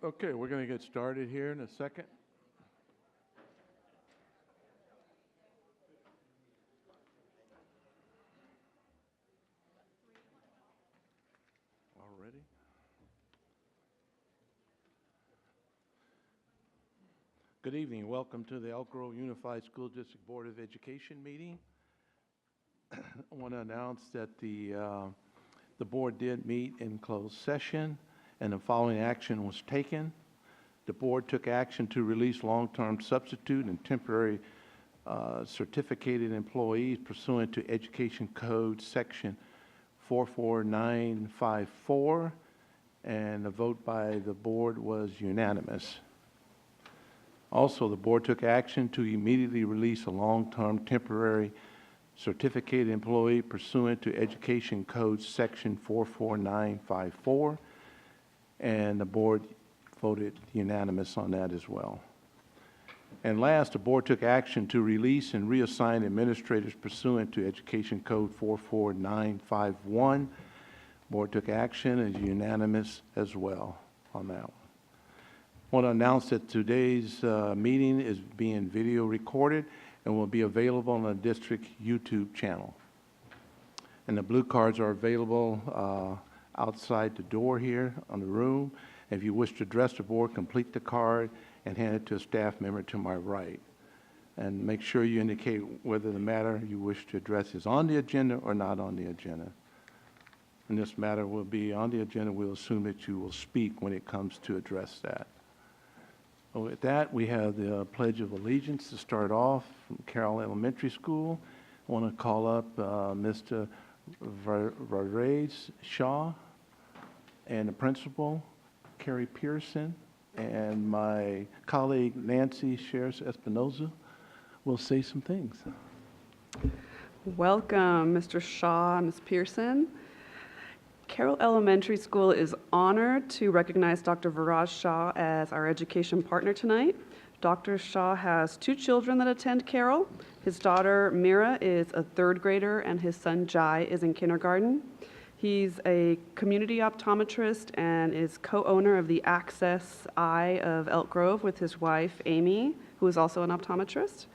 Okay, we're going to get started here in a second. Already? Good evening. Welcome to the Elk Grove Unified School District Board of Education meeting. I want to announce that the board did meet in closed session, and the following action was taken. The board took action to release long-term substitute and temporary certificated employees pursuant to Education Code Section 44954, and the vote by the board was unanimous. Also, the board took action to immediately release a long-term temporary certificated employee pursuant to Education Code Section 44954, and the board voted unanimous on that as well. And last, the board took action to release and reassign administrators pursuant to Education Code 44951. Board took action and is unanimous as well on that one. I want to announce that today's meeting is being video recorded and will be available on the district YouTube channel. And the blue cards are available outside the door here on the room. If you wish to address the board, complete the card and hand it to a staff member to my right. And make sure you indicate whether the matter you wish to address is on the agenda or not on the agenda. And this matter will be on the agenda. We'll assume that you will speak when it comes to address that. So with that, we have the Pledge of Allegiance to start off from Carroll Elementary School. I want to call up Mr. Varese Shaw and the principal, Carrie Pearson, and my colleague Nancy Shears Espinoza will say some things. Welcome, Mr. Shaw and Ms. Pearson. Carroll Elementary School is honored to recognize Dr. Viraj Shaw as our education partner tonight. Dr. Shaw has 2 children that attend Carroll. His daughter Mira is a 3rd grader and his son Jai is in kindergarten. He's a community optometrist and is co-owner of the Access Eye of Elk Grove with his wife, Amy, who is also an optometrist.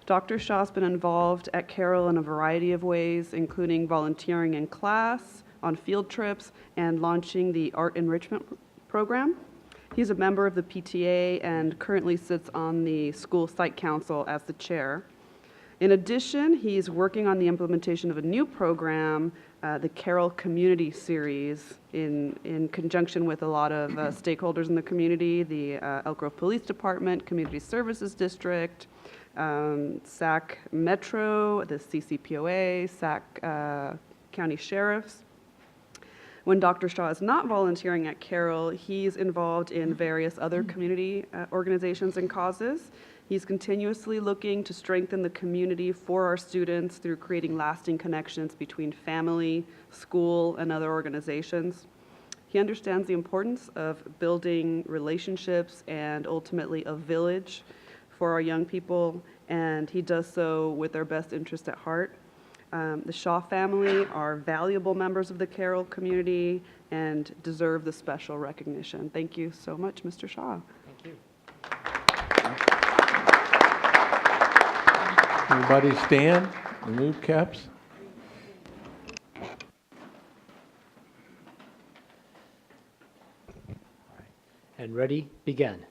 Dr. Shaw's been involved at Carroll in a variety of ways, including volunteering in class, on field trips, and launching the Art Enrichment Program. He's a member of the PTA and currently sits on the School Site Council as the chair. In addition, he's working on the implementation of a new program, the Carroll Community Series, in conjunction with a lot of stakeholders in the community, the Elk Grove Police Department, Community Services District, SAC Metro, the CCPOA, SAC County Sheriffs. When Dr. Shaw is not volunteering at Carroll, he's involved in various other community organizations and causes. He's continuously looking to strengthen the community for our students through creating lasting connections between family, school, and other organizations. He understands the importance of building relationships and ultimately a village for our young people, and he does so with their best interest at heart. The Shaw family are valuable members of the Carroll community and deserve the special recognition. Thank you so much, Mr. Shaw. Thank you. Everybody stand, remove caps. And ready, begin.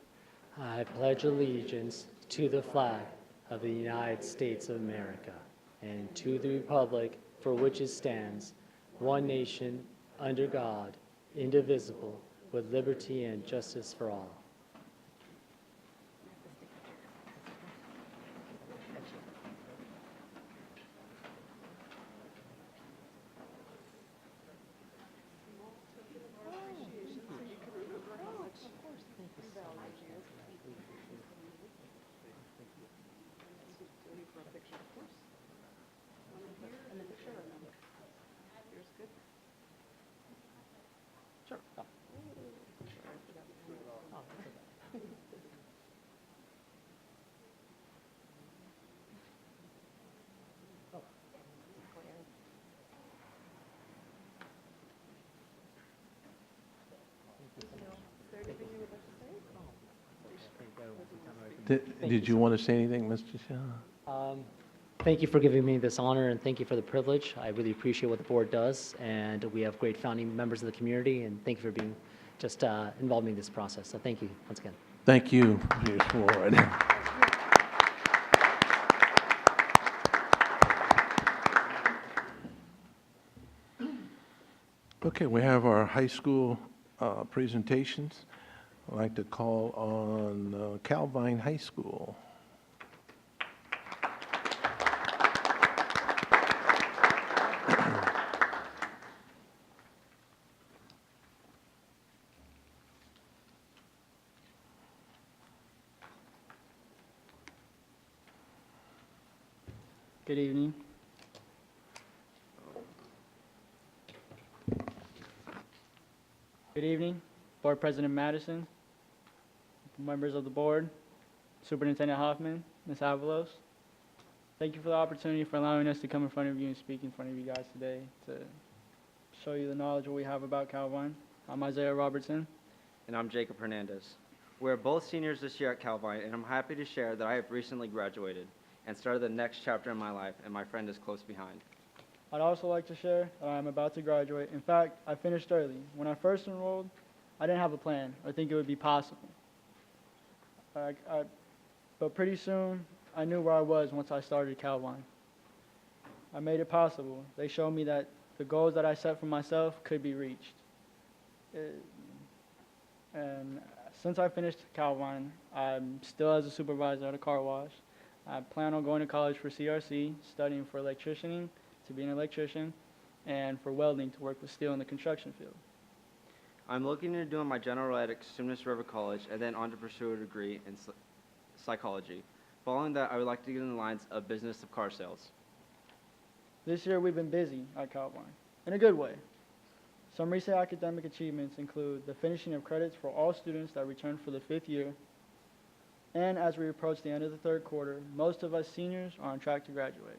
I pledge allegiance to the flag of the United States of America and to the republic for which it stands, one nation, under God, indivisible, with liberty and justice for all. Did you want to say anything, Mr. Shaw? Thank you for giving me this honor, and thank you for the privilege. I really appreciate what the board does, and we have great founding members of the community, and thank you for being just involved in this process. So thank you once again. Thank you for your award. Okay, we have our high school presentations. I'd like to call on Calvine High School. Good evening. Good evening, Board President Madison, members of the board, Superintendent Hoffman, Ms. Avalos. Thank you for the opportunity for allowing us to come in front of you and speak in front of you guys today to show you the knowledge we have about Calvine. I'm Isaiah Robertson. And I'm Jacob Hernandez. We're both seniors this year at Calvine, and I'm happy to share that I have recently graduated and started the next chapter in my life, and my friend is close behind. I'd also like to share that I'm about to graduate. In fact, I finished early. When I first enrolled, I didn't have a plan or think it would be possible. But pretty soon, I knew where I was once I started Calvine. I made it possible. They showed me that the goals that I set for myself could be reached. And since I finished Calvine, I'm still as a supervisor at a car wash. I plan on going to college for CRC, studying for electricianing to be an electrician, and for welding to work with steel in the construction field. I'm looking into doing my general ed at Students River College and then on to pursue a degree in psychology. Following that, I would like to get in the lines of business of car sales. This year we've been busy at Calvine, in a good way. Some recent academic achievements include the finishing of credits for all students that returned for the 5th year, and as we approach the end of the 3rd quarter, most of us seniors are on track to graduate.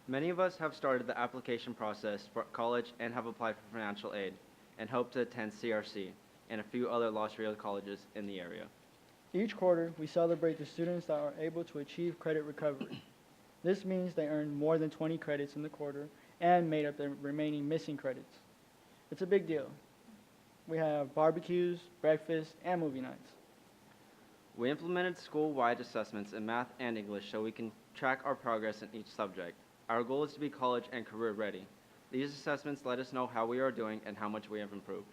Many of us have started the application process for college and have applied for financial aid and hope to attend CRC and a few other Los Rios colleges in the area. Each quarter, we celebrate the students that are able to achieve credit recovery. This means they earned more than 20 credits in the quarter and made up the remaining missing credits. It's a big deal. We have barbecues, breakfast, and movie nights. We implemented school-wide assessments in math and English so we can track our progress in each subject. Our goal is to be college and career ready. These assessments let us know how we are doing and how much we have improved.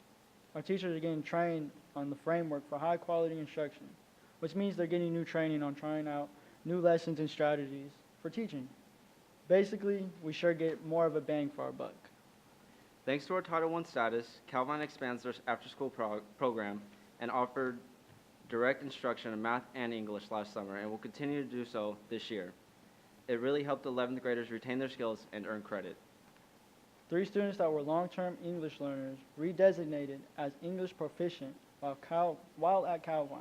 Our teachers are getting trained on the framework for high quality instruction, which means they're getting new training on trying out new lessons and strategies for teaching. Basically, we sure get more of a bang for our buck. Thanks to our Title I status, Calvine expands their after-school program and offered direct instruction in math and English last summer and will continue to do so this year. It really helped 11th graders retain their skills and earn credit. 3 students that were long-term English learners redesignated as English proficient while at Calvine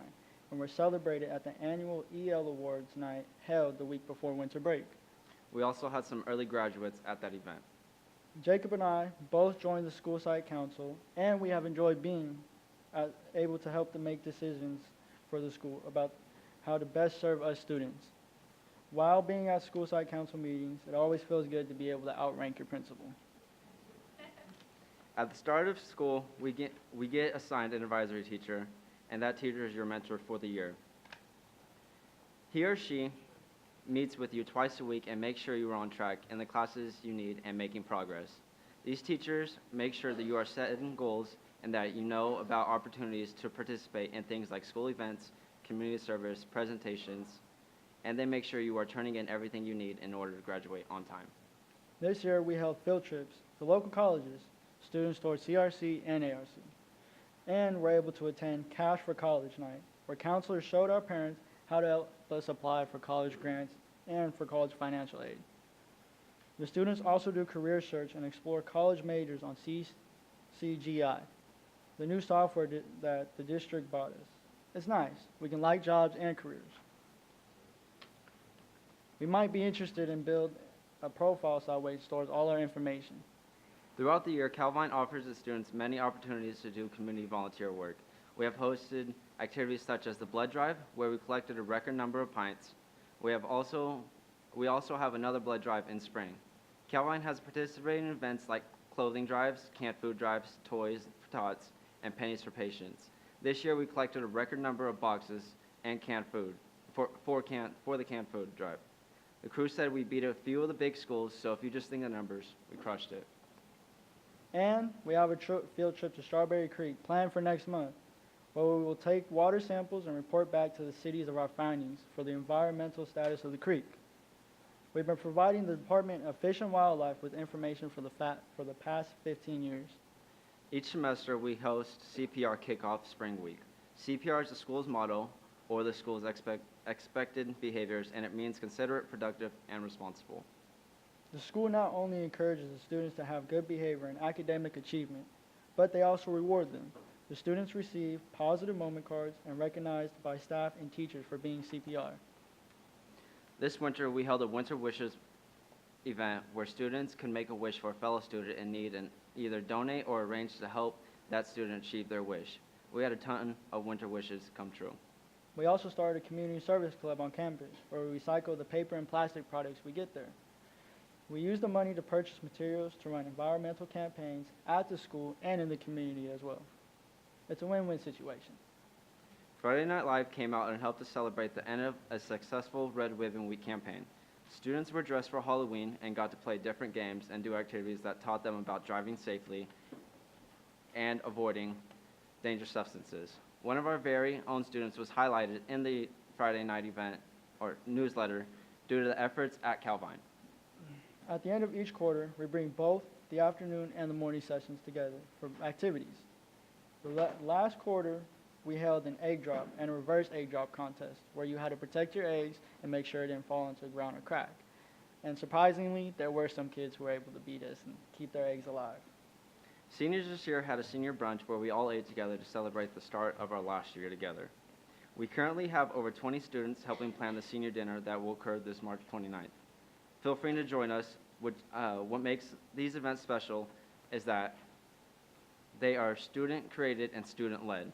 and were celebrated at the annual EL Awards night held the week before winter break. We also had some early graduates at that event. Jacob and I both joined the school site council, and we have enjoyed being able to help them make decisions for the school about how to best serve us students. While being at school site council meetings, it always feels good to be able to outrank your principal. At the start of school, we get assigned an advisory teacher, and that teacher is your mentor for the year. He or she meets with you twice a week and makes sure you are on track in the classes you need and making progress. These teachers make sure that you are setting goals and that you know about opportunities to participate in things like school events, community service, presentations, and they make sure you are turning in everything you need in order to graduate on time. This year, we held field trips to local colleges, students toward CRC and ARC, and were able to attend Cash for College Night, where counselors showed our parents how to help us apply for college grants and for college financial aid. The students also do career search and explore college majors on CGI, the new software that the district bought us. It's nice. We can like jobs and careers. We might be interested in build a profile site which stores all our information. Throughout the year, Calvine offers its students many opportunities to do community volunteer work. We have hosted activities such as the blood drive, where we collected a record number of pints. We also have another blood drive in spring. Calvine has participated in events like clothing drives, canned food drives, toys for tots, and pennies for patients. This year we collected a record number of boxes and canned food for the canned food drive. The crew said we beat a few of the big schools, so if you just think of numbers, we crushed it. And we have a field trip to Strawberry Creek planned for next month, where we will take water samples and report back to the cities of our findings for the environmental status of the creek. We've been providing the Department of Fish and Wildlife with information for the past 15 years. Each semester we host CPR Kickoff Spring Week. CPR is the school's motto, or the school's expected behaviors, and it means considerate, productive, and responsible. The school not only encourages the students to have good behavior and academic achievement, but they also reward them. The students receive positive moment cards and recognized by staff and teachers for being CPR. This winter we held a Winter Wishes event where students could make a wish for a fellow student in need and either donate or arrange to help that student achieve their wish. We had a ton of winter wishes come true. We also started a community service club on campus where we recycle the paper and plastic products we get there. We use the money to purchase materials to run environmental campaigns at the school and in the community as well. It's a win-win situation. Friday Night Live came out and helped us celebrate the end of a successful Red Ribbon Week campaign. Students were dressed for Halloween and got to play different games and do activities that taught them about driving safely and avoiding dangerous substances. One of our very own students was highlighted in the Friday night event or newsletter due to the efforts at Calvine. At the end of each quarter, we bring both the afternoon and the morning sessions together for activities. The last quarter, we held an egg drop and a reverse egg drop contest where you had to protect your eggs and make sure it didn't fall into the ground or crack. And surprisingly, there were some kids who were able to beat us and keep their eggs alive. Seniors this year had a senior brunch where we all ate together to celebrate the start of our last year together. We currently have over 20 students helping plan the senior dinner that will occur this March 29th. Feel free to join us. What makes these events special is that they are student-created and student-led.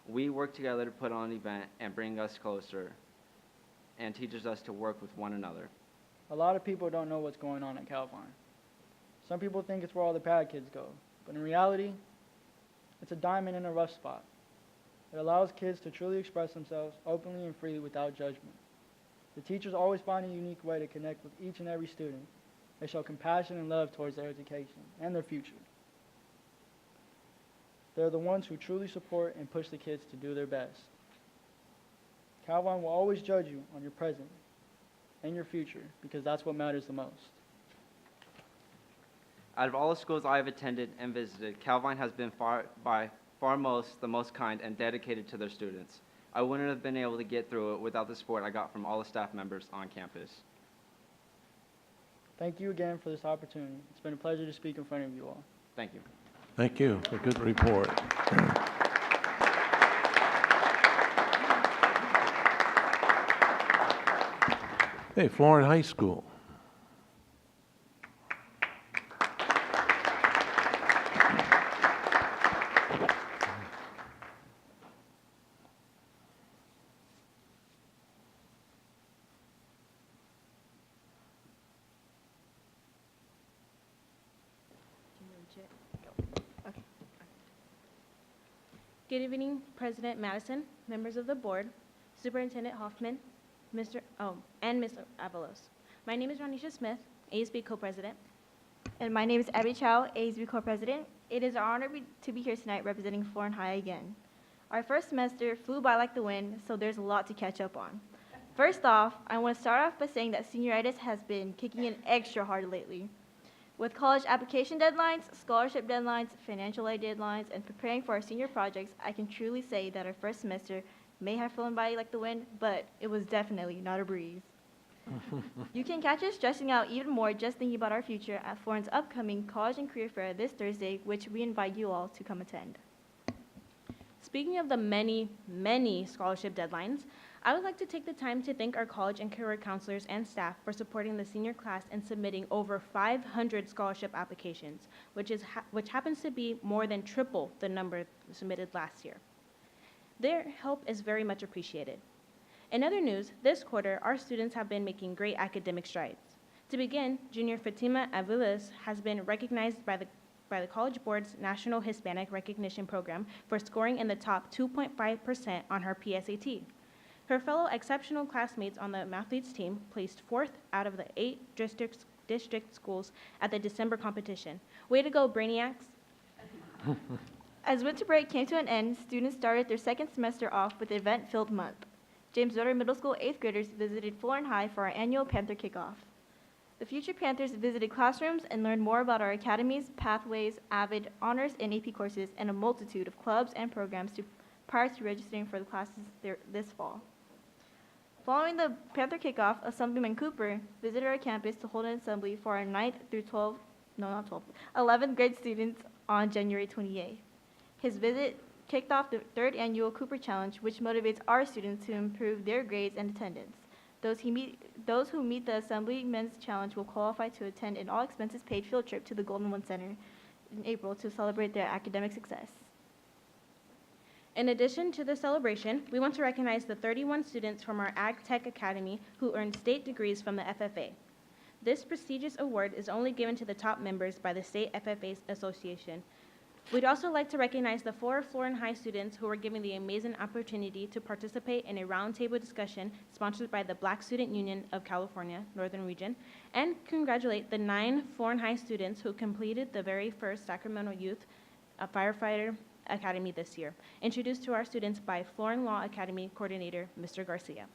We work together to put on an event and bring us closer and teaches us to work with one another. A lot of people don't know what's going on at Calvine. Some people think it's where all the bad kids go, but in reality, it's a diamond in a rough spot. It allows kids to truly express themselves openly and freely without judgment. The teachers always find a unique way to connect with each and every student. They show compassion and love towards their education and their future. They're the ones who truly support and push the kids to do their best. Calvine will always judge you on your present and your future because that's what matters the most. Out of all the schools I have attended and visited, Calvine has been the most kind and dedicated to their students. I wouldn't have been able to get through it without the support I got from all the staff members on campus. Thank you again for this opportunity. It's been a pleasure to speak in front of you all. Thank you. Thank you. A good report. Hey, Florence High School. Good evening, President Madison, members of the board, Superintendent Hoffman, and Mr. Avalos. My name is Ronisha Smith, ASB co-president. And my name is Abby Chow, ASB co-president. It is an honor to be here tonight representing Florence High again. Our first semester flew by like the wind, so there's a lot to catch up on. First off, I want to start off by saying that senioritis has been kicking in extra hard lately. With college application deadlines, scholarship deadlines, financial aid deadlines, and preparing for our senior projects, I can truly say that our first semester may have flown by like the wind, but it was definitely not a breeze. You can catch us stressing out even more just thinking about our future at Florence' upcoming College and Career Fair this Thursday, which we invite you all to come attend. Speaking of the many, many scholarship deadlines, I would like to take the time to thank our college and career counselors and staff for supporting the senior class and submitting over 500 scholarship applications, which happens to be more than triple the number submitted last year. Their help is very much appreciated. In other news, this quarter, our students have been making great academic strides. To begin, junior Fatima Aviles has been recognized by the College Board's National Hispanic Recognition Program for scoring in the top 2.5% on her PSAT. Her fellow exceptional classmates on the Mathletes team placed 4th out of the 8 district schools at the December competition. Way to go, Brainiacs! As winter break came to an end, students started their second semester off with an event-filled month. James Dotter Middle School 8th graders visited Florin High for our annual Panther Kickoff. The future Panthers visited classrooms and learned more about our academies, pathways, AVID, honors, and AP courses, and a multitude of clubs and programs prior to registering for the classes this fall. Following the Panther Kickoff, Assemblyman Cooper visited our campus to hold an assembly for our 11th grade students on January 28th. His visit kicked off the 3rd annual Cooper Challenge, which motivates our students to improve their grades and attendance. Those who meet the Assemblyman's Challenge will qualify to attend an all-expenses-paid field trip to the Golden One Center in April to celebrate their academic success. In addition to the celebration, we want to recognize the 31 students from our Ag Tech Academy who earned state degrees from the FFA. This prestigious award is only given to the top members by the State FFA Association. We'd also like to recognize the 4 Florin High students who were given the amazing opportunity to participate in a roundtable discussion sponsored by the Black Student Union of California, Northern Region, and congratulate the 9 Florin High students who completed the very first Sacramento Youth Firefighter Academy this year, introduced to our students by Florin Law Academy Coordinator, Mr. Garcia.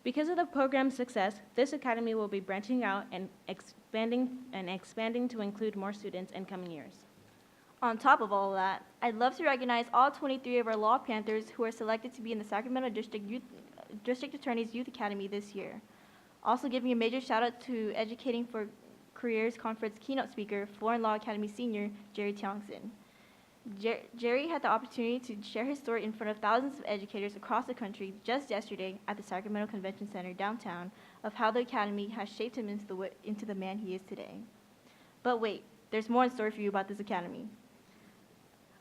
Because of the program's success, this academy will be branching out and expanding to include more students in coming years. On top of all of that, I'd love to recognize all 23 of our Law Panthers who are selected to be in the Sacramento District Attorney's Youth Academy this year. Also giving a major shout out to Educating for Careers Conference keynote speaker, Florin Law Academy senior, Jerry Tiongson. Jerry had the opportunity to share his story in front of thousands of educators across the country just yesterday at the Sacramento Convention Center downtown of how the academy has shaped him into the man he is today. But wait, there's more in store for you about this academy.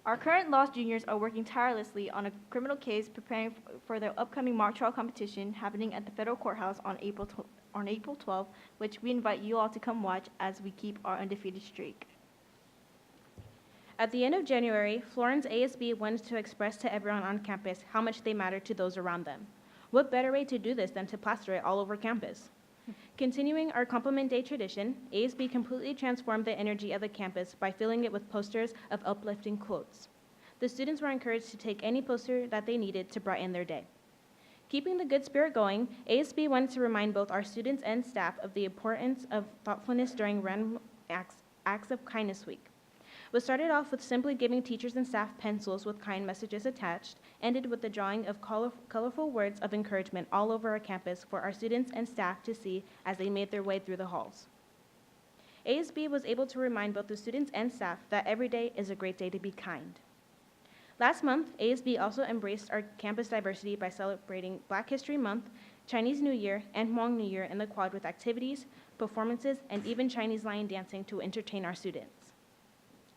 Our current law juniors are working tirelessly on a criminal case preparing for their upcoming mock trial competition happening at the federal courthouse on April 12th, which we invite you all to come watch as we keep our undefeated streak. At the end of January, Florence ASB wanted to express to everyone on campus how much they matter to those around them. What better way to do this than to plaster it all over campus? Continuing our Compliment Day tradition, ASB completely transformed the energy of the campus by filling it with posters of uplifting quotes. The students were encouraged to take any poster that they needed to brighten their day. Keeping the good spirit going, ASB wanted to remind both our students and staff of the importance of thoughtfulness during Random Acts of Kindness Week. What started off with simply giving teachers and staff pencils with kind messages attached, ended with the drawing of colorful words of encouragement all over our campus for our students and staff to see as they made their way through the halls. ASB was able to remind both the students and staff that every day is a great day to be kind. Last month, ASB also embraced our campus diversity by celebrating Black History Month, Chinese New Year, and Hmong New Year in the quad with activities, performances, and even Chinese lion dancing to entertain our students.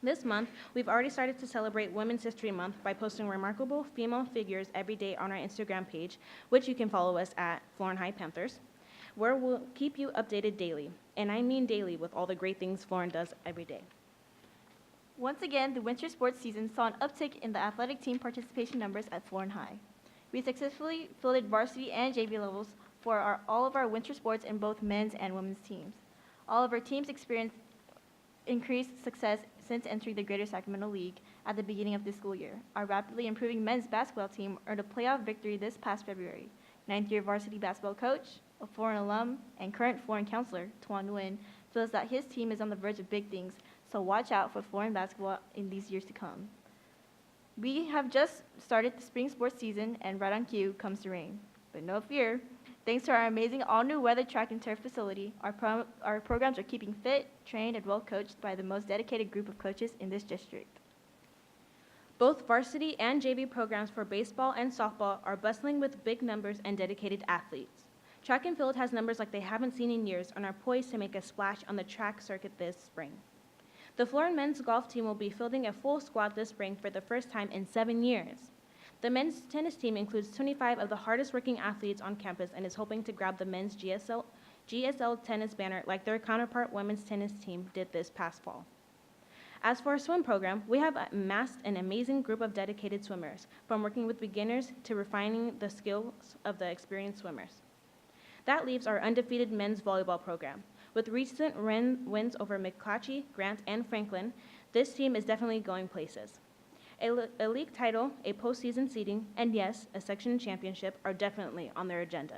This month, we've already started to celebrate Women's History Month by posting remarkable female figures every day on our Instagram page, which you can follow us at Florin High Panthers, where we'll keep you updated daily. And I mean daily with all the great things Florin does every day. Once again, the winter sports season saw an uptick in the athletic team participation numbers at Florin High. We successfully fielded varsity and JV levels for all of our winter sports in both men's and women's teams. All of our teams experienced increased success since entering the Greater Sacramento League at the beginning of this school year. Our rapidly improving men's basketball team earned a playoff victory this past February. 9th-year varsity basketball coach, a Florin alum, and current Florin counselor, Tuan Nguyen, feels that his team is on the verge of big things, so watch out for Florin basketball in these years to come. We have just started the spring sports season, and right on cue comes the rain. But no fear. Thanks to our amazing all-new weather track and turf facility, our programs are keeping fit, trained, and well-coached by the most dedicated group of coaches in this district. Both varsity and JV programs for baseball and softball are bustling with big numbers and dedicated athletes. Track and field has numbers like they haven't seen in years and are poised to make a splash on the track circuit this spring. The Florin men's golf team will be fielding a full squad this spring for the first time in 7 years. The men's tennis team includes 25 of the hardest working athletes on campus and is hoping to grab the men's GSL tennis banner like their counterpart women's tennis team did this past fall. As for our swim program, we have amassed an amazing group of dedicated swimmers, from working with beginners to refining the skills of the experienced swimmers. That leaves our undefeated men's volleyball program. With recent wins over McClatchy, Grant, and Franklin, this team is definitely going places. A league title, a postseason seeding, and yes, a section championship are definitely on their agenda.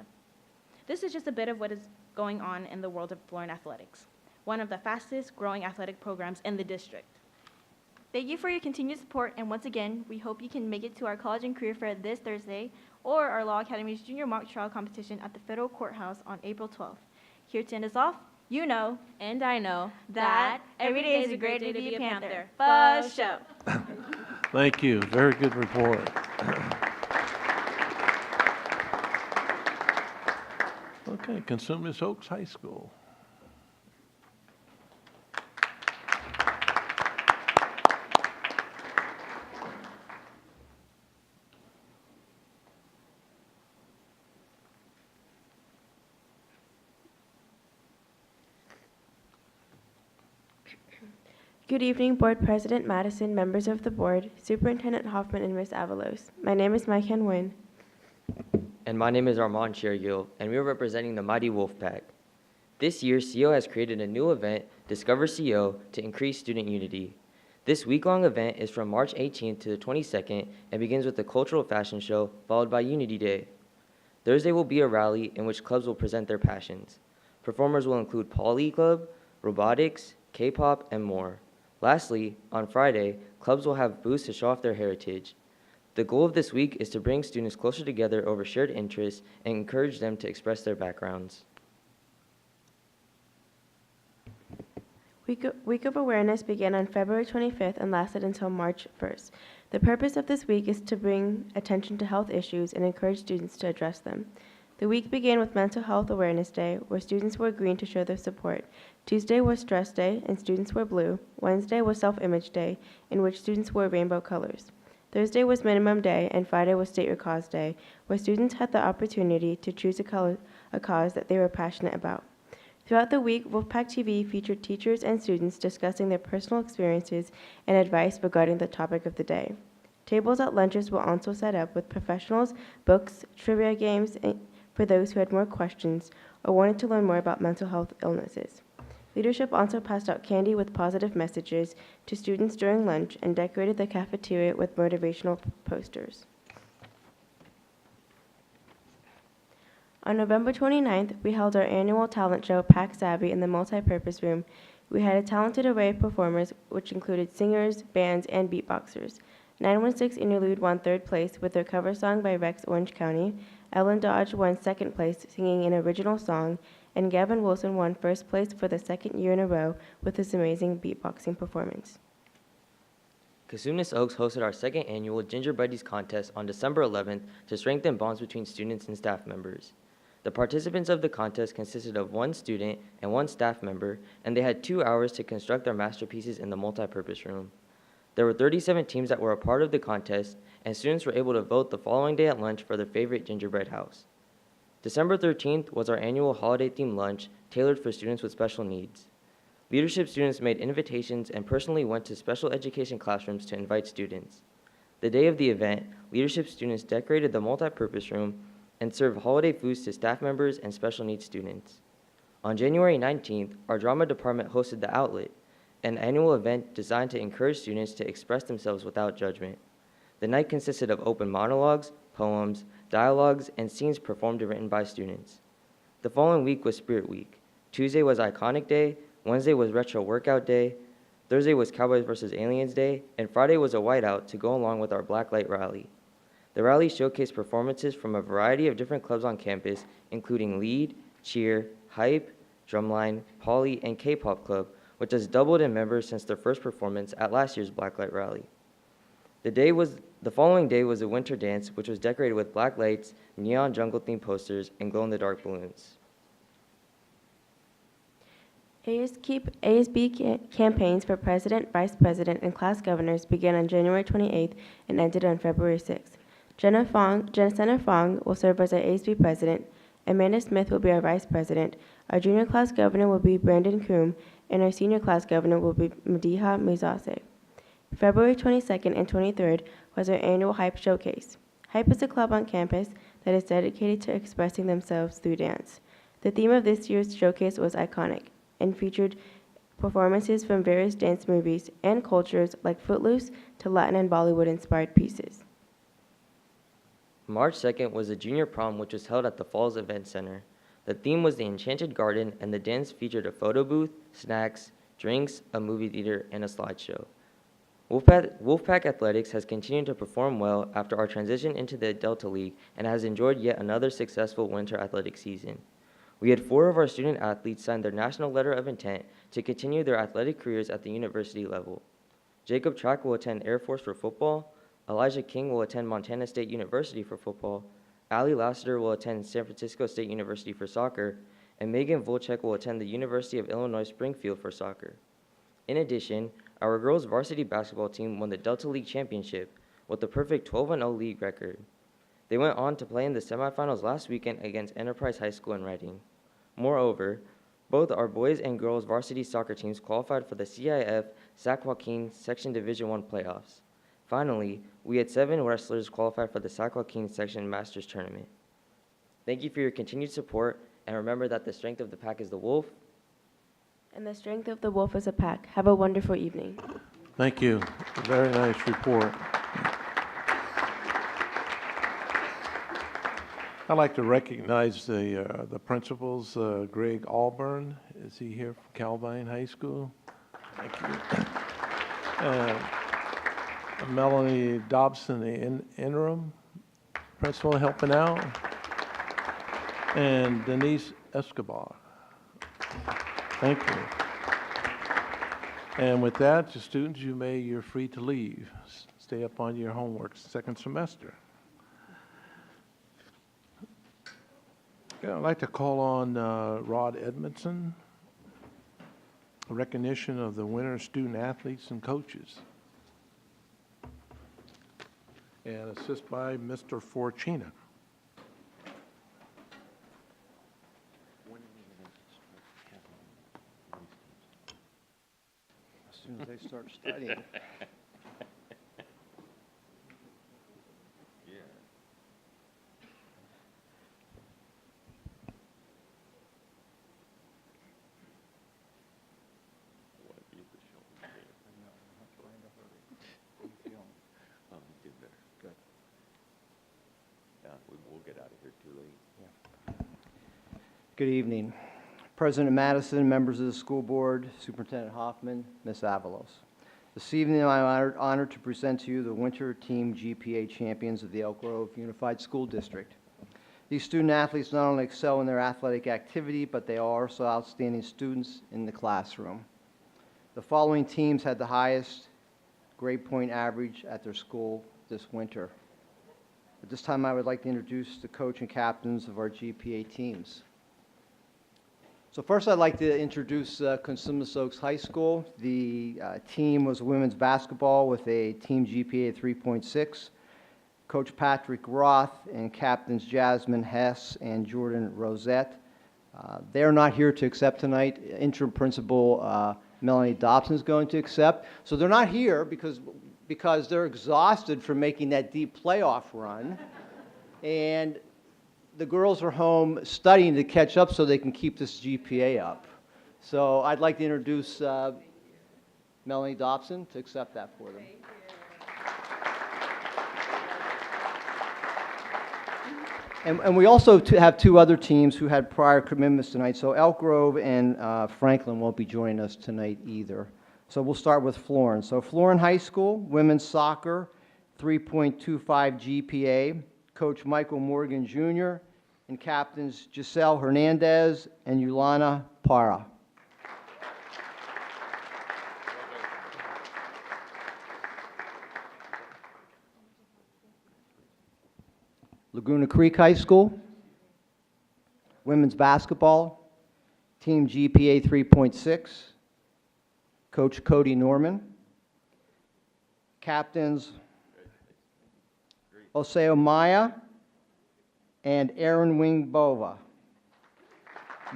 This is just a bit of what is going on in the world of Florida athletics, one of the fastest growing athletic programs in the district. Thank you for your continued support, and once again, we hope you can make it to our College and Career Fair this Thursday or our Law Academy's Junior Mock Trial Competition at the Federal Courthouse on April 12th. Here to end us off, you know, And I know that every day is a great day to be a Panther. For sure. Thank you. Very good report. Okay, Consumers Oaks High School. Good evening, Board President Madison, members of the Board, Superintendent Hoffman, and Ms. Avalos. My name is Mike Nguyen. And my name is Armand Shergill, and we are representing the Mighty Wolfpack. This year, CO has created a new event, Discover CO, to increase student unity. This week-long event is from March 18th to the 22nd and begins with a cultural fashion show, followed by Unity Day. Thursday will be a rally in which clubs will present their passions. Performers will include Poly Club, robotics, K-pop, and more. Lastly, on Friday, clubs will have booths to show off their heritage. The goal of this week is to bring students closer together over shared interests and encourage them to express their backgrounds. Week of Awareness began on February 25th and lasted until March 1st. The purpose of this week is to bring attention to health issues and encourage students to address them. The week began with Mental Health Awareness Day, where students wore green to show their support. Tuesday was Stress Day, and students wore blue. Wednesday was Self-Image Day, in which students wore rainbow colors. Thursday was Minimum Day, and Friday was State Your Cause Day, where students had the opportunity to choose a cause that they were passionate about. Throughout the week, Wolfpack TV featured teachers and students discussing their personal experiences and advice regarding the topic of the day. Tables at lunches were also set up with professionals, books, trivia games, for those who had more questions or wanted to learn more about mental health illnesses. Leadership also passed out candy with positive messages to students during lunch and decorated the cafeteria with motivational posters. On November 29th, we held our annual talent show, Pack Savvy, in the multipurpose room. We had a talented array of performers, which included singers, bands, and beatboxers. 916 Interlude won third place with their cover song by Rex Orange County. Ellen Dodge won second place singing an original song, and Gavin Wilson won first place for the second year in a row with his amazing beatboxing performance. Cosumnes Oaks hosted our second annual Ginger Buddies contest on December 11th to strengthen bonds between students and staff members. The participants of the contest consisted of one student and one staff member, and they had 2 hours to construct their masterpieces in the multipurpose room. There were 37 teams that were a part of the contest, and students were able to vote the following day at lunch for their favorite gingerbread house. December 13th was our annual holiday-themed lunch tailored for students with special needs. Leadership students made invitations and personally went to special education classrooms to invite students. The day of the event, leadership students decorated the multipurpose room and served holiday foods to staff members and special needs students. On January 19th, our drama department hosted The Outlet, an annual event designed to encourage students to express themselves without judgment. The night consisted of open monologues, poems, dialogues, and scenes performed and written by students. The following week was Spirit Week. Tuesday was Iconic Day, Wednesday was Retro Workout Day, Thursday was Cowboys vs. Aliens Day, and Friday was a whiteout to go along with our Blacklight Rally. The rally showcased performances from a variety of different clubs on campus, including Lead, Cheer, Hype, Drumline, Poly, and K-pop Club, which has doubled in members since their first performance at last year's Blacklight Rally. The following day was a winter dance, which was decorated with black lights, neon jungle-themed posters, and glow-in-the-dark balloons. ASB campaigns for president, vice president, and class governors began on January 28th and ended on February 6th. Jenna Fong will serve as our ASB president. Amanda Smith will be our vice president. Our junior class governor will be Brandon Kroom, and our senior class governor will be Madiha Muzase. February 22nd and 23rd was our annual Hype Showcase. Hype is a club on campus that is dedicated to expressing themselves through dance. The theme of this year's showcase was iconic and featured performances from various dance movies and cultures like Footloose to Latin and Bollywood-inspired pieces. March 2nd was the junior prom, which was held at the Falls Event Center. The theme was the Enchanted Garden, and the dance featured a photo booth, snacks, drinks, a movie theater, and a slideshow. Wolfpack Athletics has continued to perform well after our transition into the Delta League and has enjoyed yet another successful winter athletic season. We had 4 of our student athletes sign their national letter of intent to continue their athletic careers at the university level. Jacob Track will attend Air Force for football, Elijah King will attend Montana State University for football, Allie Lassiter will attend San Francisco State University for soccer, and Megan Volchek will attend the University of Illinois Springfield for soccer. In addition, our girls varsity basketball team won the Delta League championship with a perfect 12-0 league record. They went on to play in the semifinals last weekend against Enterprise High School in Reading. Moreover, both our boys and girls varsity soccer teams qualified for the CIF Sac Joaquin Section Division I playoffs. Finally, we had 7 wrestlers qualify for the Sac Joaquin Section Masters Tournament. Thank you for your continued support, and remember that the strength of the pack is the wolf. And the strength of the wolf is a pack. Have a wonderful evening. Thank you. Very nice report. I'd like to recognize the principals. Greg Alburn, is he here from Calvine High School? Thank you. Melanie Dobson, the interim principal, helping out. And Denise Escobar. Thank you. And with that, the students, you're free to leave. Stay up on your homework second semester. Okay, I'd like to call on Rod Edmondson, recognition of the winter student athletes and coaches. And assist by Mr. Forcina. As soon as they start studying. Good evening. President Madison, members of the school board, Superintendent Hoffman, Ms. Avalos. This evening, I'm honored to present to you the Winter Team GPA champions of the Elk Grove Unified School District. These student athletes not only excel in their athletic activity, but they are also outstanding students in the classroom. The following teams had the highest grade point average at their school this winter. At this time, I would like to introduce the coach and captains of our GPA teams. So first, I'd like to introduce Consumnes Oaks High School. The team was women's basketball with a team GPA of 3.6. Coach Patrick Roth and captains Jasmine Hess and Jordan Rosette. They're not here to accept tonight. Interim principal Melanie Dobson is going to accept. So they're not here because they're exhausted from making that deep playoff run. And the girls are home studying to catch up so they can keep this GPA up. So I'd like to introduce Melanie Dobson to accept that for them. And we also have 2 other teams who had prior commitments tonight. So Elk Grove and Franklin won't be joining us tonight either. So we'll start with Florin. So Florin High School, women's soccer, 3.25 GPA. Coach Michael Morgan Jr. and captains Giselle Hernandez and Yulana Para. Laguna Creek High School, women's basketball, team GPA 3.6, Coach Cody Norman, captains Oseo Maya, and Aaron Wingbova.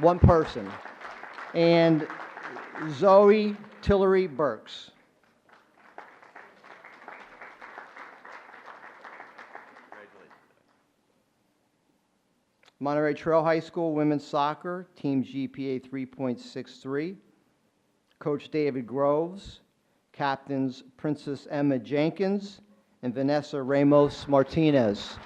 One person. And Zoe Tillery Burks. Monterey Trail High School Women's Soccer, Team GPA 3.63. Coach David Groves. Captains Princess Emma Jenkins and Vanessa Ramos Martinez.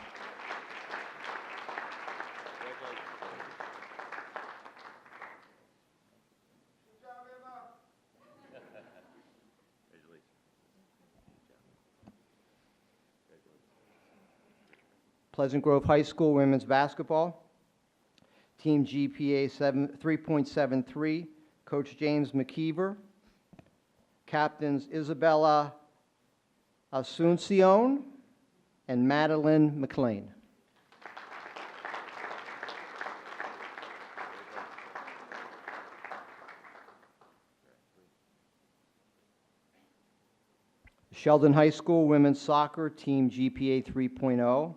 Pleasant Grove High School Women's Basketball, Team GPA 3.73, Coach James McKeever, Captains Isabella Asuncion and Madeline McLean. Sheldon High School Women's Soccer, Team GPA 3.0,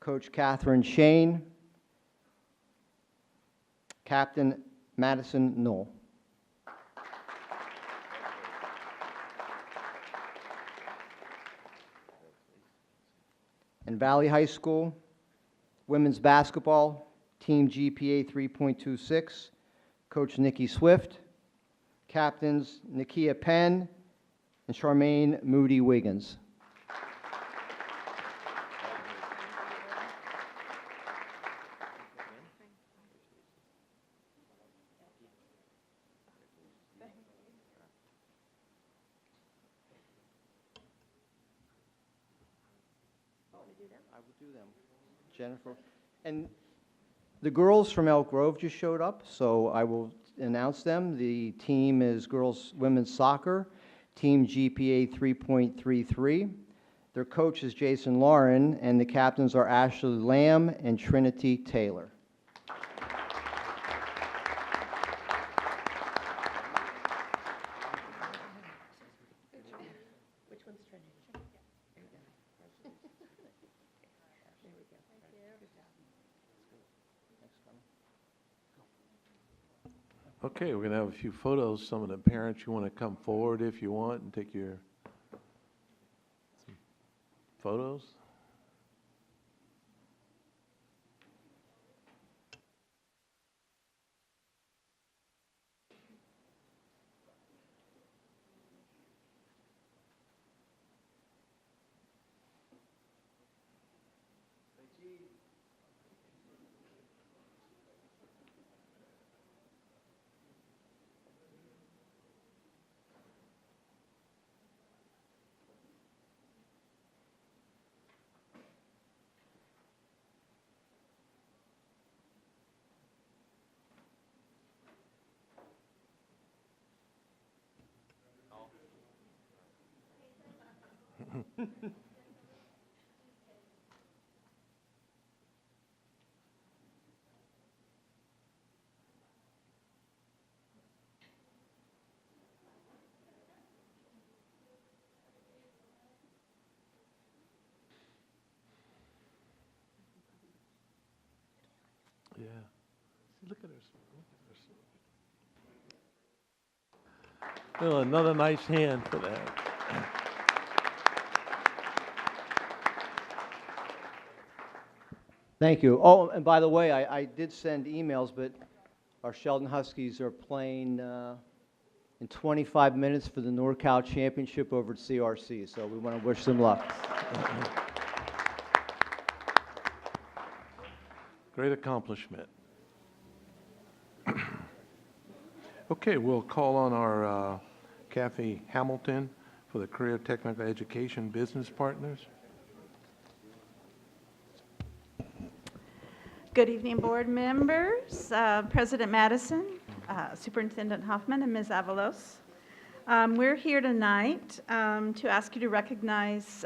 Coach Catherine Shane, Captain Madison Knoll. And Valley High School Women's Basketball, Team GPA 3.26, Coach Nikki Swift, Captains Nakia Penn and Charmaine Moody Wiggins. I will do them. Jennifer. And the girls from Elk Grove just showed up, so I will announce them. The team is girls women's soccer, Team GPA 3.33. Their coach is Jason Lauren, and the captains are Ashley Lamb and Trinity Taylor. Okay, we're going to have a few photos. Some of the parents, you want to come forward if you want and take your photos. Yeah. Look at her. Oh, another nice hand for that. Thank you. Oh, and by the way, I did send emails, but our Sheldon Huskies are playing in 25 minutes for the NorCal Championship over at CRC, so we want to wish them luck. Great accomplishment. Okay, we'll call on our Kathy Hamilton for the Career Technical Education Business Partners. Good evening, board members, President Madison, Superintendent Hoffman, and Ms. Avalos. We're here tonight to ask you to recognize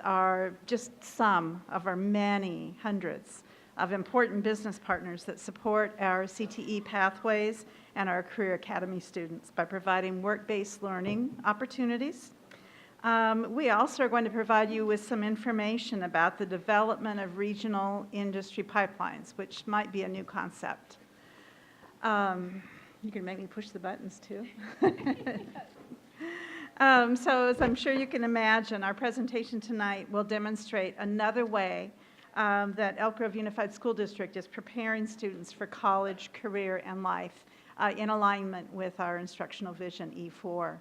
just some of our many hundreds of important business partners that support our CTE pathways and our Career Academy students by providing work-based learning opportunities, We also are going to provide you with some information about the development of regional industry pipelines, which might be a new concept. You can make me push the buttons too. So as I'm sure you can imagine, our presentation tonight will demonstrate another way that Elk Grove Unified School District is preparing students for college, career, and life in alignment with our instructional vision E4.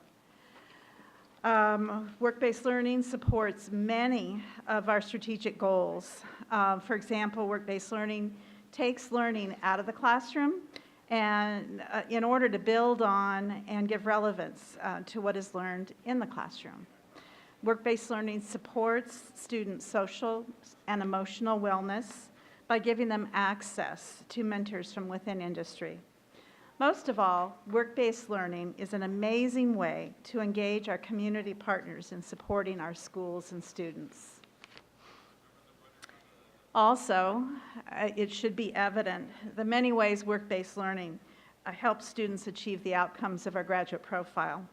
Work-based learning supports many of our strategic goals. For example, work-based learning takes learning out of the classroom and in order to build on and give relevance to what is learned in the classroom. Work-based learning supports students' social and emotional wellness by giving them access to mentors from within industry. Most of all, work-based learning is an amazing way to engage our community partners in supporting our schools and students. Also, it should be evident the many ways work-based learning helps students achieve the outcomes of our graduate profile.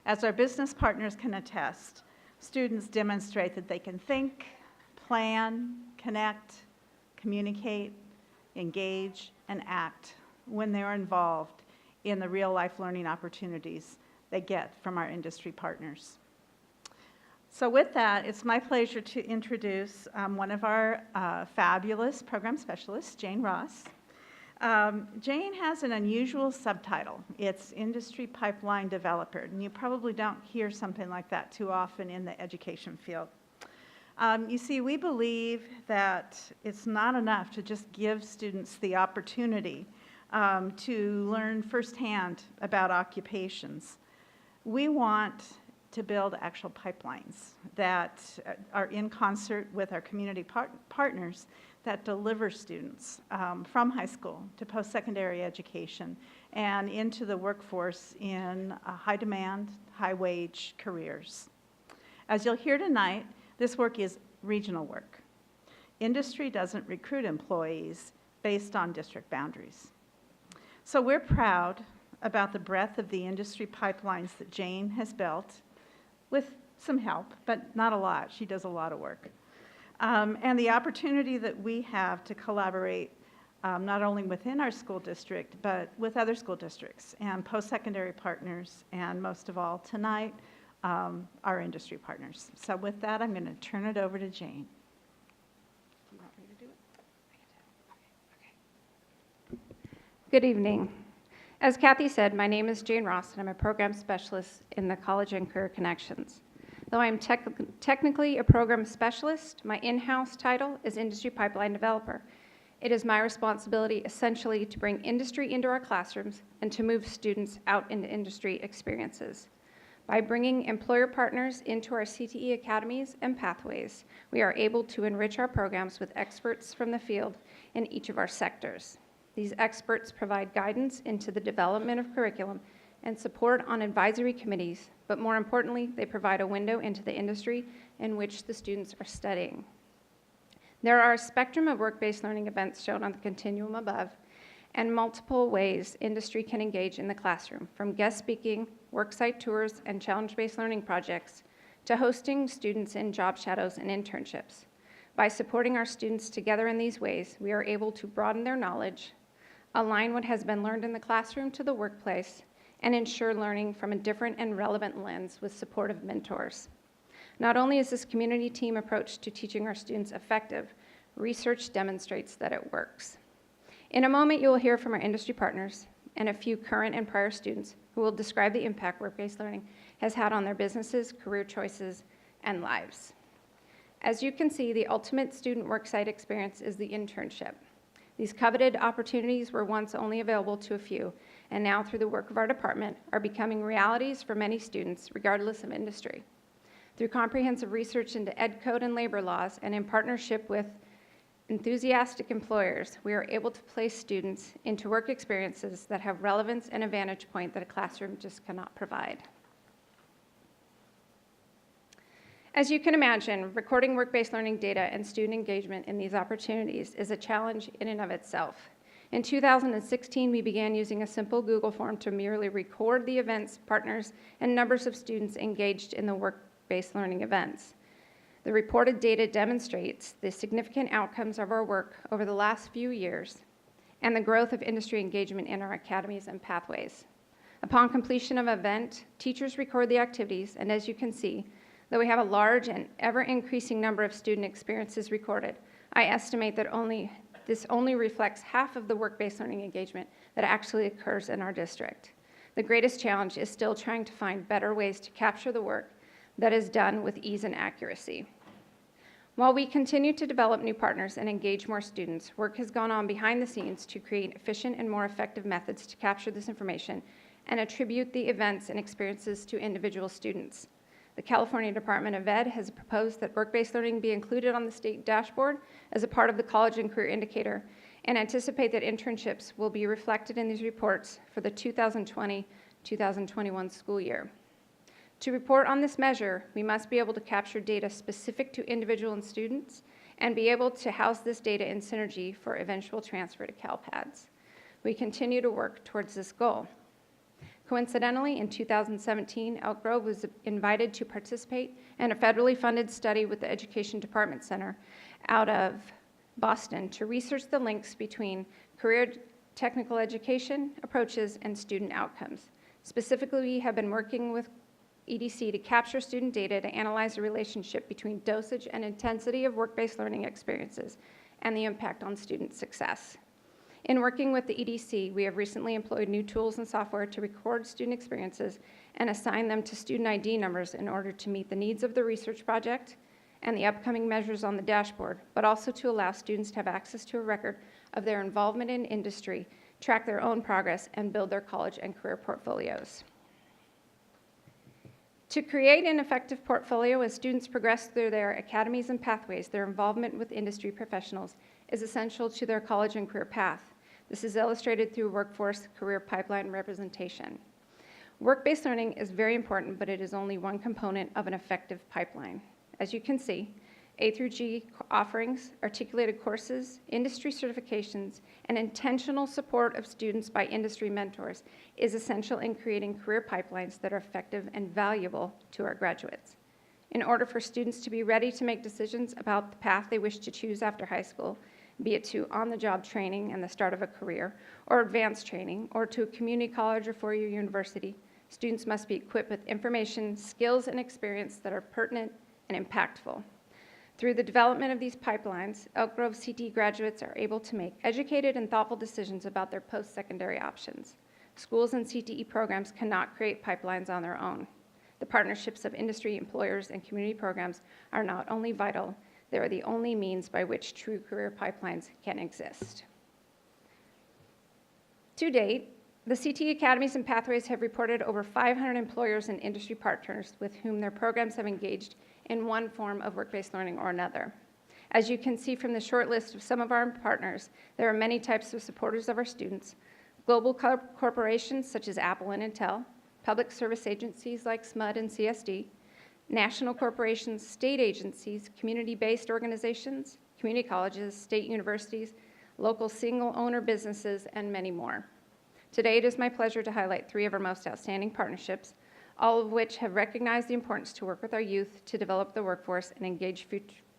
As our business partners can attest, students demonstrate that they can think, plan, connect, communicate, engage, and act when they're involved in the real-life learning opportunities they get from our industry partners. So with that, it's my pleasure to introduce one of our fabulous program specialists, Jane Ross. Jane has an unusual subtitle. It's Industry Pipeline Developer, and you probably don't hear something like that too often in the education field. You see, we believe that it's not enough to just give students the opportunity to learn firsthand about occupations. We want to build actual pipelines that are in concert with our community partners that deliver students from high school to post-secondary education and into the workforce in high-demand, high-wage careers. As you'll hear tonight, this work is regional work. Industry doesn't recruit employees based on district boundaries. So we're proud about the breadth of the industry pipelines that Jane has built with some help, but not a lot. She does a lot of work. And the opportunity that we have to collaborate not only within our school district, but with other school districts and post-secondary partners, and most of all tonight, our industry partners. So with that, I'm going to turn it over to Jane. Do you want me to do it? Good evening. As Kathy said, my name is Jane Ross, and I'm a program specialist in the College and Career Connections. Though I'm technically a program specialist, my in-house title is Industry Pipeline Developer. It is my responsibility essentially to bring industry into our classrooms and to move students out into industry experiences. By bringing employer partners into our CTE academies and pathways, we are able to enrich our programs with experts from the field in each of our sectors. These experts provide guidance into the development of curriculum and support on advisory committees, but more importantly, they provide a window into the industry in which the students are studying. There are a spectrum of work-based learning events shown on the continuum above, and multiple ways industry can engage in the classroom, from guest speaking, worksite tours, and challenge-based learning projects, to hosting students in job shadows and internships. By supporting our students together in these ways, we are able to broaden their knowledge, align what has been learned in the classroom to the workplace, and ensure learning from a different and relevant lens with supportive mentors. Not only is this community team approach to teaching our students effective, research demonstrates that it works. In a moment, you will hear from our industry partners and a few current and prior students who will describe the impact work-based learning has had on their businesses, career choices, and lives. As you can see, the ultimate student worksite experience is the internship. These coveted opportunities were once only available to a few, and now through the work of our department are becoming realities for many students, regardless of industry. Through comprehensive research into ed code and labor laws, and in partnership with enthusiastic employers, we are able to place students into work experiences that have relevance and a vantage point that a classroom just cannot provide. As you can imagine, recording work-based learning data and student engagement in these opportunities is a challenge in and of itself. In 2016, we began using a simple Google form to merely record the events, partners, and numbers of students engaged in the work work-based learning events. The reported data demonstrates the significant outcomes of our work over the last few years and the growth of industry engagement in our academies and pathways. Upon completion of an event, teachers record the activities, and as you can see, though we have a large and ever-increasing number of student experiences recorded, I estimate that this only reflects half of the work-based learning engagement that actually occurs in our district. The greatest challenge is still trying to find better ways to capture the work that is done with ease and accuracy. While we continue to develop new partners and engage more students, work has gone on behind the scenes to create efficient and more effective methods to capture this information and attribute the events and experiences to individual students. The California Department of Ed has proposed that work-based learning be included on the state dashboard as a part of the College and Career Indicator, and anticipate that internships will be reflected in these reports for the 2020-2021 school year. To report on this measure, we must be able to capture data specific to individual students and be able to house this data in Synergy for eventual transfer to CalPADS. We continue to work towards this goal. Coincidentally, in 2017, Elk Grove was invited to participate in a federally funded study with the Education Department Center out of Boston to research the links between career technical education approaches and student outcomes. Specifically, we have been working with EDC to capture student data to analyze the relationship between dosage and intensity of work-based learning experiences and the impact on student success. In working with the EDC, we have recently employed new tools and software to record student experiences and assign them to student ID numbers in order to meet the needs of the research project and the upcoming measures on the dashboard, but also to allow students to have access to a record of their involvement in industry, track their own progress, and build their college and career portfolios. To create an effective portfolio as students progress through their academies and pathways, their involvement with industry professionals is essential to their college and career path. This is illustrated through workforce career pipeline representation. Work-based learning is very important, but it is only one component of an effective pipeline. As you can see, A through G offerings, articulated courses, industry certifications, and intentional support of students by industry mentors is essential in creating career pipelines that are effective and valuable to our graduates. In order for students to be ready to make decisions about the path they wish to choose after high school, be it to on-the-job training and the start of a career, or advanced training, or to a community college or four-year university, students must be equipped with information, skills, and experience that are pertinent and impactful. Through the development of these pipelines, Elk Grove CTE graduates are able to make educated and thoughtful decisions about their post-secondary options. Schools and CTE programs cannot create pipelines on their own. The partnerships of industry, employers, and community programs are not only vital, they are the only means by which true career pipelines can exist. To date, the CTE academies and pathways have reported over 500 employers and industry partners with whom their programs have engaged in one form of work-based learning or another. As you can see from the short list of some of our partners, there are many types of supporters of our students: global corporations such as Apple and Intel, public service agencies like SMUD and CSD, national corporations, state agencies, community-based organizations, community colleges, state universities, local single-owner businesses, and many more. Today, it is my pleasure to highlight 3 of our most outstanding partnerships, all of which have recognized the importance to work with our youth to develop the workforce and engage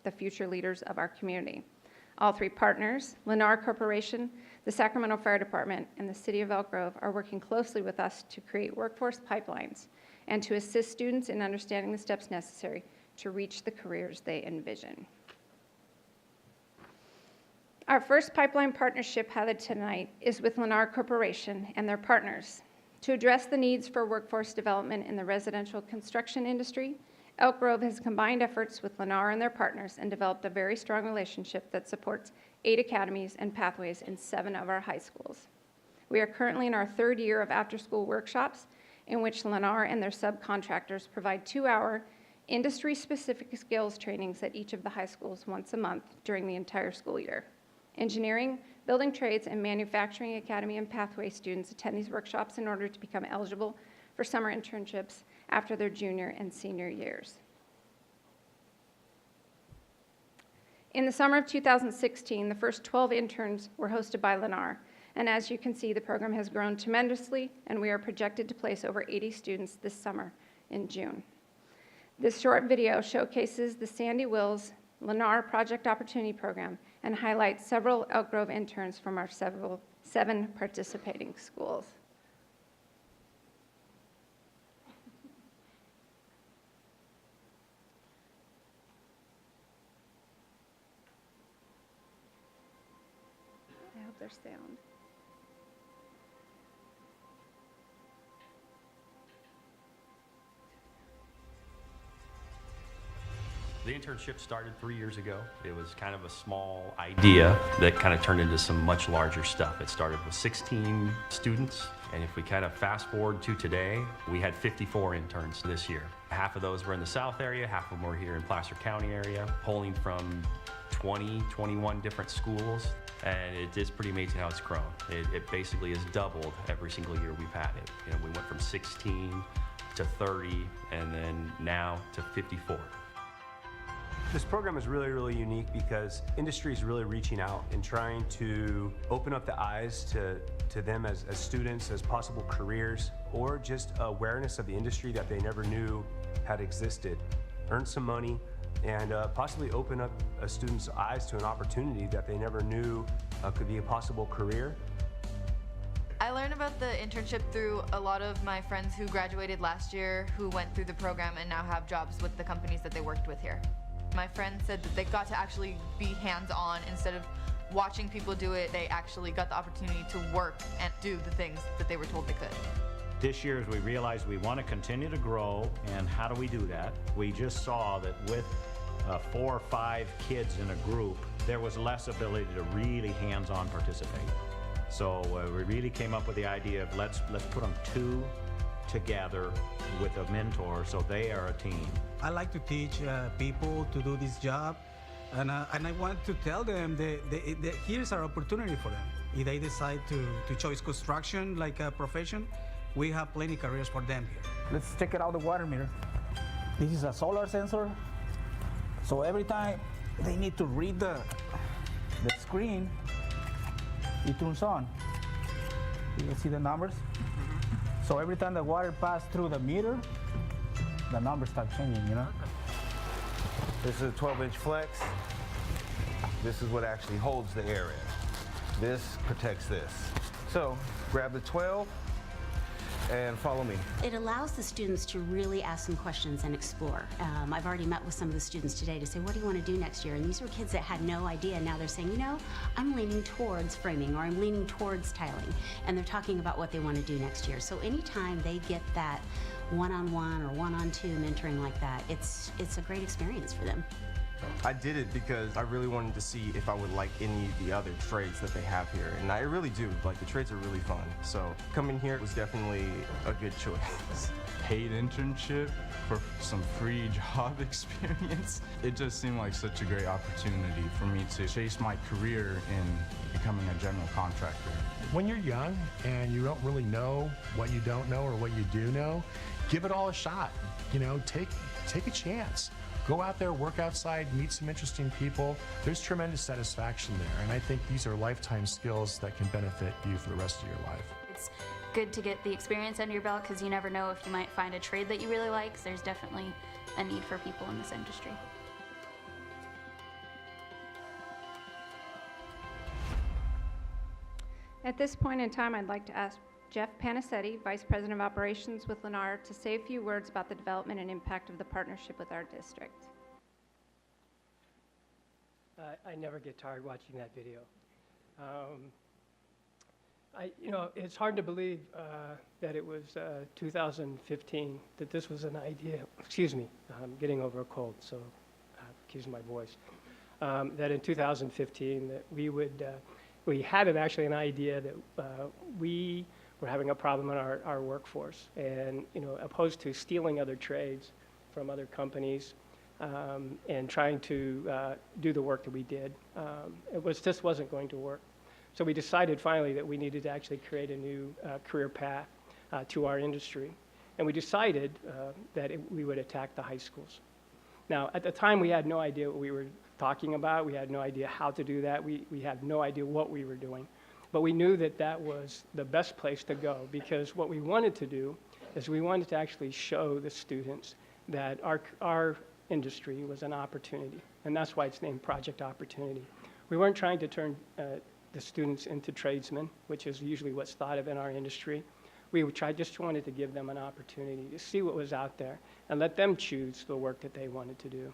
the future leaders of our community. All 3 partners, Lennar Corporation, the Sacramento Fire Department, and the City of Elk Grove, are working closely with us to create workforce pipelines and to assist students in understanding the steps necessary to reach the careers they envision. Our first pipeline partnership highlighted tonight is with Lennar Corporation and their partners. To address the needs for workforce development in the residential construction industry, Elk Grove has combined efforts with Lennar and their partners and developed a very strong relationship that supports 8 academies and pathways in 7 of our high schools. We are currently in our 3rd year of after-school workshops in which Lennar and their subcontractors provide 2-hour industry-specific skills trainings at each of the high schools once a month during the entire school year. Engineering, building trades, and manufacturing academy and pathway students attend these workshops in order to become eligible for summer internships after their junior and senior years. In the summer of 2016, the first 12 interns were hosted by Lennar, and as you can see, the program has grown tremendously, and we are projected to place over 80 students this summer in June. This short video showcases the Sandy Wills Lennar Project Opportunity Program and highlights several Elk Grove interns from our 7 participating schools. I hope there's sound. The internship started 3 years ago. It was kind of a small idea that kind of turned into some much larger stuff. It started with 16 students, and if we kind of fast forward to today, we had 54 interns this year. Half of those were in the South area, half of them were here in Placer County area, pulling from 20, 21 different schools, and it is pretty amazing how it's grown. It basically has doubled every single year we've had it. You know, we went from 16 to 30, and then now to 54. This program is really, really unique because industry is really reaching out and trying to open up the eyes to them as students, as possible careers, or just awareness of the industry that they never knew had existed. Earn some money and possibly open up a student's eyes to an opportunity that they never knew could be a possible career. I learned about the internship through a lot of my friends who graduated last year who went through the program and now have jobs with the companies that they worked with here. My friend said that they got to actually be hands-on instead of watching people do it. They actually got the opportunity to work and do the things that they were told they could. This year, as we realized we want to continue to grow, and how do we do that? We just saw that with 4 or 5 kids in a group, there was less ability to really hands-on participate. So we really came up with the idea of let's put them 2 together with a mentor so they are a team. I like to teach people to do this job, and I want to tell them that here's our opportunity for them. If they decide to choose construction like a profession, we have plenty of careers for them here. Let's check it out, the water meter. This is a solar sensor, so every time they need to read the screen, it turns on. You can see the numbers. So every time the water passes through the meter, the numbers start changing, you know? This is a 12-inch flex. This is what actually holds the air in. This protects this. So grab the 12 and follow me. It allows the students to really ask some questions and explore. I've already met with some of the students today to say, what do you want to do next year? And these were kids that had no idea. Now they're saying, you know, I'm leaning towards framing, or I'm leaning towards tiling. And they're talking about what they want to do next year. So anytime they get that one-on-one or one-on-two mentoring like that, it's a great experience for them. I did it because I really wanted to see if I would like any of the other trades that they have here, and I really do. Like, the trades are really fun, so coming here was definitely a good choice. Paid internship for some free job experience. It just seemed like such a great opportunity for me to chase my career in becoming a general contractor. When you're young and you don't really know what you don't know or what you do know, give it all a shot. You know, take a chance. Go out there, work outside, meet some interesting people. There's tremendous satisfaction there, and I think these are lifetime skills that can benefit you for the rest of your life. It's good to get the experience under your belt because you never know if you might find a trade that you really like. So there's definitely a need for people in this industry. At this point in time, I'd like to ask Jeff Panisetti, Vice President of Operations with Lennar, to say a few words about the development and impact of the partnership with our district. I never get tired watching that video. You know, it's hard to believe that it was 2015, that this was an idea. Excuse me, I'm getting over a cold, so excuse my voice. That in 2015, that we had actually an idea that we were having a problem in our workforce, and opposed to stealing other trades from other companies and trying to do the work that we did. It just wasn't going to work. So we decided finally that we needed to actually create a new career path to our industry, and we decided that we would attack the high schools. Now, at the time, we had no idea what we were talking about. We had no idea how to do that. We had no idea what we were doing. But we knew that that was the best place to go, because what we wanted to do is we wanted to actually show the students that our industry was an opportunity, and that's why it's named Project Opportunity. We weren't trying to turn the students into tradesmen, which is usually what's thought of in our industry. We just wanted to give them an opportunity to see what was out there and let them choose the work that they wanted to do.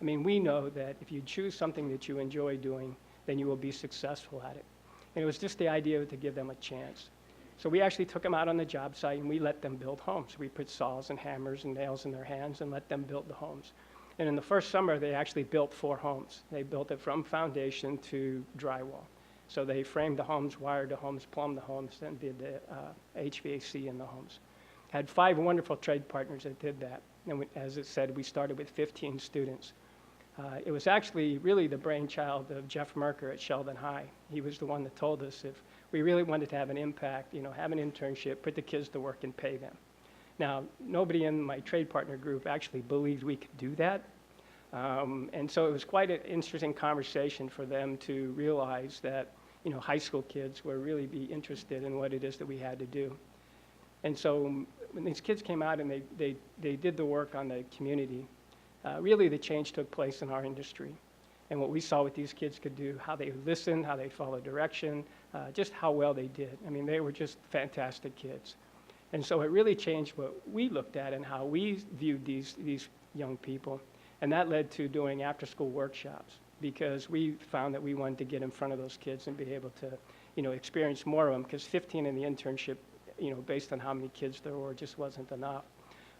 I mean, we know that if you choose something that you enjoy doing, then you will be successful at it. And it was just the idea to give them a chance. So we actually took them out on the job site and we let them build homes. We put saws and hammers and nails in their hands and let them build the homes. And in the first summer, they actually built 4 homes. They built it from foundation to drywall. So they framed the homes, wired the homes, plumbed the homes, and did the HVAC in the homes. Had 5 wonderful trade partners that did that. And as it said, we started with 15 students. It was actually really the brainchild of Jeff Merker at Sheldon High. He was the one that told us if we really wanted to have an impact, have an internship, put the kids to work and pay them. Now, nobody in my trade partner group actually believed we could do that. And so it was quite an interesting conversation for them to realize that high school kids would really be interested in what it is that we had to do. And so when these kids came out and they did the work on the community, really the change took place in our industry. And what we saw what these kids could do, how they listened, how they followed direction, just how well they did. I mean, they were just fantastic kids. And so it really changed what we looked at and how we viewed these young people. And that led to doing after-school workshops, because we found that we wanted to get in front of those kids and be able to, experience more of them, because 15 in the internship, based on how many kids there were, just wasn't enough.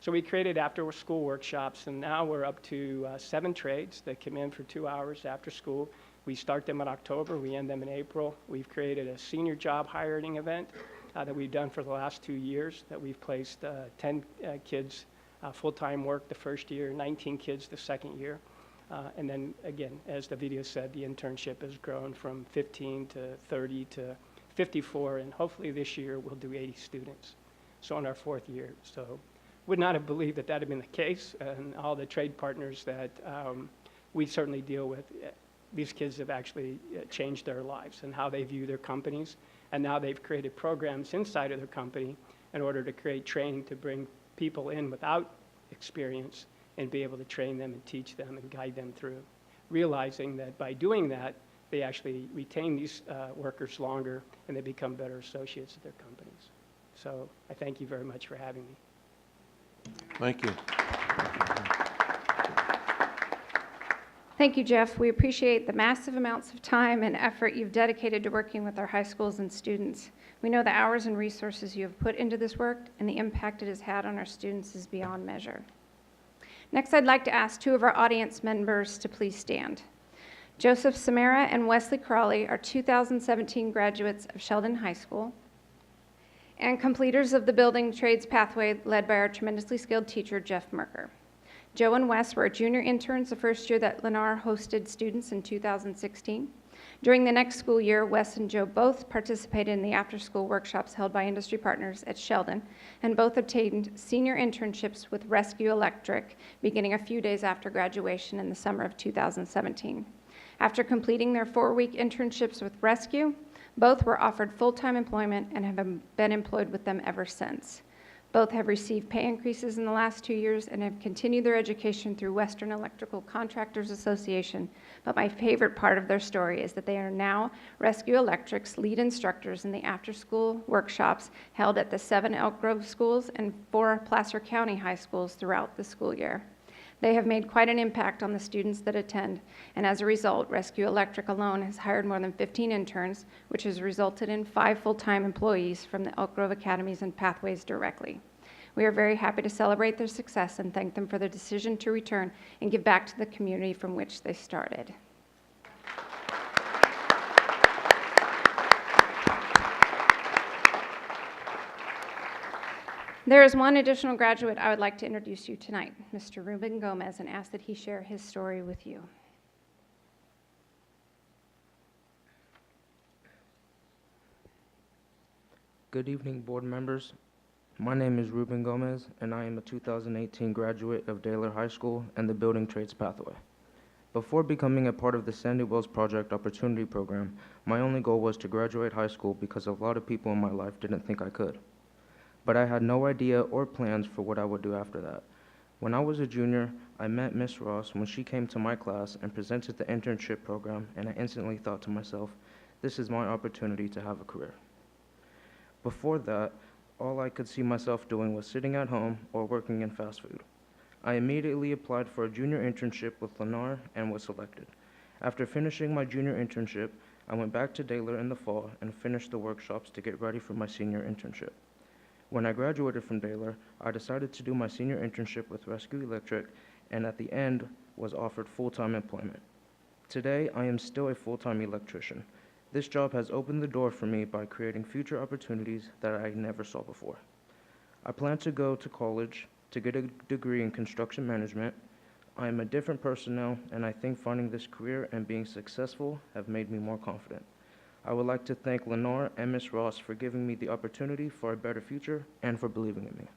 So we created after-school workshops, and now we're up to 7 trades that come in for 2 hours after school. We start them in October, we end them in April. We've created a senior job hiring event that we've done for the last 2 years, that we've placed 10 kids full-time work the first year, 19 kids the second year. And then again, as the video said, the internship has grown from 15 to 30 to 54, and hopefully this year we'll do 80 students. So in our 4th year. So would not have believed that that had been the case, and all the trade partners that we certainly deal with, these kids have actually changed their lives and how they view their companies, and now they've created programs inside of their company in order to create training to bring people in without experience and be able to train them and teach them and guide them through, realizing that by doing that, they actually retain these workers longer and they become better associates at their companies. So I thank you very much for having me. Thank you. Thank you, Jeff. We appreciate the massive amounts of time and effort you've dedicated to working with our high schools and students. We know the hours and resources you have put into this work, and the impact it has had on our students is beyond measure. Next, I'd like to ask 2 of our audience members to please stand. Joseph Samara and Wesley Crawley are 2017 graduates of Sheldon High School and completers of the building trades pathway led by our tremendously skilled teacher, Jeff Merker. Joe and Wes were junior interns the first year that Lennar hosted students in 2016. During the next school year, Wes and Joe both participated in the after-school workshops held by industry partners at Sheldon, and both obtained senior internships with Rescue Electric beginning a few days after graduation in the summer of 2017. After completing their 4-week internships with Rescue, both were offered full-time employment and have been employed with them ever since. Both have received pay increases in the last 2 years and have continued their education through Western Electrical Contractors Association. But my favorite part of their story is that they are now Rescue Electric's lead instructors in the after-school workshops held at the 7 Elk Grove schools and 4 Placer County high schools throughout the school year. They have made quite an impact on the students that attend, and as a result, Rescue Electric alone has hired more than 15 interns, which has resulted in 5 full-time employees from the Elk Grove Academies and Pathways directly. We are very happy to celebrate their success and thank them for their decision to return and give back to the community from which they started. There is one additional graduate I would like to introduce you tonight, Mr. Ruben Gomez, and ask that he share his story with you. Good evening, board members. My name is Ruben Gomez, and I am a 2018 graduate of Daler High School and the Building Trades Pathway. Before becoming a part of the Sandy Wells Project Opportunity Program, my only goal was to graduate high school because a lot of people in my life didn't think I could. But I had no idea or plans for what I would do after that. When I was a junior, I met Miss Ross when she came to my class and presented the internship program, and I instantly thought to myself, this is my opportunity to have a career. Before that, all I could see myself doing was sitting at home or working in fast food. I immediately applied for a junior internship with Lennar and was selected. After finishing my junior internship, I went back to Daler in the fall and finished the workshops to get ready for my senior internship. When I graduated from Daler, I decided to do my senior internship with Rescue Electric, and at the end was offered full-time employment. Today, I am still a full-time electrician. This job has opened the door for me by creating future opportunities that I never saw before. I plan to go to college to get a degree in construction management. I am a different person now, and I think finding this career and being successful have made me more confident. I would like to thank Lennar and Ms. Ross for giving me the opportunity for a better future and for believing in me.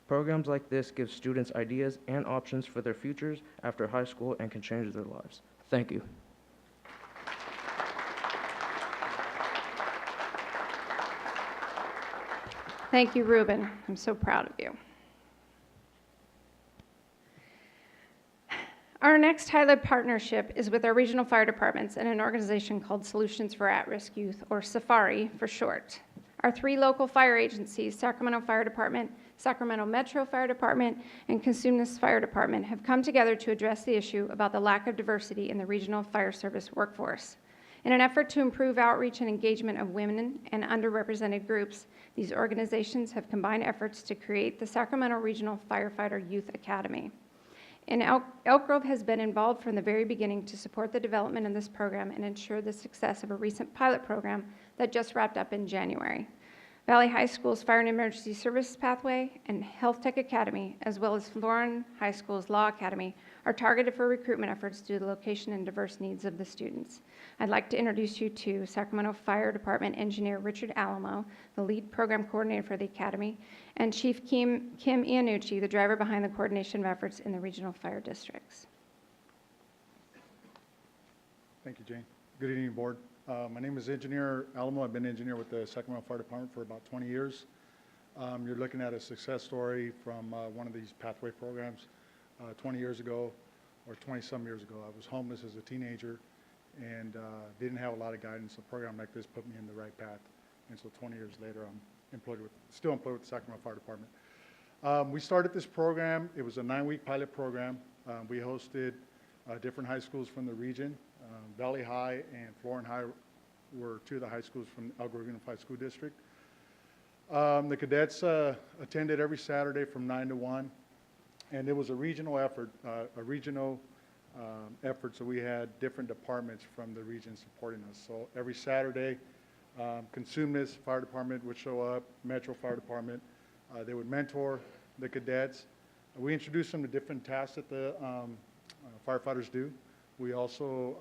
Programs like this give students ideas and options for their futures after high school and can change their lives. Thank you. Thank you, Ruben. I'm so proud of you. Our next highlight partnership is with our regional fire departments and an organization called Solutions for At-Risk Youth, or SAFARI for short. Our 3 local fire agencies, Sacramento Fire Department, Sacramento Metro Fire Department, and Cosumnes Fire Department, have come together to address the issue about the lack of diversity in the regional fire service workforce. In an effort to improve outreach and engagement of women and underrepresented groups, these organizations have combined efforts to create the Sacramento Regional Firefighter Youth Academy. And Elk Grove has been involved from the very beginning to support the development of this program and ensure the success of a recent pilot program that just wrapped up in January. Valley High School's Fire and Emergency Services Pathway and Health Tech Academy, as well as Florin High School's Law Academy, are targeted for recruitment efforts due to the location and diverse needs of the students. I'd like to introduce you to Sacramento Fire Department Engineer Richard Alamo, the lead program coordinator for the Academy, and Chief Kim Iannucci, the driver behind the coordination of efforts in the regional fire districts. Thank you, Jane. Good evening, board. My name is Engineer Alamo. I've been engineer with the Sacramento Fire Department for about 20 years. You're looking at a success story from one of these pathway programs. 20 years ago, or 20-some years ago, I was homeless as a teenager and didn't have a lot of guidance. A program like this put me in the right path. And so 20 years later, I'm still employed with the Sacramento Fire Department. We started this program. It was a 9-week pilot program. We hosted different high schools from the region. Valley High and Florin High were 2 of the high schools from Elk Grove Unified School District. The cadets attended every Saturday from 9 to 1, and it was a regional effort, so we had different departments from the region supporting us. So every Saturday, Cosumnes Fire Department would show up, Metro Fire Department. They would mentor the cadets. We introduced them to different tasks that the firefighters do. We also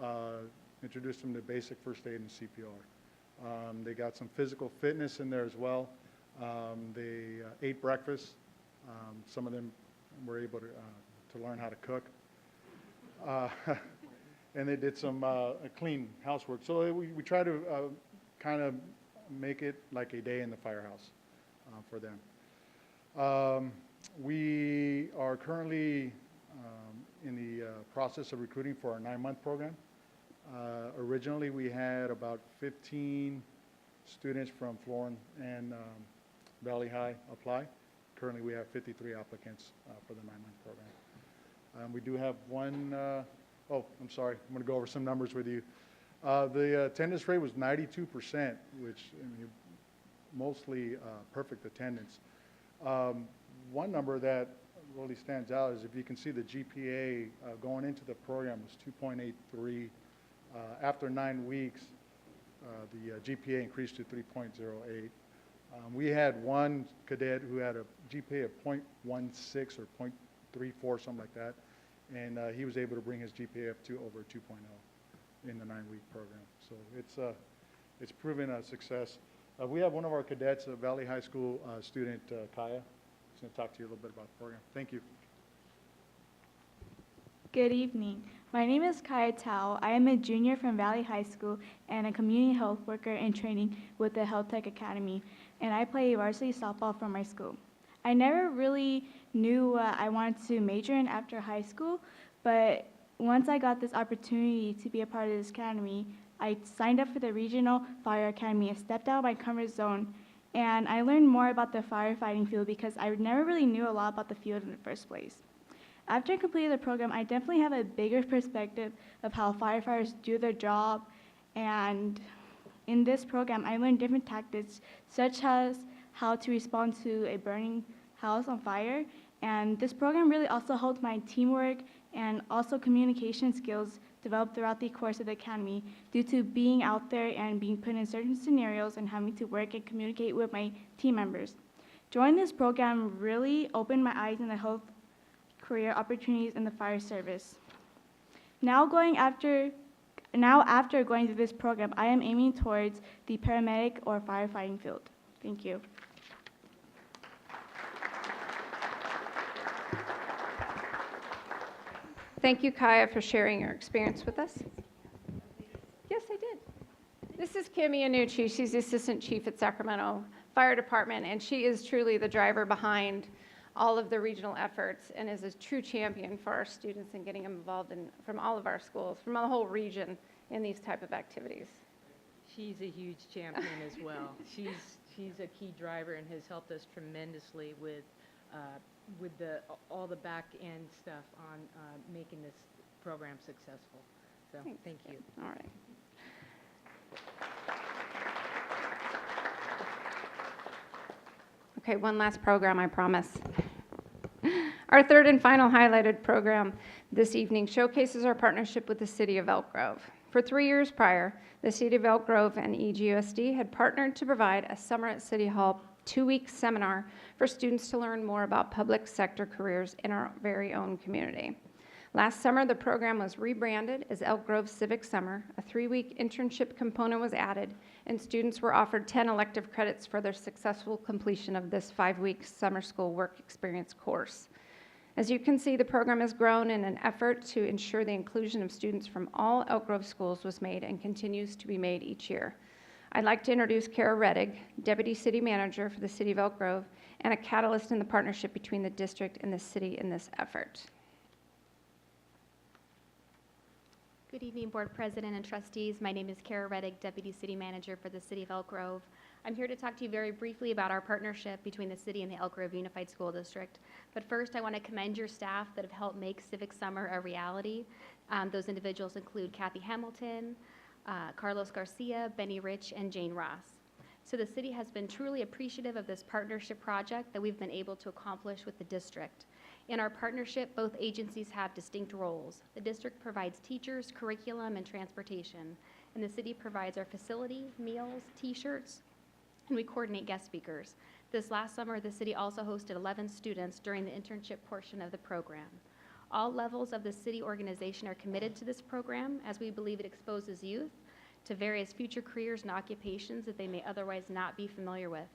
introduced them to basic first aid and CPR. They got some physical fitness in there as well. They ate breakfast. Some of them were able to learn how to cook. And they did some clean housework. So we try to kind of make it like a day in the firehouse for them. We are currently in the process of recruiting for our 9-month program. Originally, we had about 15 students from Florin and Valley High apply. Currently, we have 53 applicants for the 9-month program. We do have one, I'm sorry, I'm going to go over some numbers with you. The attendance rate was 92%, which mostly perfect attendance. One number that really stands out is if you can see the GPA going into the program was 2.83. After 9 weeks, the GPA increased to 3.08. We had one cadet who had a GPA of 0.16 or 0.34, something like that, and he was able to bring his GPA up to over 2.0 in the 9-week program. So it's proven a success. We have one of our cadets, a Valley High School student, Kaya. He's going to talk to you a little bit about the program. Thank you. Good evening. My name is Kaya Tao. I am a junior from Valley High School and a community health worker in training with the Health Tech Academy, and I play varsity softball for my school. I never really knew what I wanted to major in after high school, but once I got this opportunity to be a part of this academy, I signed up for the Regional Fire Academy and stepped out of my comfort zone, and I learned more about the firefighting field because I never really knew a lot about the field in the first place. After completing the program, I definitely have a bigger perspective of how firefighters do their job, and in this program, I learned different tactics, such as how to respond to a burning house on fire, and this program really also helped my teamwork and also communication skills developed throughout the course of the academy due to being out there and being put in certain scenarios and having to work and communicate with my team members. Joining this program really opened my eyes in the health career opportunities in the fire service. Now after going through this program, I am aiming towards the paramedic or firefighting field. Thank you. Thank you, Kaya, for sharing your experience with us. Yes, I did. This is Kimmy Anucci. She's the Assistant Chief at Sacramento Fire Department, and she is truly the driver behind all of the regional efforts and is a true champion for our students and getting them involved from all of our schools, from the whole region in these type of activities. She's a huge champion as well. She's a key driver and has helped us tremendously with all the back end stuff on making this program successful. So thank you. All right. Okay, one last program, I promise. Our third and final highlighted program this evening showcases our partnership with the City of Elk Grove. For 3 years prior, the City of Elk Grove and EGUSD had partnered to provide a Summer at City Hall 2-week seminar for students to learn more about public sector careers in our very own community. Last summer, the program was rebranded as Elk Grove Civic Summer. A 3-week internship component was added, and students were offered 10 elective credits for their successful completion of this 5-week summer school work experience course. As you can see, the program has grown in an effort to ensure the inclusion of students from all Elk Grove schools was made and continues to be made each year. I'd like to introduce Kara Reddig, Deputy City Manager for the City of Elk Grove, and a catalyst in the partnership between the district and the city in this effort. Good evening, Board President and Trustees. My name is Kara Reddig, Deputy City Manager for the City of Elk Grove. I'm here to talk to you very briefly about our partnership between the city and the Elk Grove Unified School District. But first, I want to commend your staff that have helped make Civic Summer a reality. Those individuals include Kathy Hamilton, Carlos Garcia, Benny Rich, and Jane Ross. So the city has been truly appreciative of this partnership project that we've been able to accomplish with the district. In our partnership, both agencies have distinct roles. The district provides teachers, curriculum, and transportation, and the city provides our facility, meals, t-shirts, and we coordinate guest speakers. This last summer, the city also hosted 11 students during the internship portion of the program. All levels of the city organization are committed to this program as we believe it exposes youth to various future careers and occupations that they may otherwise not be familiar with.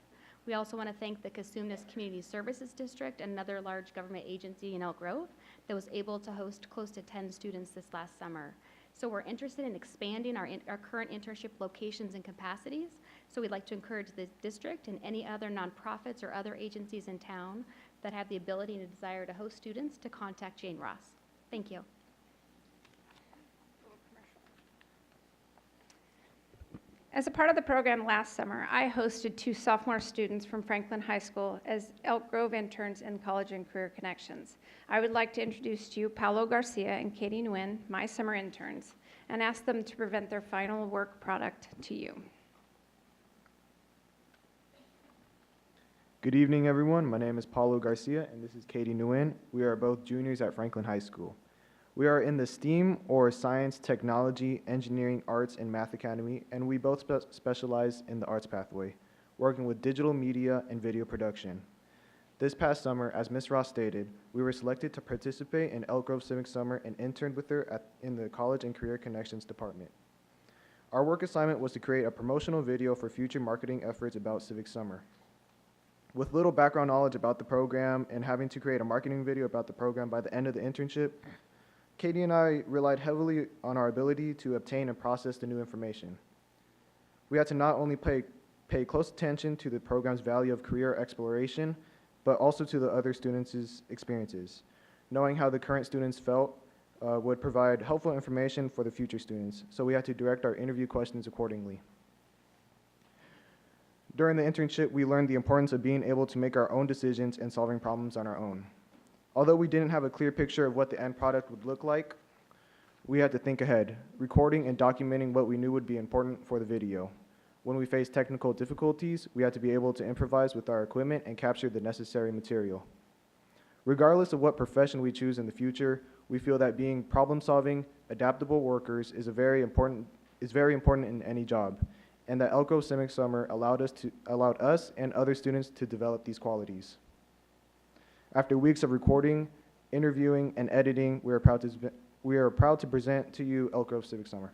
We also want to thank the Cosumnes Community Services District, another large government agency in Elk Grove, that was able to host close to 10 students this last summer. So we're interested in expanding our current internship locations and capacities. So we'd like to encourage the district and any other nonprofits or other agencies in town that have the ability and desire to host students to contact Jane Ross. Thank you. As a part of the program last summer, I hosted 2 sophomore students from Franklin High School as Elk Grove interns in College and Career Connections. I would like to introduce to you Paulo Garcia and Katie Nguyen, my summer interns, and ask them to present their final work product to you. Good evening, everyone. My name is Paulo Garcia, and this is Katie Nguyen. We are both juniors at Franklin High School. We are in the STEAM, or Science, Technology, Engineering, Arts, and Math Academy, and we both specialize in the arts pathway, working with digital media and video production. This past summer, as Ms. Ross stated, we were selected to participate in Elk Grove Civic Summer and interned with her in the College and Career Connections department. Our work assignment was to create a promotional video for future marketing efforts about Civic Summer. With little background knowledge about the program and having to create a marketing video about the program by the end of the internship, Katie and I relied heavily on our ability to obtain and process the new information. We had to not only pay close attention to the program's value of career exploration, but also to the other students' experiences. Knowing how the current students felt would provide helpful information for the future students, so we had to direct our interview questions accordingly. During the internship, we learned the importance of being able to make our own decisions and solving problems on our own. Although we didn't have a clear picture of what the end product would look like, we had to think ahead, recording and documenting what we knew would be important for the video. When we faced technical difficulties, we had to be able to improvise with our equipment and capture the necessary material. Regardless of what profession we choose in the future, we feel that being problem-solving, adaptable workers is very important in any job, and that Elk Grove Civic Summer allowed us and other students to develop these qualities. After weeks of recording, interviewing, and editing, we are proud to present to you Elk Grove Civic Summer.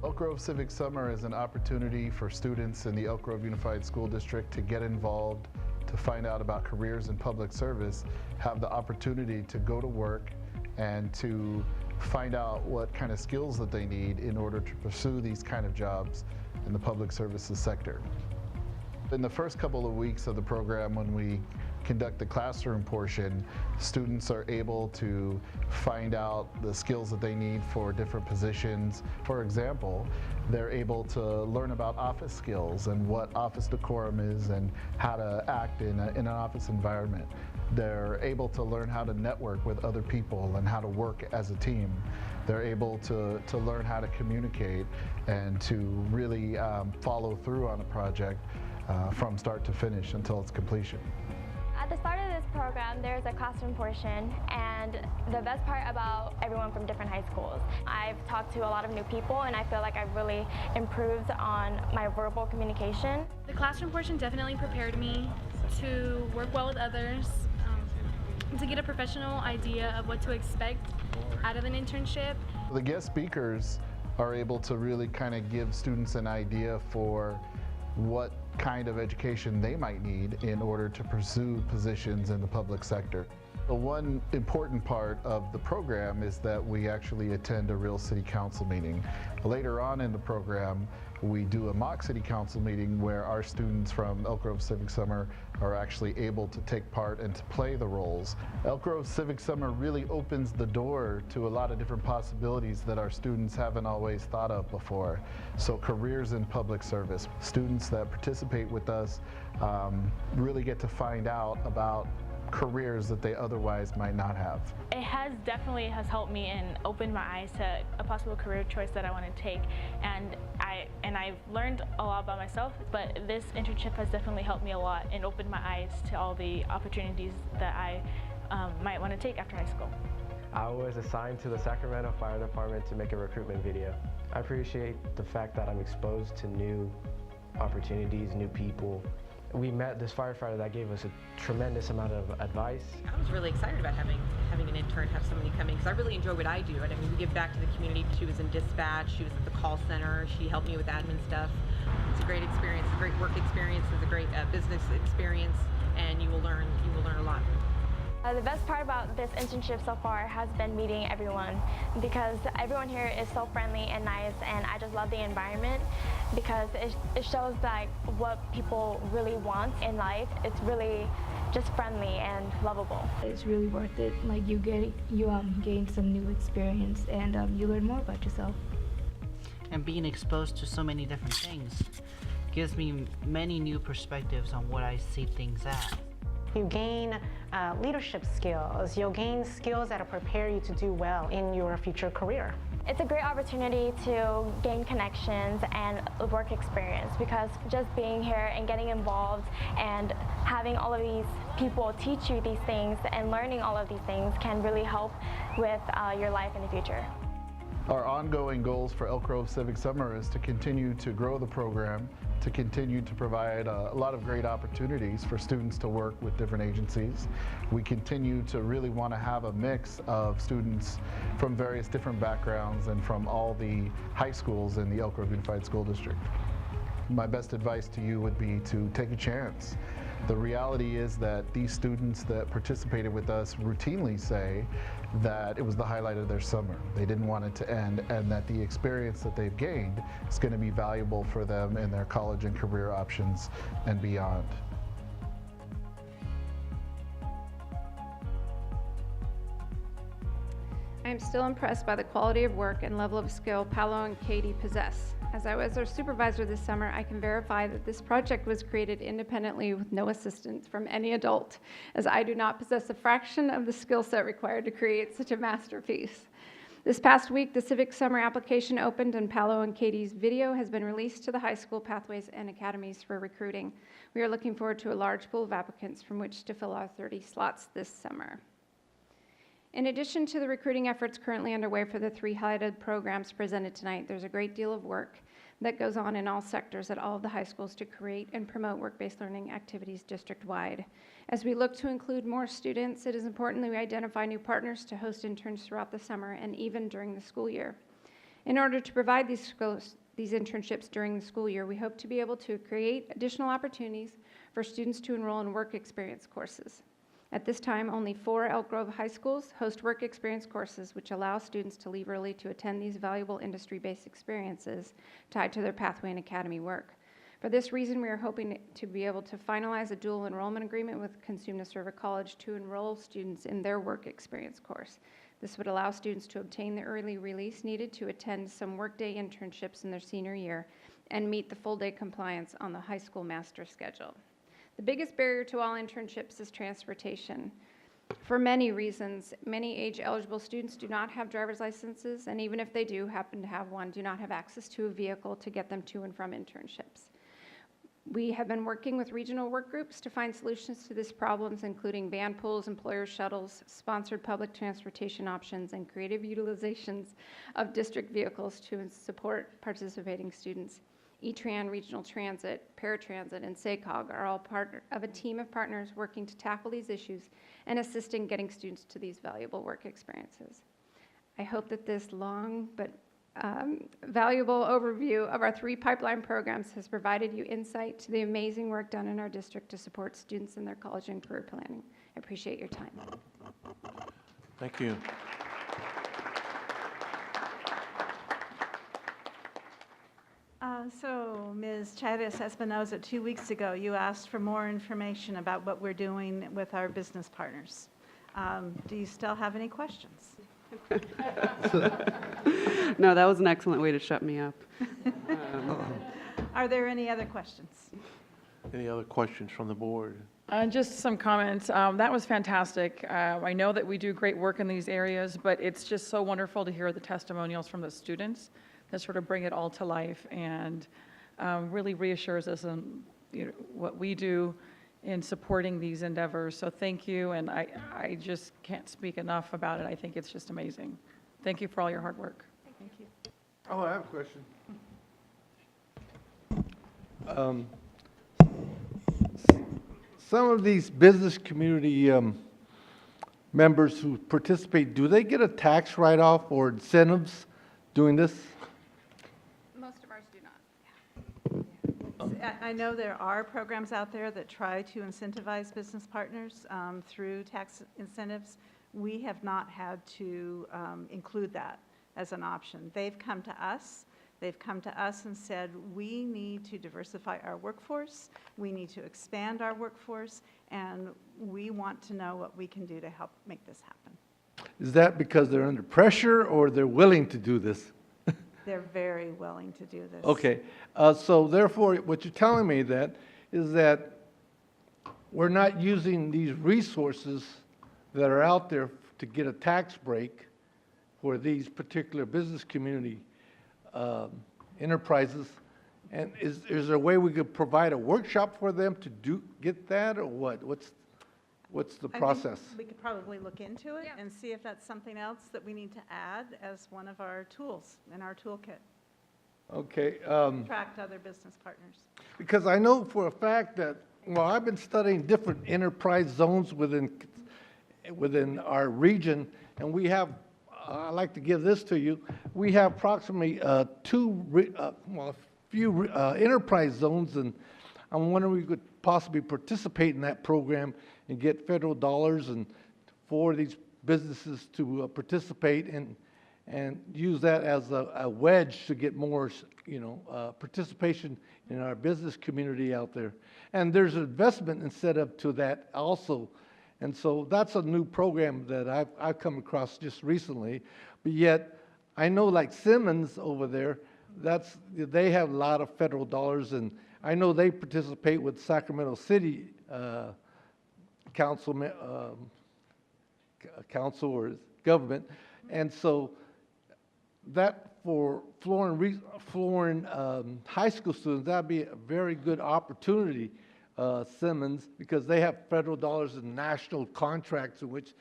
Elk Grove Civic Summer is an opportunity for students in the Elk Grove Unified School District to get involved, to find out about careers in public service, have the opportunity to go to work and to find out what kind of skills that they need in order to pursue these kind of jobs in the public services sector. In the first couple of weeks of the program, when we conduct the classroom portion, students are able to find out the skills that they need for different positions. For example, they're able to learn about office skills and what office decorum is and how to act in an office environment. They're able to learn how to network with other people and how to work as a team. They're able to learn how to communicate and to really follow through on a project from start to finish until its completion. At the start of this program, there's a classroom portion, and the best part about everyone from different high schools. I've talked to a lot of new people, and I feel like I've really improved on my verbal communication. The classroom portion definitely prepared me to work well with others, to get a professional idea of what to expect out of an internship. The guest speakers are able to really kind of give students an idea for what kind of education they might need in order to pursue positions in the public sector. The one important part of the program is that we actually attend a real city council meeting. Later on in the program, we do a mock city council meeting where our students from Elk Grove Civic Summer are actually able to take part and to play the roles. Elk Grove Civic Summer really opens the door to a lot of different possibilities that our students haven't always thought of before. So careers in public service. Students that participate with us really get to find out about careers that they otherwise might not have. It definitely has helped me and opened my eyes to a possible career choice that I want to take, and I've learned a lot about myself, but this internship has definitely helped me a lot and opened my eyes to all the opportunities that I might want to take after high school. I was assigned to the Sacramento Fire Department to make a recruitment video. I appreciate the fact that I'm exposed to new opportunities, new people. We met this firefighter that gave us a tremendous amount of advice. I was really excited about having an intern, have somebody come in, because I really enjoy what I do. And I mean, we give back to the community. She was in dispatch, she was at the call center, she helped me with admin stuff. It's a great experience, a great work experience, it's a great business experience, and you will learn a lot. The best part about this internship so far has been meeting everyone, because everyone here is so friendly and nice, and I just love the environment because it shows like what people really want in life. It's really just friendly and lovable. It's really worth it. Like you gain some new experience, and you learn more about yourself. And being exposed to so many different things gives me many new perspectives on what I see things as. You gain leadership skills. You'll gain skills that'll prepare you to do well in your future career. It's a great opportunity to gain connections and work experience, because just being here and getting involved and having all of these people teach you these things and learning all of these things can really help with your life in the future. Our ongoing goals for Elk Grove Civic Summer is to continue to grow the program, to continue to provide a lot of great opportunities for students to work with different agencies. We continue to really want to have a mix of students from various different backgrounds and from all the high schools in the Elk Grove Unified School District. My best advice to you would be to take a chance. The reality is that these students that participated with us routinely say that it was the highlight of their summer. They didn't want it to end, and that the experience that they've gained is going to be valuable for them in their college and career options and beyond. I am still impressed by the quality of work and level of skill Paolo and Katie possess. As I was their supervisor this summer, I can verify that this project was created independently with no assistance from any adult, as I do not possess a fraction of the skill set required to create such a masterpiece. This past week, the Civic Summer application opened, and Paolo and Katie's video has been released to the high school pathways and academies for recruiting. We are looking forward to a large pool of applicants from which to fill our 30 slots this summer. In addition to the recruiting efforts currently underway for the 3 highlighted programs presented tonight, there's a great deal of work that goes on in all sectors at all of the high schools to create and promote work-based learning activities district-wide. As we look to include more students, it is important that we identify new partners to host interns throughout the summer and even during the school year. In order to provide these internships during the school year, we hope to be able to create additional opportunities for students to enroll in work experience courses. At this time, only 4 Elk Grove high schools host work experience courses, which allow students to leave early to attend these valuable industry-based experiences tied to their pathway and academy work. For this reason, we are hoping to be able to finalize a dual enrollment agreement with Consume to Serve a College to enroll students in their work experience course. This would allow students to obtain the early release needed to attend some workday internships in their senior year and meet the full-day compliance on the high school master schedule. The biggest barrier to all internships is transportation. For many reasons, many age-eligible students do not have driver's licenses, and even if they do happen to have one, do not have access to a vehicle to get them to and from internships. We have been working with regional work groups to find solutions to these problems, including van pools, employer shuttles, sponsored public transportation options, and creative utilizations of district vehicles to support participating students. E-Tran, Regional Transit, Paratransit, and SACOG are all part of a team of partners working to tackle these issues and assist in getting students to these valuable work experiences. I hope that this long but valuable overview of our 3 pipeline programs has provided you insight to the amazing work done in our district to support students in their college and career planning. I appreciate your time. Thank you. So, Ms. Chavez Espinoza, 2 weeks ago, you asked for more information about what we're doing with our business partners. Do you still have any questions? No, that was an excellent way to shut me up. Are there any other questions? Any other questions from the board? Just some comments. That was fantastic. I know that we do great work in these areas, but it's just so wonderful to hear the testimonials from the students that sort of bring it all to life and really reassures us on what we do in supporting these endeavors. So thank you, and I just can't speak enough about it. I think it's just amazing. Thank you for all your hard work. Thank you. Oh, I have a question. Some of these business community members who participate, do they get a tax write-off or incentives doing this? Most of ours do not. I know there are programs out there that try to incentivize business partners through tax incentives. We have not had to include that as an option. They've come to us. They've come to us and said, we need to diversify our workforce, we need to expand our workforce, and we want to know what we can do to help make this happen. Is that because they're under pressure or they're willing to do this? They're very willing to do this. Okay, so therefore, what you're telling me that is that we're not using these resources that are out there to get a tax break for these particular business community enterprises. And is there a way we could provide a workshop for them to get that, or what? What's the process? We could probably look into it and see if that's something else that we need to add as one of our tools in our toolkit. Okay. Attract other business partners. Because I know for a fact that, well, I've been studying different enterprise zones within our region, and we have, I'd like to give this to you, we have approximately a few enterprise zones, and I'm wondering if we could possibly participate in that program and get federal dollars and for these businesses to participate and use that as a wedge to get more, participation in our business community out there. And there's an investment incentive to that also. And so that's a new program that I've come across just recently. But yet, I know like Simmons over there, they have a lot of federal dollars, and I know they participate with Sacramento City council or government. And so that for Florin high school students, that'd be a very good opportunity, Simmons, because they have federal dollars and national contracts in which,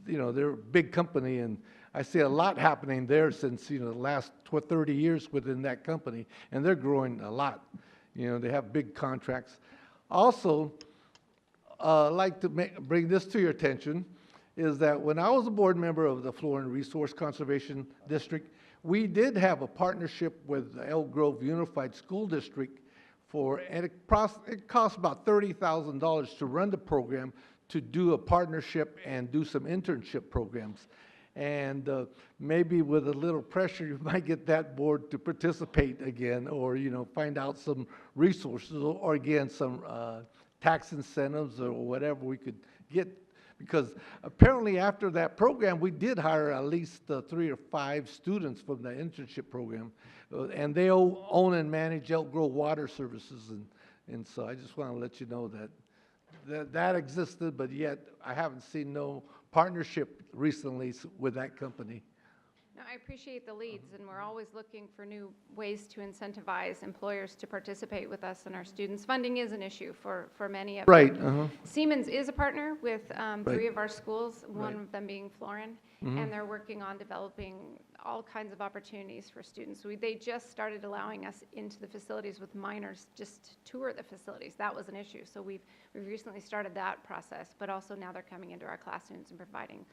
they're a big company, and I see a lot happening there since, the last 30 years within that company, and they're growing a lot. They have big contracts. Also, I'd like to bring this to your attention, is that when I was a board member of the Florin Resource Conservation District, we did have a partnership with the Elk Grove Unified School District and it cost about $30,000 to run the program, to do a partnership and do some internship programs. And maybe with a little pressure, you might get that board to participate again, or, find out some resources, or again, some tax incentives or whatever we could get. Because apparently after that program, we did hire at least 3 or 5 students from the internship program. And they own and manage Elk Grove Water Services. And so I just want to let you know that existed, but yet I haven't seen no partnership recently with that company. No, I appreciate the leads, and we're always looking for new ways to incentivize employers to participate with us and our students. Funding is an issue for many of them. Right. Siemens is a partner with 3 Right. of our schools, one Right. of them being Florin, Mhm. and they're working on developing all kinds of opportunities for students. They just started allowing us into the facilities with minors just to tour the facilities. That was an issue. So we've recently started that process, but also now they're coming into our classrooms and providing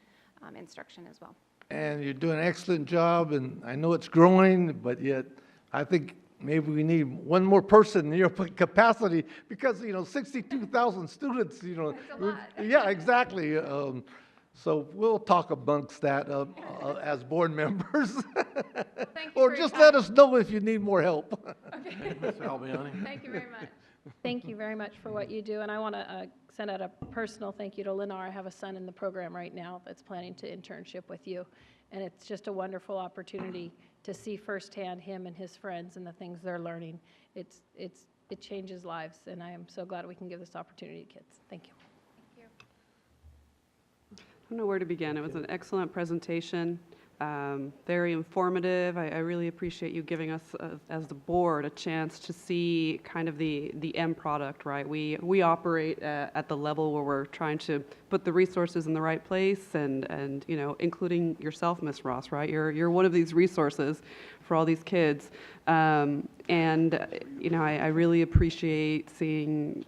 instruction as well. And you're doing an excellent job, and I know it's growing, but yet I think maybe we need one more person in your capacity, because, 62,000 students, That's a lot. Yeah, exactly. So we'll talk amongst that as board members. Thank you Or for your just time. let us know if you need more help. Okay. Ms. Albiani? Thank you very much. Thank you very much for what you do, and I want to send out a personal thank you to Lennar. I have a son in the program right now that's planning to internship with you, and it's just a wonderful opportunity to see firsthand him and his friends and the things they're learning. It changes lives, and I am so glad we can give this opportunity to kids. Thank you. I don't know where to begin. It was an excellent presentation, very informative. I really appreciate you giving us, as the board, a chance to see kind of the end product, right? We operate at the level where we're trying to put the resources in the right place, and including yourself, Ms. Ross, right? You're one of these resources for all these kids, I really appreciate seeing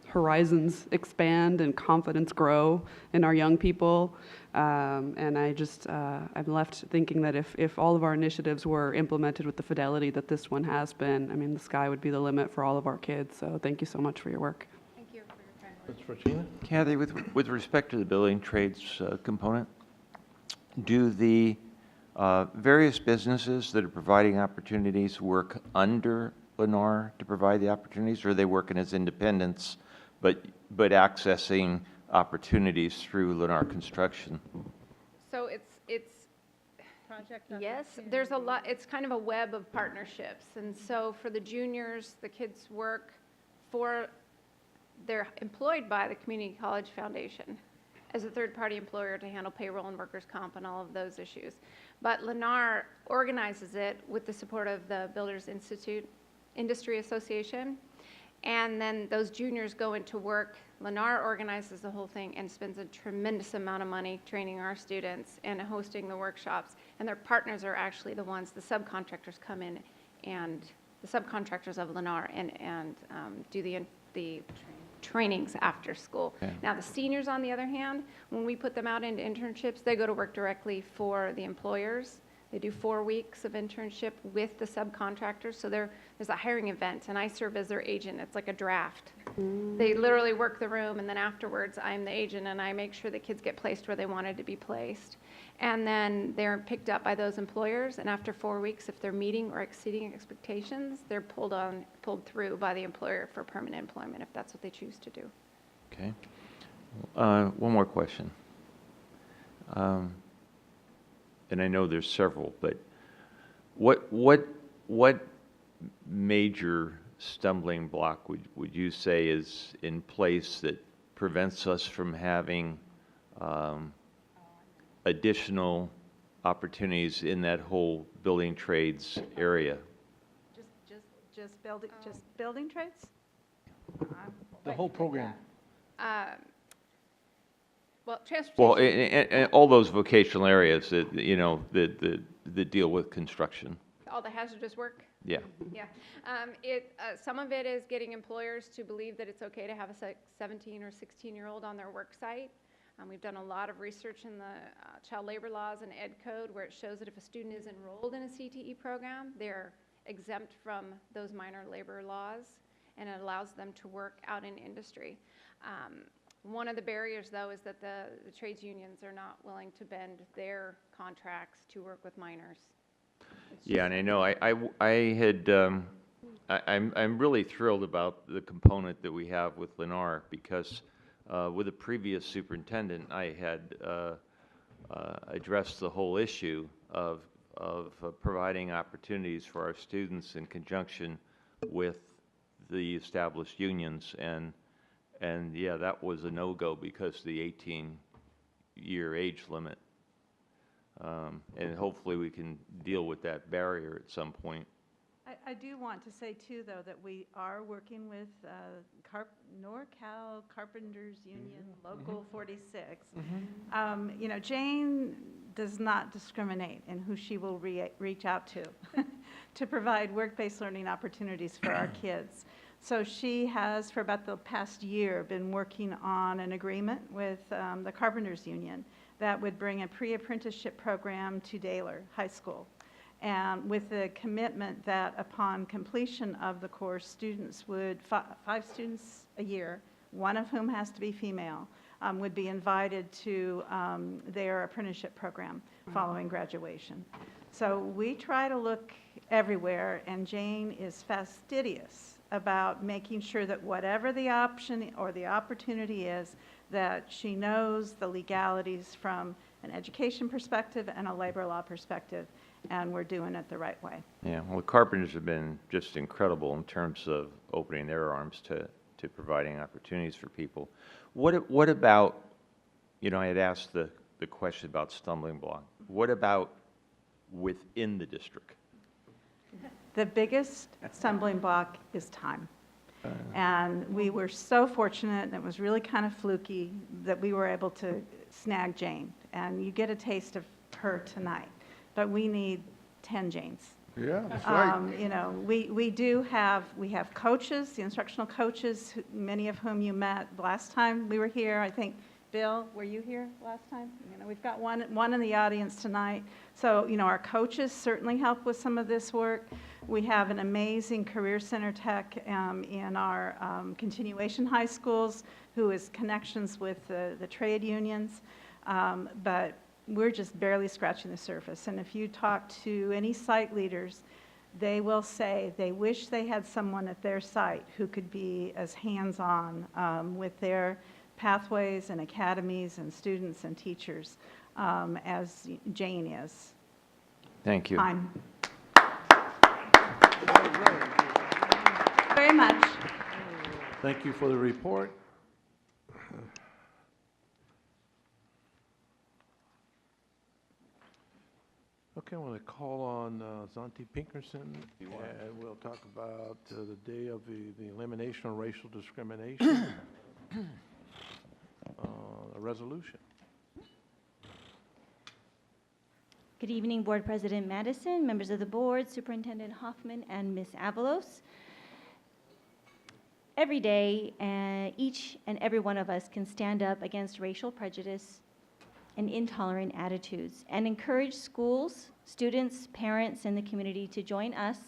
horizons expand and confidence grow in our young people. And I'm left thinking that if all of our initiatives were implemented with the fidelity that this one has been, the sky would be the limit for all of our kids. So thank you so much for your work. Thank you for your kind words. Ms. Fortuna? Kathy, with respect to the building trades component, do the various businesses that are providing opportunities work under Lennar to provide the opportunities, or are they working as independents but accessing opportunities through Lennar Construction? So it's yes, there's a lot. It's kind of a web of partnerships, and so for the juniors, the kids work they're employed by the Community College Foundation as a third-party employer to handle payroll and workers' comp and all of those issues. But Lennar organizes it with the support of the Builders Institute Industry Association, and then those juniors go into work. Lennar organizes the whole thing and spends a tremendous amount of money training our students and hosting the workshops, and their partners are actually the ones, the subcontractors come in, and the subcontractors of Lennar and do the trainings after school. Okay. Now the seniors, on the other hand, when we put them out into internships, they go to work directly for the employers They do 4 weeks of internship with the subcontractors. So there's a hiring event, and I serve as their agent. It's like a draft. They literally work the room, and then afterwards, I'm the agent, and I make sure the kids get placed where they wanted to be placed. And then they're picked up by those employers, and after 4 weeks, if they're meeting or exceeding expectations, they're pulled through by the employer for permanent employment, if that's what they choose to do. Okay. One more question. And I know there's several, but what major stumbling block would you say is in place that prevents us from having additional opportunities in that whole building trades area? Just building trades? The whole program. Well, transportation. Well, and all those vocational areas that, you know, that deal with construction. All the hazardous work? Yeah. Yeah. Some of it is getting employers to believe that it's okay to have a 17 or 16-year-old on their work site. We've done a lot of research in the child labor laws and ed code where it shows that if a student is enrolled in a CTE program, they're exempt from those minor labor laws, and it allows them to work out in industry. One of the barriers, though, is that the trades unions are not willing to bend their contracts to work with minors. Yeah, and I know I'm really thrilled about the component that we have with Lennar, because with the previous superintendent, I had addressed the whole issue of providing opportunities for our students in conjunction with the established unions, and yeah, that was a no-go because of the 18-year age limit. And hopefully we can deal with that barrier at some point. I do want to say, too, though, that we are working with NorCal Carpenters Union, Local 46. You know, Jane does not discriminate in who she will reach out to provide work-based learning opportunities for our kids. So she has, for about the past year, been working on an agreement with the Carpenters Union that would bring a pre-apprenticeship program to Daler High School. And with the commitment that upon completion of the course, students would, 5 students a year, one of whom has to be female, would be invited to their apprenticeship program following graduation. So we try to look everywhere, and Jane is fastidious about making sure that whatever the option or the opportunity is, that she knows the legalities from an education perspective and a labor law perspective, and we're doing it the right way. Yeah, well, the Carpenters have been just incredible in terms of opening their arms to providing opportunities for people. What about, you know, I had asked the question about stumbling block. What about within the district? The biggest stumbling block is time. And we were so fortunate, and it was really kind of fluky, that we were able to snag Jane. And you get a taste of her tonight. But we need 10 Janes. Yeah, that's right. You know, we have coaches, the instructional coaches, many of whom you met last time we were here. I think, Bill, were you here last time? You know, we've got one in the audience tonight. So, you know, our coaches certainly help with some of this work. We have an amazing career center tech in our continuation high schools who is connections with the trade unions. But we're just barely scratching the surface. And if you talk to any site leaders, they will say they wish they had someone at their site who could be as hands-on with their pathways and academies and students and teachers as Jane is. Thank you. Very much. Thank you for the report. Okay, I want to call on Zonti Pinkerson, and we'll talk about the day of the elimination of racial discrimination, a resolution. Good evening, Board President Madison, members of the board, Superintendent Hoffman, and Ms. Avalos. Every day, each and every one of us can stand up against racial prejudice and intolerant attitudes, and encourage schools, students, parents, and the community to join us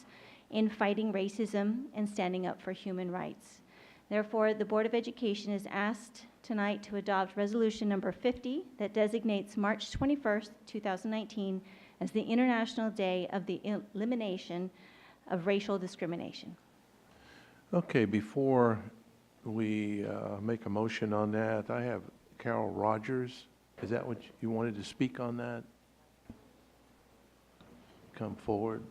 in fighting racism and standing up for human rights. Therefore, the Board of Education is asked tonight to adopt Resolution Number 50 that designates March 21st, 2019 as the International Day of the Elimination of Racial Discrimination. Okay, before we make a motion on that, I have Carol Rogers. Is that what you wanted to speak on that? Come forward.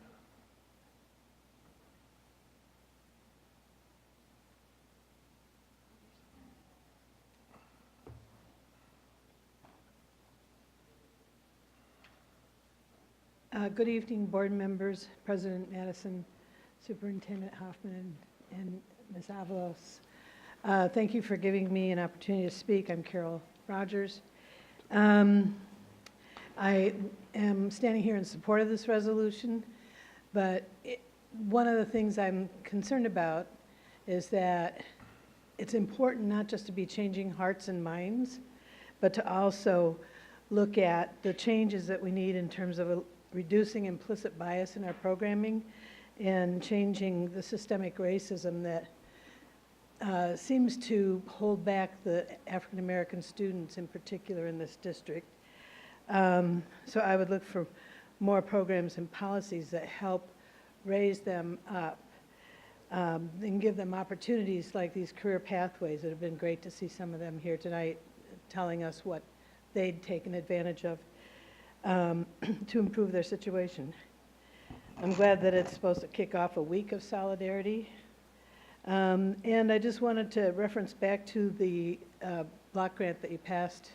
Good evening, board members, President Madison, Superintendent Hoffman, and Ms. Avalos. Thank you for giving me an opportunity to speak. I'm Carol Rogers. I am standing here in support of this resolution, but one of the things I'm concerned about is that it's important not just to be changing hearts and minds, but to also look at the changes that we need in terms of reducing implicit bias in our programming and changing the systemic racism that seems to hold back the African American students in particular in this district. So I would look for more programs and policies that help raise them up and give them opportunities like these career pathways. It would have been great to see some of them here tonight telling us what they'd taken advantage of to improve their situation. I'm glad that it's supposed to kick off a week of solidarity. And I just wanted to reference back to the block grant that you passed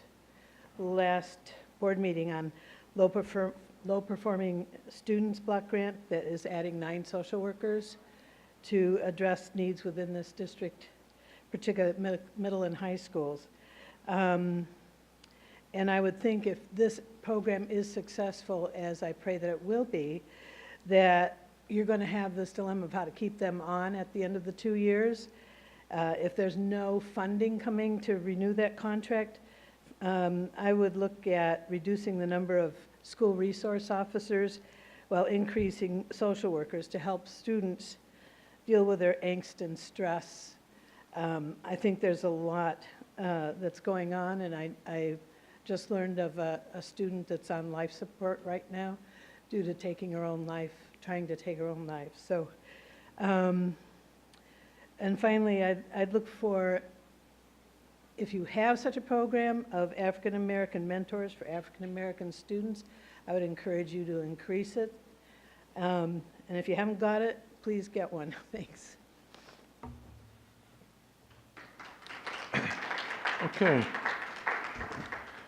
last board meeting on low-performing students block grant that is adding 9 social workers to address needs within this district, particularly middle and high schools. And I would think if this program is successful, as I pray that it will be, that you're going to have this dilemma of how to keep them on at the end of the 2 years. If there's no funding coming to renew that contract, I would look at reducing the number of school resource officers while increasing social workers to help students deal with their angst and stress. I think there's a lot that's going on, and I just learned of a student that's on life support right now due to taking her own life, trying to take her own life. So, and finally, I'd look for, if you have such a program of African American mentors for African American students, I would encourage you to increase it. And if you haven't got it, please get one. Thanks. Okay.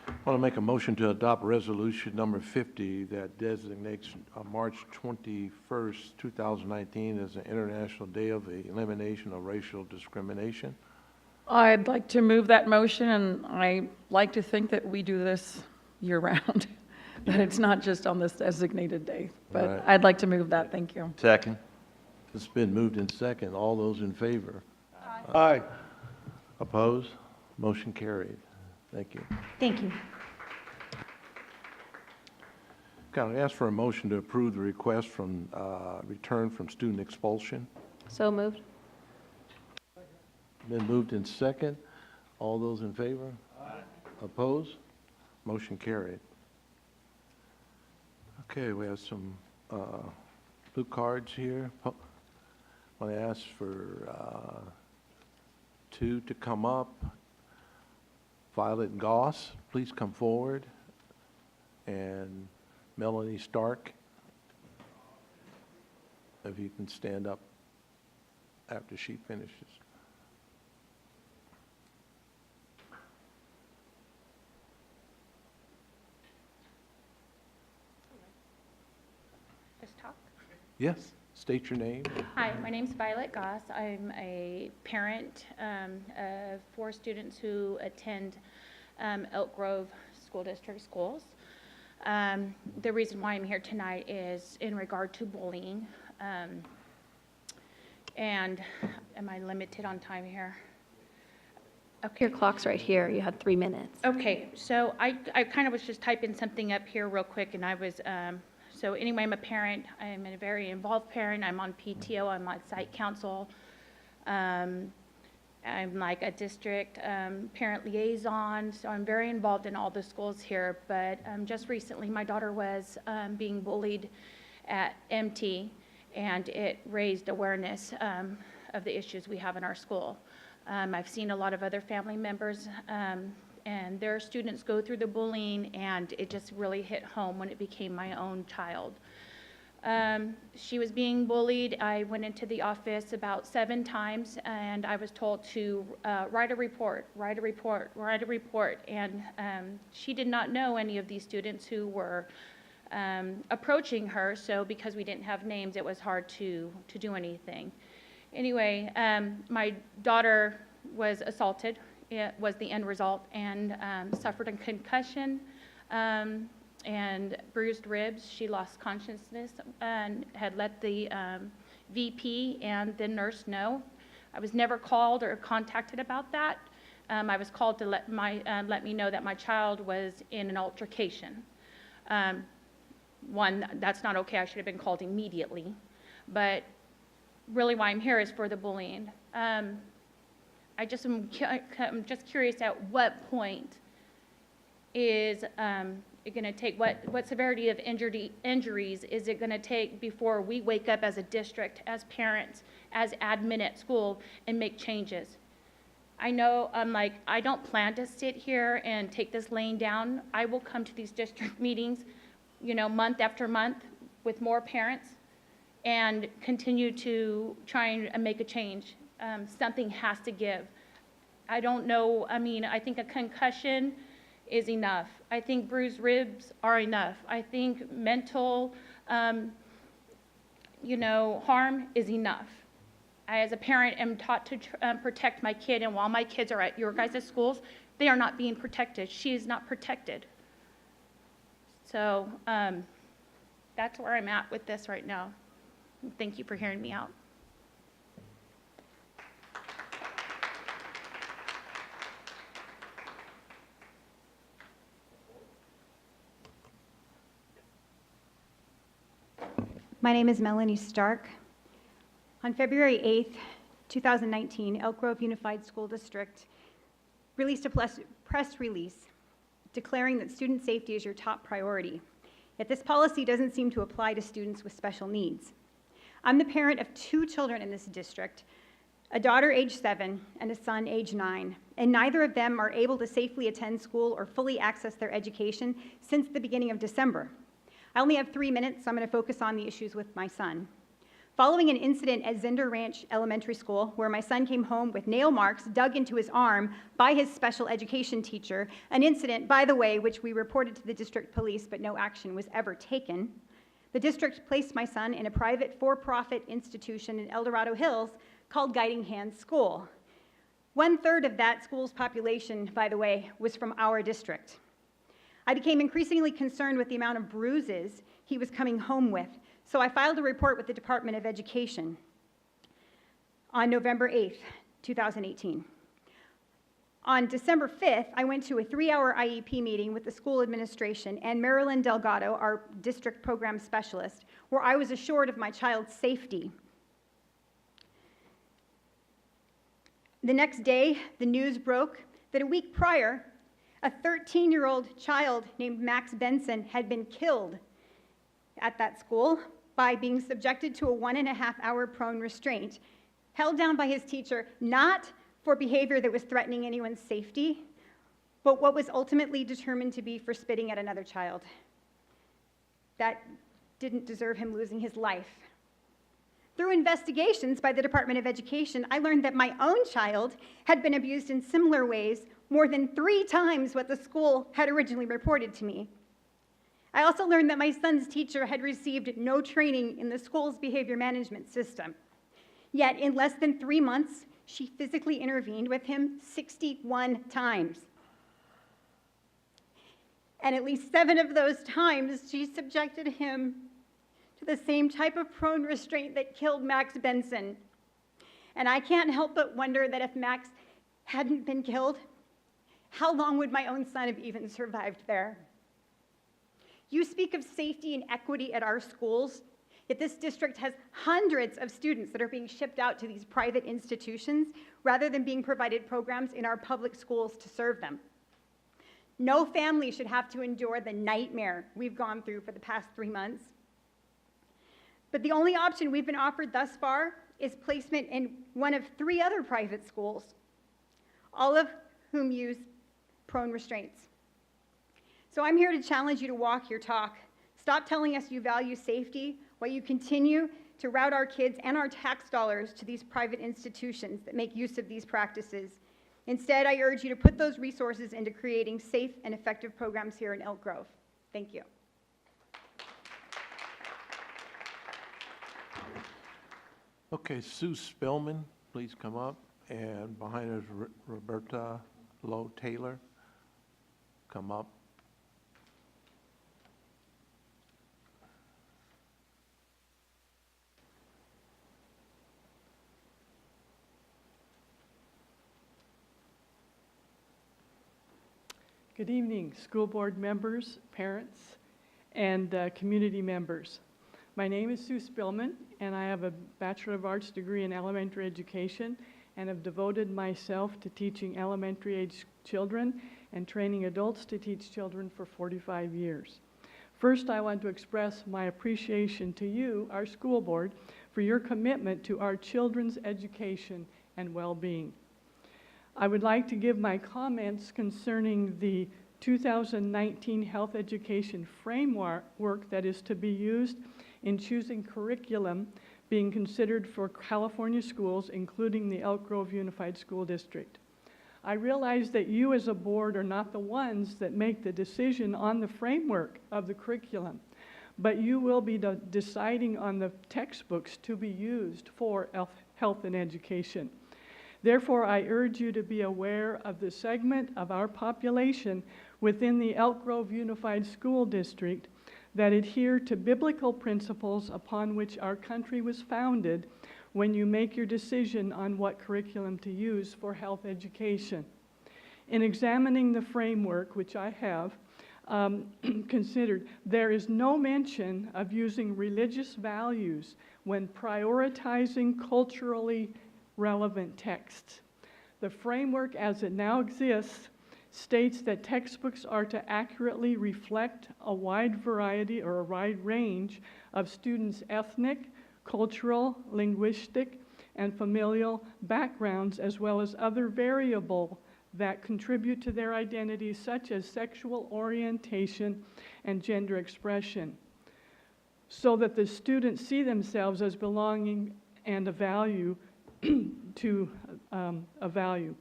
I want to make a motion to adopt resolution number 50 that designates March 21st, 2019 as the International Day of the Elimination of Racial Discrimination. I'd like to move that motion, and I like to think that we do this year-round, that it's not just on this designated day. But Right. I'd like to move that. Thank you. Second. It's been moved in second. All those in favor? Aye. Opposed? Motion carried. Thank you. Thank you. Can I ask for a motion to approve the request from return from student expulsion? So moved. Been moved in second. All those in favor? Aye. Opposed? Motion carried. Okay, we have some blue cards here. I want to ask for 2 to come up. Violet Goss, please come forward. And Melanie Stark, if you can stand up after she finishes. Just talk. Yes, state your name. Hi, my name's Violet Goss. I'm a parent of 4 students who attend Elk Grove School District schools. The reason why I'm here tonight is in regard to bullying. And am I limited on time here? Okay. Your clock's right here. You had 3 minutes. Okay, so I kind of was just typing something up here real quick, and I was, so anyway, I'm a parent. I'm a very involved parent. I'm on PTO. I'm on site council. I'm like a district parent liaison, so I'm very involved in all the schools here. But just recently, my daughter was being bullied at MT, and it raised awareness of the issues we have in our school. I've seen a lot of other family members and their students go through the bullying, and it just really hit home when it became my own child. She was being bullied. I went into the office about 7 times, and I was told to write a report, and she did not know any of these students who were approaching her, so because we didn't have names, it was hard to do anything. Anyway, my daughter was assaulted. It was the end result, and suffered a concussion and bruised ribs. She lost consciousness and had let the VP and the nurse know. I was never called or contacted about that. I was called to let me know that my child was in an altercation. One, that's not okay. I should have been called immediately. But really why I'm here is for the bullying. I'm just curious at what point is it going to take, what severity of injuries is it going to take before we wake up as a district, as parents, as admin at school, and make changes? I know, I don't plan to sit here and take this laying down. I will come to these district meetings, month after month with more parents and continue to try and make a change. Something has to give. I don't know, I think a concussion is enough. I think bruised ribs are enough. I think mental, harm is enough. I, as a parent, am taught to protect my kid, and while my kids are at your guys' schools, they are not being protected. She is not protected. So that's where I'm at with this right now. Thank you for hearing me out. My name is Melanie Stark. On February 8th, 2019, Elk Grove Unified School District released a press release declaring that student safety is your top priority. Yet this policy doesn't seem to apply to students with special needs. I'm the parent of 2 children in this district, a daughter age 7 and a son age 9, and neither of them are able to safely attend school or fully access their education since the beginning of December. I only have 3 minutes, so I'm going to focus on the issues with my son. Following an incident at Zinder Ranch Elementary School, where my son came home with nail marks dug into his arm by his special education teacher, an incident, by the way, which we reported to the district police, but no action was ever taken, the district placed my son in a private for-profit institution in El Dorado Hills called Guiding Hands School. 1/3 of that school's population, by the way, was from our district. I became increasingly concerned with the amount of bruises he was coming home with, so I filed a report with the Department of Education on November 8th, 2018. On December 5th, I went to a 3-hour IEP meeting with the school administration and Marilyn Delgado, our district program specialist, where I was assured of my child's safety. The next day, the news broke that a week prior, a 13-year-old child named Max Benson had been killed at that school by being subjected to a 1.5-hour prone restraint, held down by his teacher, not for behavior that was threatening anyone's safety, but what was ultimately determined to be for spitting at another child. That didn't deserve him losing his life. Through investigations by the Department of Education, I learned that my own child had been abused in similar ways more than 3 times what the school had originally reported to me. I also learned that my son's teacher had received no training in the school's behavior management system. Yet, in less than 3 months, she physically intervened with him 61 times. And at least 7 of those times, she subjected him to the same type of prone restraint that killed Max Benson. And I can't help but wonder that if Max hadn't been killed, how long would my own son have even survived there? You speak of safety and equity at our schools, yet this district has hundreds of students that are being shipped out to these private institutions rather than being provided programs in our public schools to serve them. No family should have to endure the nightmare we've gone through for the past 3 months. But the only option we've been offered thus far is placement in one of 3 other private schools, all of whom use prone restraints. So I'm here to challenge you to walk your talk. Stop telling us you value safety while you continue to route our kids and our tax dollars to these private institutions that make use of these practices. Instead, I urge you to put those resources into creating safe and effective programs here in Elk Grove. Thank you. Okay, Sue Spillman, please come up. And behind her is Roberta Lowe Taylor. Come up. Good evening, school board members, parents, and community members. My name is Sue Spillman, and I have a Bachelor of Arts degree in elementary education and have devoted myself to teaching elementary age children and training adults to teach children for 45 years. First, I want to express my appreciation to you, our school board, for your commitment to our children's education and well-being. I would like to give my comments concerning the 2019 health education framework that is to be used in choosing curriculum being considered for California schools, including the Elk Grove Unified School District. I realize that you as a board are not the ones that make the decision on the framework of the curriculum, but you will be deciding on the textbooks to be used for health and education. Therefore, I urge you to be aware of the segment of our population within the Elk Grove Unified School District that adhere to biblical principles upon which our country was founded when you make your decision on what curriculum to use for health education. In examining the framework, which I have considered, there is no mention of using religious values when prioritizing culturally relevant texts. The framework as it now exists states that textbooks are to accurately reflect a wide variety or a wide range of students' ethnic, cultural, linguistic, and familial backgrounds, as well as other variables that contribute to their identities, such as sexual orientation and gender expression, so that the students see themselves as belonging and a value to a value.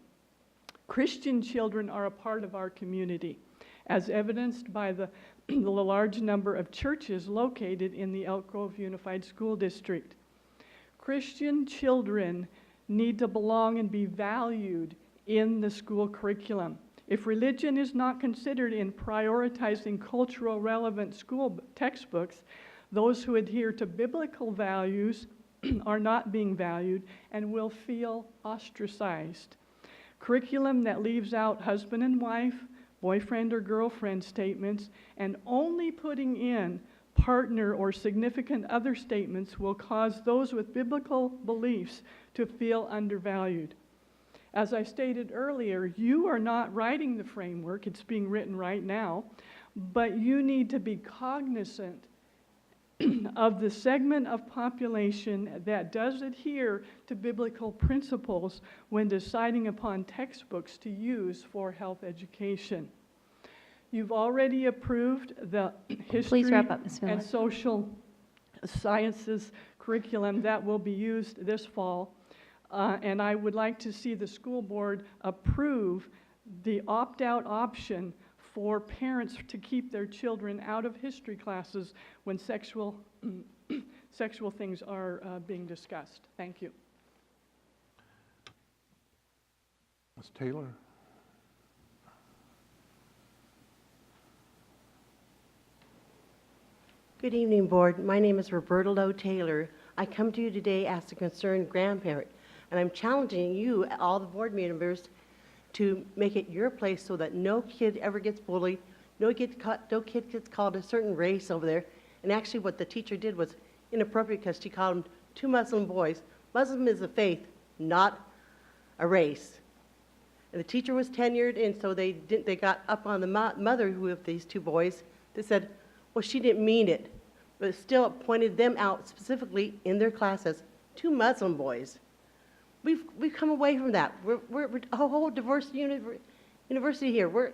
Christian children are a part of our community, as evidenced by the large number of churches located in the Elk Grove Unified School District. Christian children need to belong and be valued in the school curriculum. If religion is not considered in prioritizing cultural relevant school textbooks, those who adhere to biblical values are not being valued and will feel ostracized. Curriculum that leaves out husband and wife, boyfriend or girlfriend statements, and only putting in partner or significant other statements will cause those with biblical beliefs to feel undervalued. As I stated earlier, you are not writing the framework, it's being written right now, but you need to be cognizant of the segment of population that does adhere to biblical principles when deciding upon textbooks to use for health education. You've already approved the history Please wrap up, Ms. Miller. and social sciences curriculum that will be used this fall, and I would like to see the school board approve the opt-out option for parents to keep their children out of history classes when sexual things are being discussed. Thank you. Ms. Taylor? Good evening, board. My name is Roberta Lowe Taylor. I come to you today as a concerned grandparent, and I'm challenging you, all the board members, to make it your place so that no kid ever gets bullied, no kid gets called a certain race over there. And actually what the teacher did was inappropriate because she called them two Muslim boys. Muslim is a faith, not a race. And the teacher was tenured, and so they got up on the mother of these two boys. They said, well, she didn't mean it, but still pointed them out specifically in their class as two Muslim boys. We've come away from that. We're a whole diverse university here.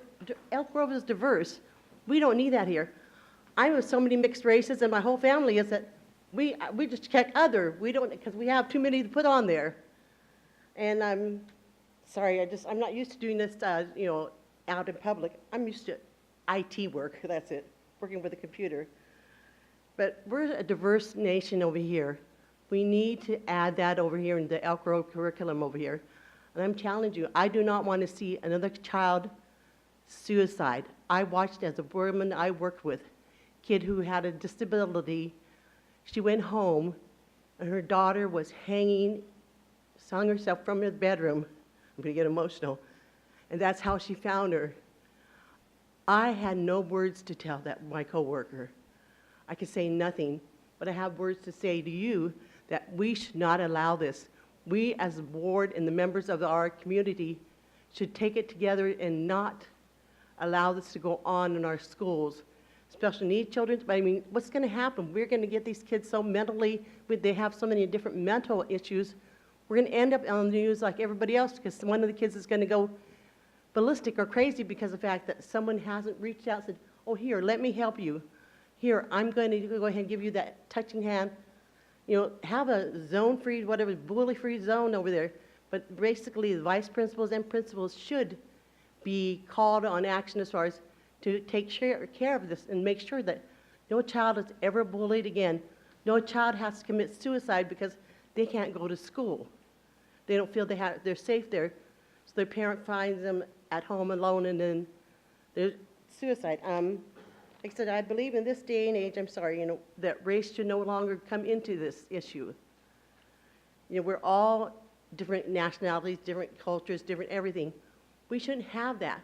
Elk Grove is diverse. We don't need that here. I'm with so many mixed races, and my whole family is that we just check other. We don't, because we have too many to put on there. And I'm sorry, I'm not used to doing this, out in public. I'm used to IT work, that's it, working with a computer. But we're a diverse nation over here. We need to add that over here in the Elk Grove curriculum over here. And I'm challenging you, I do not want to see another child suicide. I watched as a woman I worked with, kid who had a disability. She went home and her daughter was hanging, hung herself from her bedroom. I'm going to get emotional. And that's how she found her. I had no words to tell my coworker. I could say nothing, but I have words to say to you that we should not allow this. We as a board and the members of our community should take it together and not allow this to go on in our schools. Special needs children, but I mean, what's going to happen? We're going to get these kids so mentally, they have so many different mental issues. We're going to end up on the news like everybody else because one of the kids is going to go ballistic or crazy because of the fact that someone hasn't reached out and said, oh, here, let me help you. Here, I'm going to go ahead and give you that touching hand. Have a zone-free, whatever, bully-free zone over there. But basically, the vice principals and principals should be called on action as far as to take care of this and make sure that no child is ever bullied again. No child has to commit suicide because they can't go to school. They don't feel they're safe there, so their parent finds them at home alone and then there's suicide. Like I said, I believe in this day and age, I'm sorry, that race should no longer come into this issue. We're all different nationalities, different cultures, different everything. We shouldn't have that.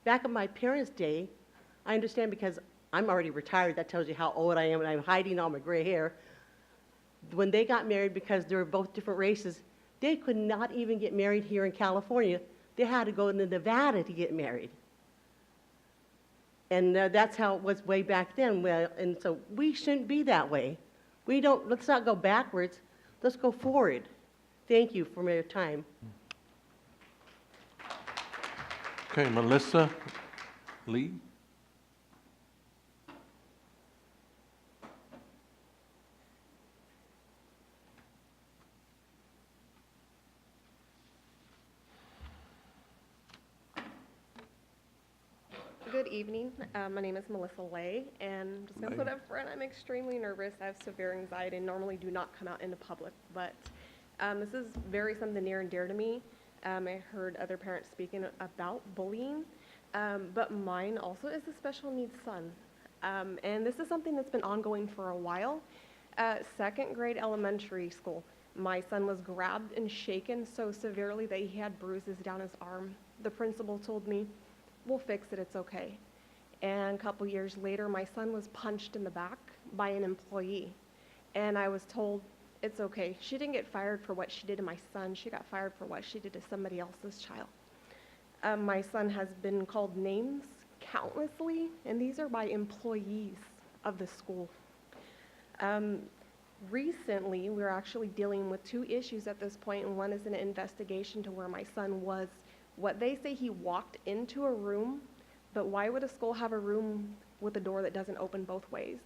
Back in my parents' day, I understand because I'm already retired, that tells you how old I am, and I'm hiding all my gray hair. When they got married, because they were both different races, they could not even get married here in California. They had to go into Nevada to get married. And that's how it was way back then. And so we shouldn't be that way. Let's not go backwards. Let's go forward. Thank you for your time. Okay, Melissa Lee. Good evening. My name is Melissa Lay, and I'm just going to put up front, I'm extremely nervous. I have severe anxiety and normally do not come out into public, but this is very something near and dear to me. I heard other parents speaking about bullying, but mine also is a special needs son. And this is something that's been ongoing for a while. Second grade elementary school, my son was grabbed and shaken so severely that he had bruises down his arm. The principal told me, we'll fix it, it's okay. And a couple years later, my son was punched in the back by an employee. And I was told, it's okay. She didn't get fired for what she did to my son. She got fired for what she did to somebody else's child. My son has been called names countlessly, and these are by employees of the school. Recently, we're actually dealing with two issues at this point, and one is an investigation to where my son was what they say he walked into a room, but why would a school have a room with a door that doesn't open both ways?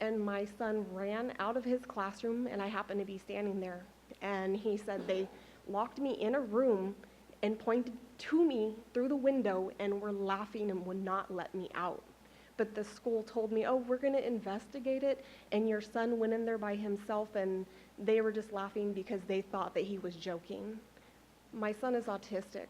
And my son ran out of his classroom, and I happened to be standing there. And he said they locked me in a room and pointed to me through the window and were laughing and would not let me out. But the school told me, oh, we're going to investigate it, and your son went in there by himself, and they were just laughing because they thought that he was joking. My son is autistic,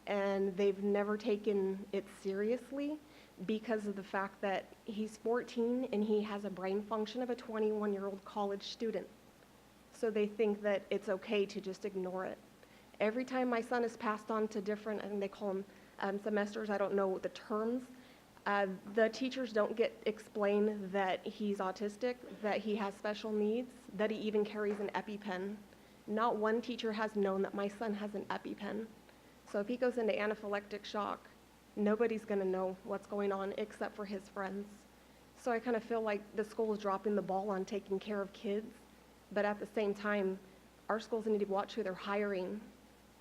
and they've never taken it seriously because of the fact that he's 14 and he has a brain function of a 21-year-old college student. So they think that it's okay to just ignore it. Every time my son is passed on to different, I think they call them semesters, I don't know the terms, the teachers don't get explained that he's autistic, that he has special needs, that he even carries an EpiPen. Not one teacher has known that my son has an EpiPen. So if he goes into anaphylactic shock, nobody's going to know what's going on except for his friends. So I kind of feel like the school is dropping the ball on taking care of kids, but at the same time, our schools need to watch who they're hiring,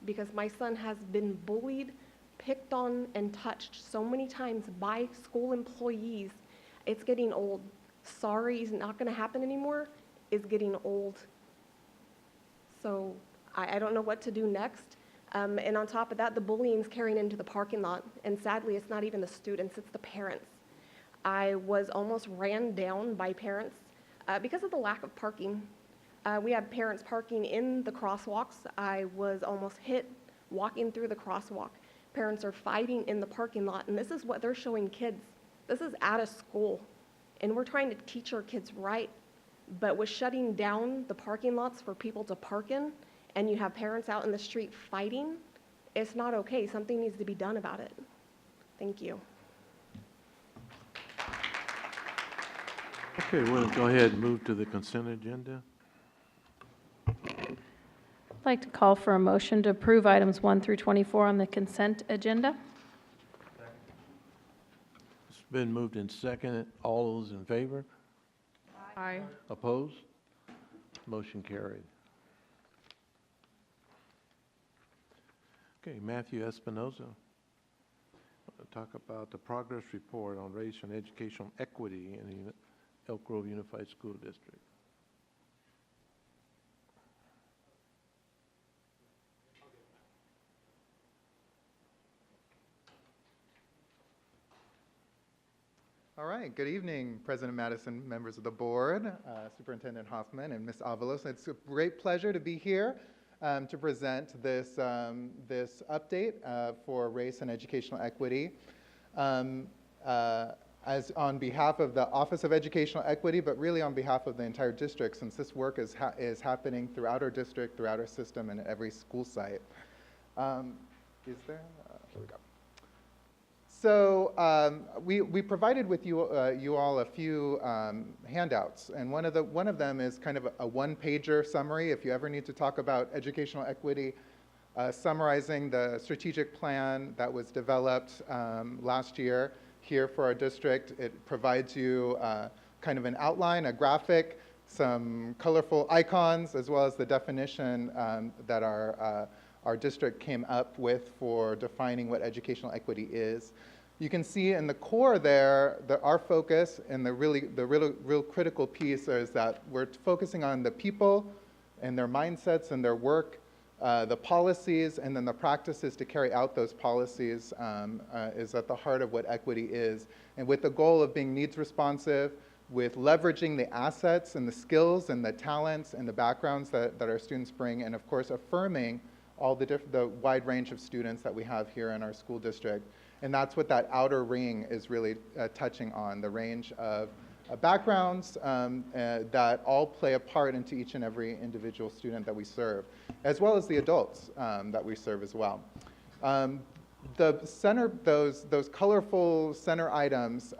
because my son has been bullied, picked on, and touched so many times by school employees. It's getting old. Sorry, it's not going to happen anymore. It's getting old. So I don't know what to do next. And on top of that, the bullying's carrying into the parking lot. And sadly, it's not even the students, it's the parents. I was almost ran down by parents because of the lack of parking. We have parents parking in the crosswalks. I was almost hit walking through the crosswalk. Parents are fighting in the parking lot, and this is what they're showing kids. This is out of school, and we're trying to teach our kids right. But with shutting down the parking lots for people to park in, and you have parents out in the street fighting, it's not okay. Something needs to be done about it. Thank you. Okay, we'll go ahead and move to the consent agenda. I'd like to call for a motion to approve items 1 through 24 on the consent agenda. It's been moved and seconded. All those in favor? Aye. Opposed? Motion carried. Okay, Matthew Espinoza. We'll talk about the progress report on race and educational equity in the Elk Grove Unified School District. All right, good evening, President Madison, members of the board, Superintendent Hoffman, and Ms. Avalos. It's a great pleasure to be here to present this, this update for race and educational equity. As on behalf of the Office of Educational Equity, but really on behalf of the entire district, since this work is happening throughout our district, throughout our system, and at every school site. Is there? Here we go. So we provided with you you all a few handouts, and one of them is kind of a one-pager summary. If you ever need to talk about educational equity, summarizing the strategic plan that was developed last year here for our district. It provides you kind of an outline, a graphic, some colorful icons, as well as the definition that our district came up with for defining what educational equity is. You can see in the core there that our focus and the real critical piece is that we're focusing on the people and their mindsets and their work, the policies, and then the practices to carry out those policies is at the heart of what equity is. And with the goal of being needs responsive, with leveraging the assets and the skills and the talents and the backgrounds that our students bring, and of course affirming all the wide range of students that we have here in our school district. And that's what that outer ring is really touching on, the range of backgrounds that all play a part into each and every individual student that we serve, as well as the adults that we serve as well. The center, those colorful center items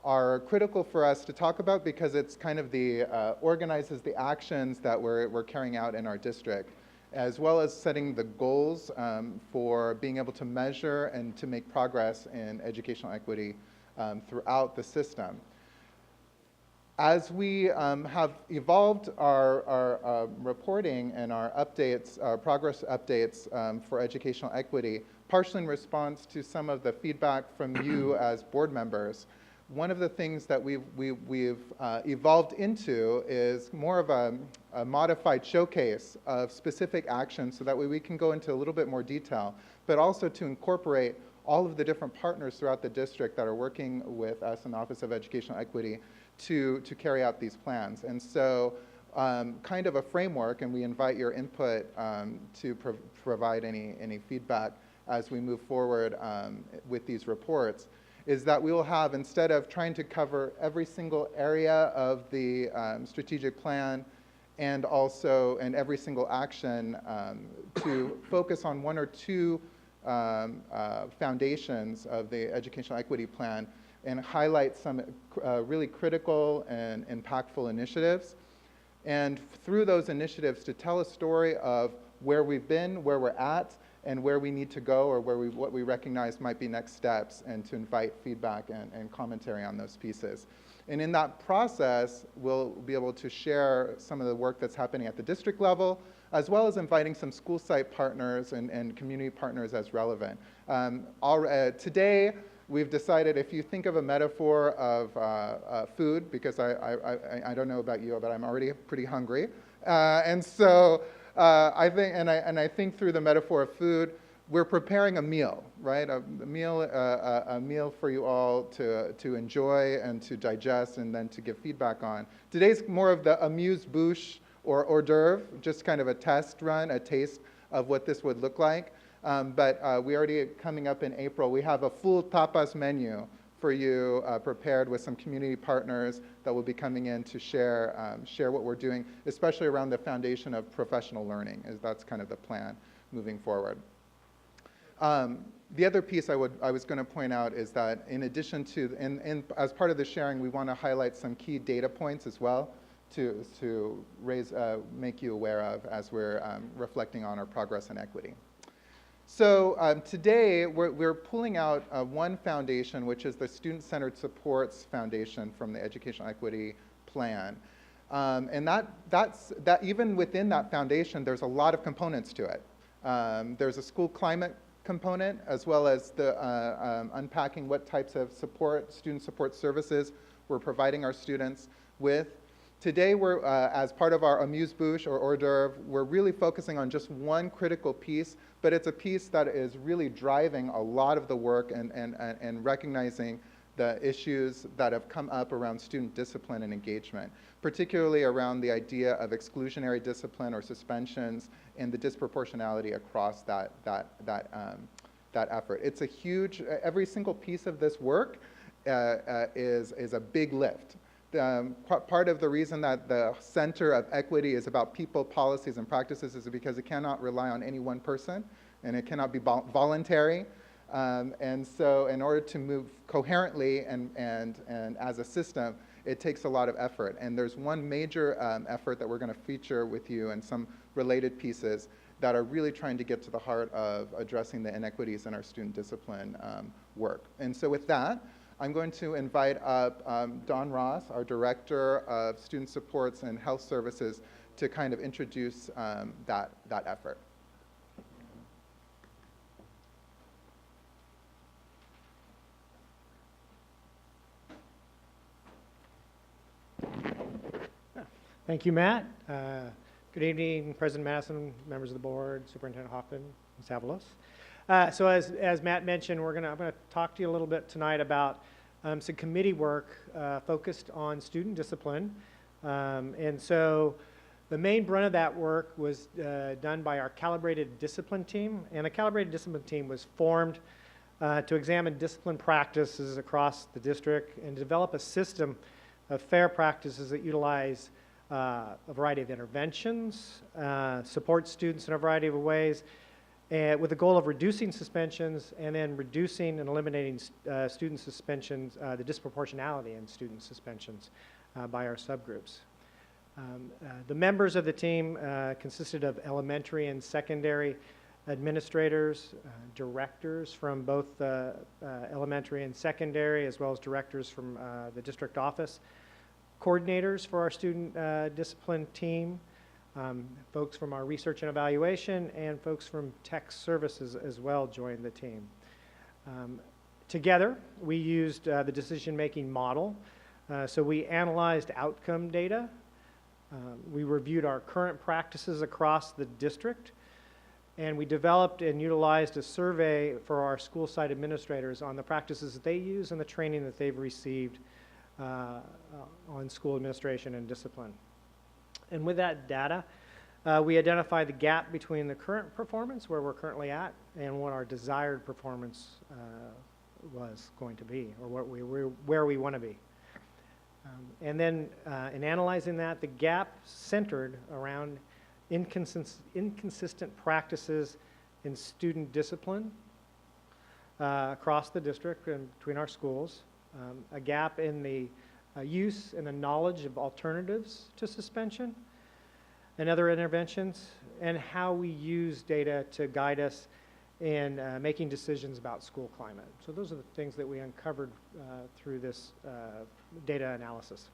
are critical for us to talk about because it's kind of the organizes the actions that we're carrying out in our district, as well as setting the goals for being able to measure and to make progress in educational equity throughout the system. As we have evolved our reporting and our updates, our progress updates for educational equity, partially in response to some of the feedback from you as board members, one of the things that we've evolved into is more of a modified showcase of specific actions so that way we can go into a little bit more detail, but also to incorporate all of the different partners throughout the district that are working with us in the Office of Educational Equity to carry out these plans. And so kind of a framework, and we invite your input to provide any feedback as we move forward with these reports, is that we will have, instead of trying to cover every single area of the strategic plan and also in every single action to focus on one or two foundations of the educational equity plan and highlight some really critical and impactful initiatives. And through those initiatives to tell a story of where we've been, where we're at, and where we need to go, or what we recognize might be next steps, and to invite feedback and commentary on those pieces. And in that process, we'll be able to share some of the work that's happening at the district level, as well as inviting some school site partners and community partners as relevant. Today, we've decided, if you think of a metaphor of food, because I don't know about you, but I'm already pretty hungry. And so I think through the metaphor of food, we're preparing a meal, right? A meal for you all to enjoy and to digest and then to give feedback on. Today's more of the amuse-bouche or hors d'oeuvre, just kind of a test run, a taste of what this would look like. But we already, coming up in April, we have a full tapas menu for you prepared with some community partners that will be coming in to share what we're doing, especially around the foundation of professional learning, as that's kind of the plan moving forward. The other piece I was going to point out is that in addition to, as part of the sharing, we want to highlight some key data points as well to make you aware of as we're reflecting on our progress in equity. So today, we're pulling out one foundation, which is the Student-Centered Supports Foundation from the Educational Equity Plan. And that even within that foundation, there's a lot of components to it. There's a school climate component, as well as the unpacking what types of student support services we're providing our students with. Today, we're, as part of our amuse-bouche or hors d'oeuvre, we're really focusing on just one critical piece, but it's a piece that is really driving a lot of the work and recognizing the issues that have come up around student discipline and engagement, particularly around the idea of exclusionary discipline or suspensions and the disproportionality across that effort. It's a huge, every single piece of this work is a big lift. Part of the reason that the Center of Equity is about people, policies, and practices is because it cannot rely on any one person, and it cannot be voluntary. And so in order to move coherently and as a system, it takes a lot of effort. And there's one major effort that we're going to feature with you and some related pieces that are really trying to get to the heart of addressing the inequities in our student discipline work. And so with that, I'm going to invite up Don Ross, our Director of Student Supports and Health Services, to kind of introduce that effort. Thank you, Matt. Good evening, President Madison, members of the board, Superintendent Hoffman, Ms. Avalos. So as Matt mentioned, I'm going to talk to you a little bit tonight about some committee work focused on student discipline. And so the main brunt of that work was done by our Calibrated Discipline Team. And the Calibrated Discipline Team was formed to examine discipline practices across the district and develop a system of fair practices that utilize a variety of interventions, support students in a variety of ways, with the goal of reducing suspensions and then reducing and eliminating student suspensions, the disproportionality in student suspensions by our subgroups. The members of the team consisted of elementary and secondary administrators, directors from both elementary and secondary, as well as directors from the district office, coordinators for our student discipline team, folks from our research and evaluation, and folks from tech services as well joined the team. Together, we used the decision-making model. So we analyzed outcome data. We reviewed our current practices across the district, and we developed and utilized a survey for our school site administrators on the practices that they use and the training that they've received on school administration and discipline. And with that data, we identified the gap between the current performance, where we're currently at, and what our desired performance was going to be, or where we want to be. And then in analyzing that, the gap centered around inconsistent practices in student discipline across the district and between our schools, a gap in the use and the knowledge of alternatives to suspension and other interventions, and how we use data to guide us in making decisions about school climate. So those are the things that we uncovered through this data analysis.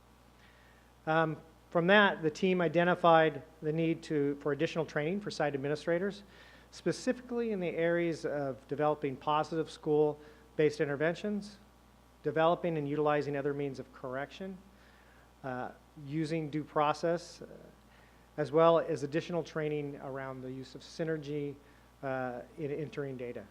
From that, the team identified the need for additional training for site administrators, specifically in the areas of developing positive school-based interventions, developing and utilizing other means of correction, using due process, as well as additional training around the use of synergy in entering data.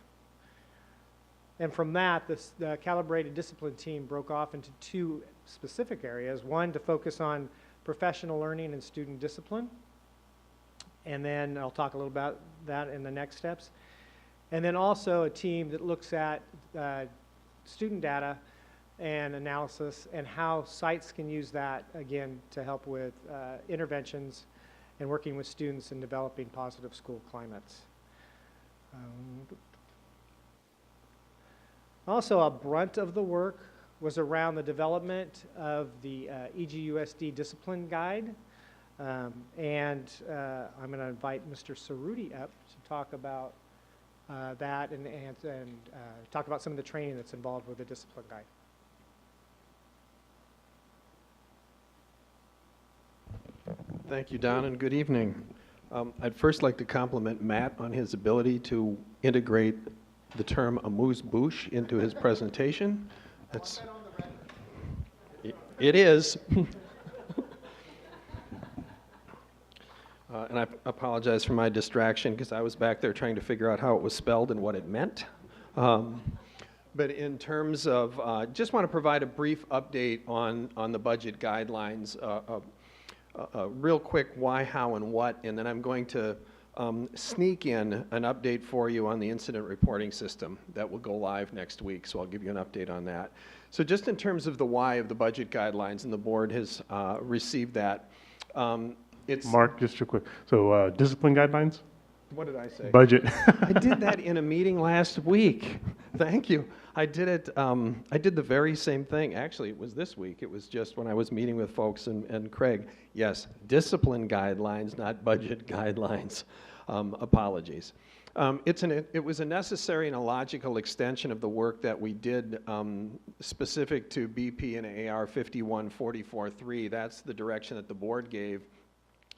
And from that, the calibrated discipline team broke off into two specific areas. One, to focus on professional learning and student discipline. And then I'll talk a little about that in the next steps. And then also a team that looks at student data and analysis and how sites can use that, again, to help with interventions and working with students in developing positive school climates. Also, a brunt of the work was around the development of the EGUSD discipline guide. I'm going to invite Mr. Cerruti up to talk about that and talk about some of the training that's involved with the discipline guide. Thank you, Don, and good evening. I'd first like to compliment Matt on his ability to integrate the term amuse-bouche into his presentation. It is. And I apologize for my distraction because I was back there trying to figure out how it was spelled and what it meant. But in terms of, just want to provide a brief update on the budget guidelines, real quick why, how, and what, and then I'm going to sneak in an update for you on the incident reporting system that will go live next week, so I'll give you an update on that. So just in terms of the why of the budget guidelines, and the board has received that, Mark, just real quick. So discipline guidelines? What did I say? Budget. I did that in a meeting last week. Thank you. I did it. I did the very same thing. Actually, it was this week. It was just when I was meeting with folks and Craig. Yes, discipline guidelines, not budget guidelines. Apologies. It was a necessary and a logical extension of the work that we did specific to BP and AR 5144-3. That's the direction that the board gave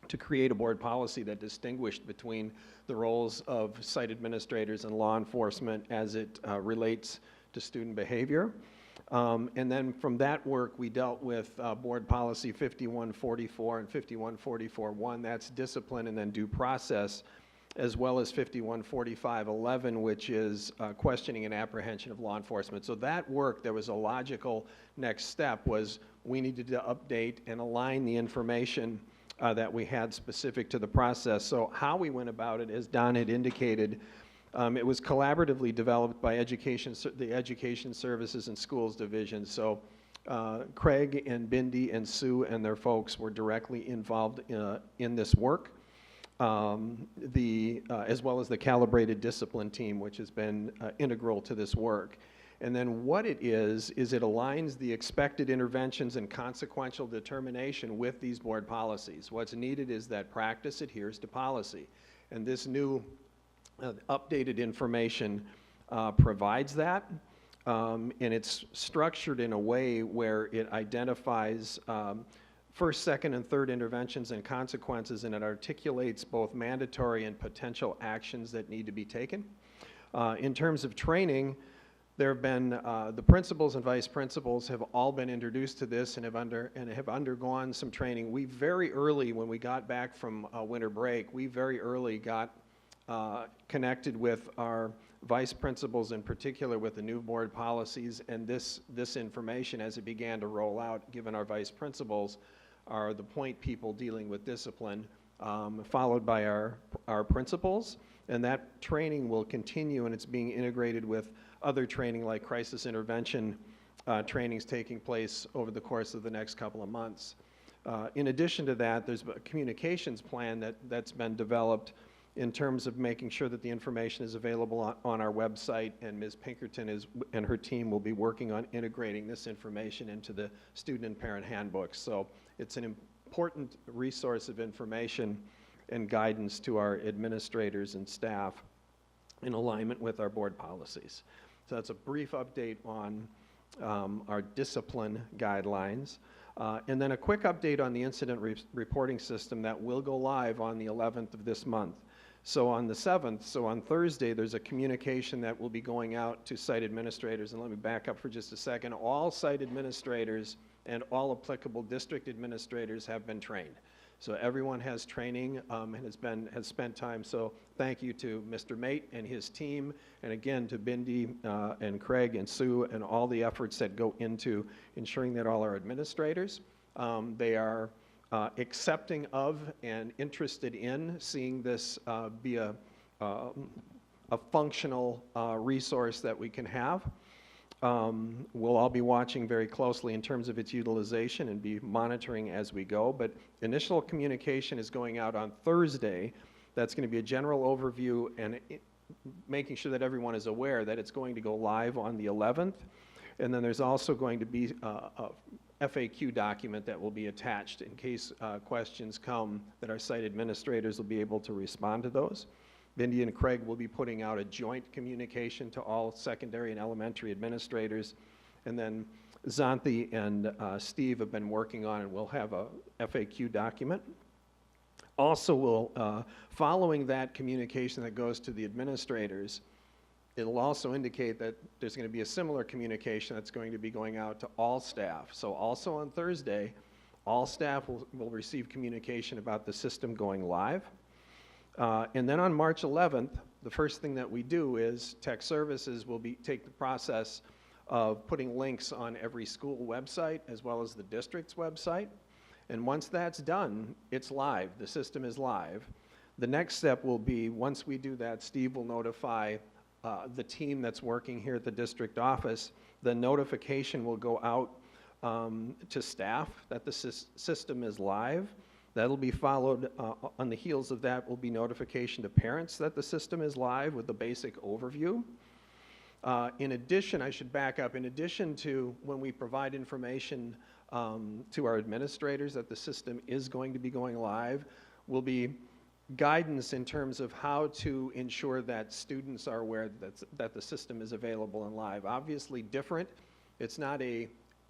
to create a board policy that distinguished between the roles of site administrators and law enforcement as it relates to student behavior. And then from that work, we dealt with board policy 5144 and 5144-1, that's discipline and then due process, as well as 5145-11, which is questioning and apprehension of law enforcement. So that work, there was a logical next step, was we needed to update and align the information that we had specific to the process. So how we went about it, as Don had indicated, it was collaboratively developed by the Education Services and Schools Division. So Craig and Bindi and Sue and their folks were directly involved in this work, as well as the calibrated discipline team, which has been integral to this work. And then what it is it aligns the expected interventions and consequential determination with these board policies. What's needed is that practice adheres to policy. And this new updated information provides that. And it's structured in a way where it identifies first, second, and third interventions and consequences, and it articulates both mandatory and potential actions that need to be taken. In terms of training, there have been, the principals and vice principals have all been introduced to this and have undergone some training. We very early, when we got back from winter break, we very early got connected with our vice principals, in particular with the new board policies, and this information as it began to roll out, given our vice principals are the point people dealing with discipline, followed by our principals, and that training will continue, and it's being integrated with other training like crisis intervention trainings taking place over the course of the next couple of months. In addition to that, there's a communications plan that's been developed in terms of making sure that the information is available on our website, and Ms. Pinkerton and her team will be working on integrating this information into the student and parent handbooks. So it's an important resource of information and guidance to our administrators and staff in alignment with our board policies. So that's a brief update on our discipline guidelines. And then a quick update on the incident reporting system that will go live on the 11th of this month. So on the 7th, so on Thursday, there's a communication that will be going out to site administrators. And let me back up for just a second. All site administrators and all applicable district administrators have been trained. So everyone has training and has spent time. So thank you to Mr. Mate and his team, and again to Bindi and Craig and Sue and all the efforts that go into ensuring that all our administrators, they are accepting of and interested in seeing this be a functional resource that we can have. We'll all be watching very closely in terms of its utilization and be monitoring as we go, but initial communication is going out on Thursday. That's going to be a general overview and making sure that everyone is aware that it's going to go live on the 11th. And then there's also going to be a FAQ document that will be attached in case questions come, that our site administrators will be able to respond to those. Bindi and Craig will be putting out a joint communication to all secondary and elementary administrators. And then Zanthi and Steve have been working on, and we'll have a FAQ document. Also, following that communication that goes to the administrators, it'll also indicate that there's going to be a similar communication that's going to be going out to all staff. So also on Thursday, all staff will receive communication about the system going live. And then on March 11th, the first thing that we do is Tech Services will take the process of putting links on every school website as well as the district's website. And once that's done, it's live. The system is live. The next step will be, once we do that, Steve will notify the team that's working here at the district office. The notification will go out to staff that the system is live. That'll be followed, on the heels of that will be notification to parents that the system is live with the basic overview. In addition, I should back up, in addition to when we provide information to our administrators that the system is going to be going live, will be guidance in terms of how to ensure that students are aware that the system is available and live. Obviously different. It's not a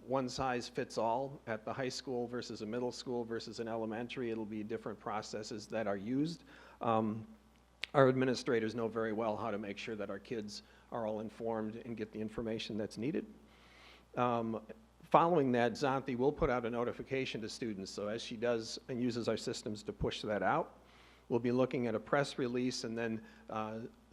one-size-fits-all at the high school versus a middle school versus an elementary. It'll be different processes that are used. Our administrators know very well how to make sure that our kids are all informed and get the information that's needed. Following that, Zanthi will put out a notification to students. So as she does and uses our systems to push that out, we'll be looking at a press release, and then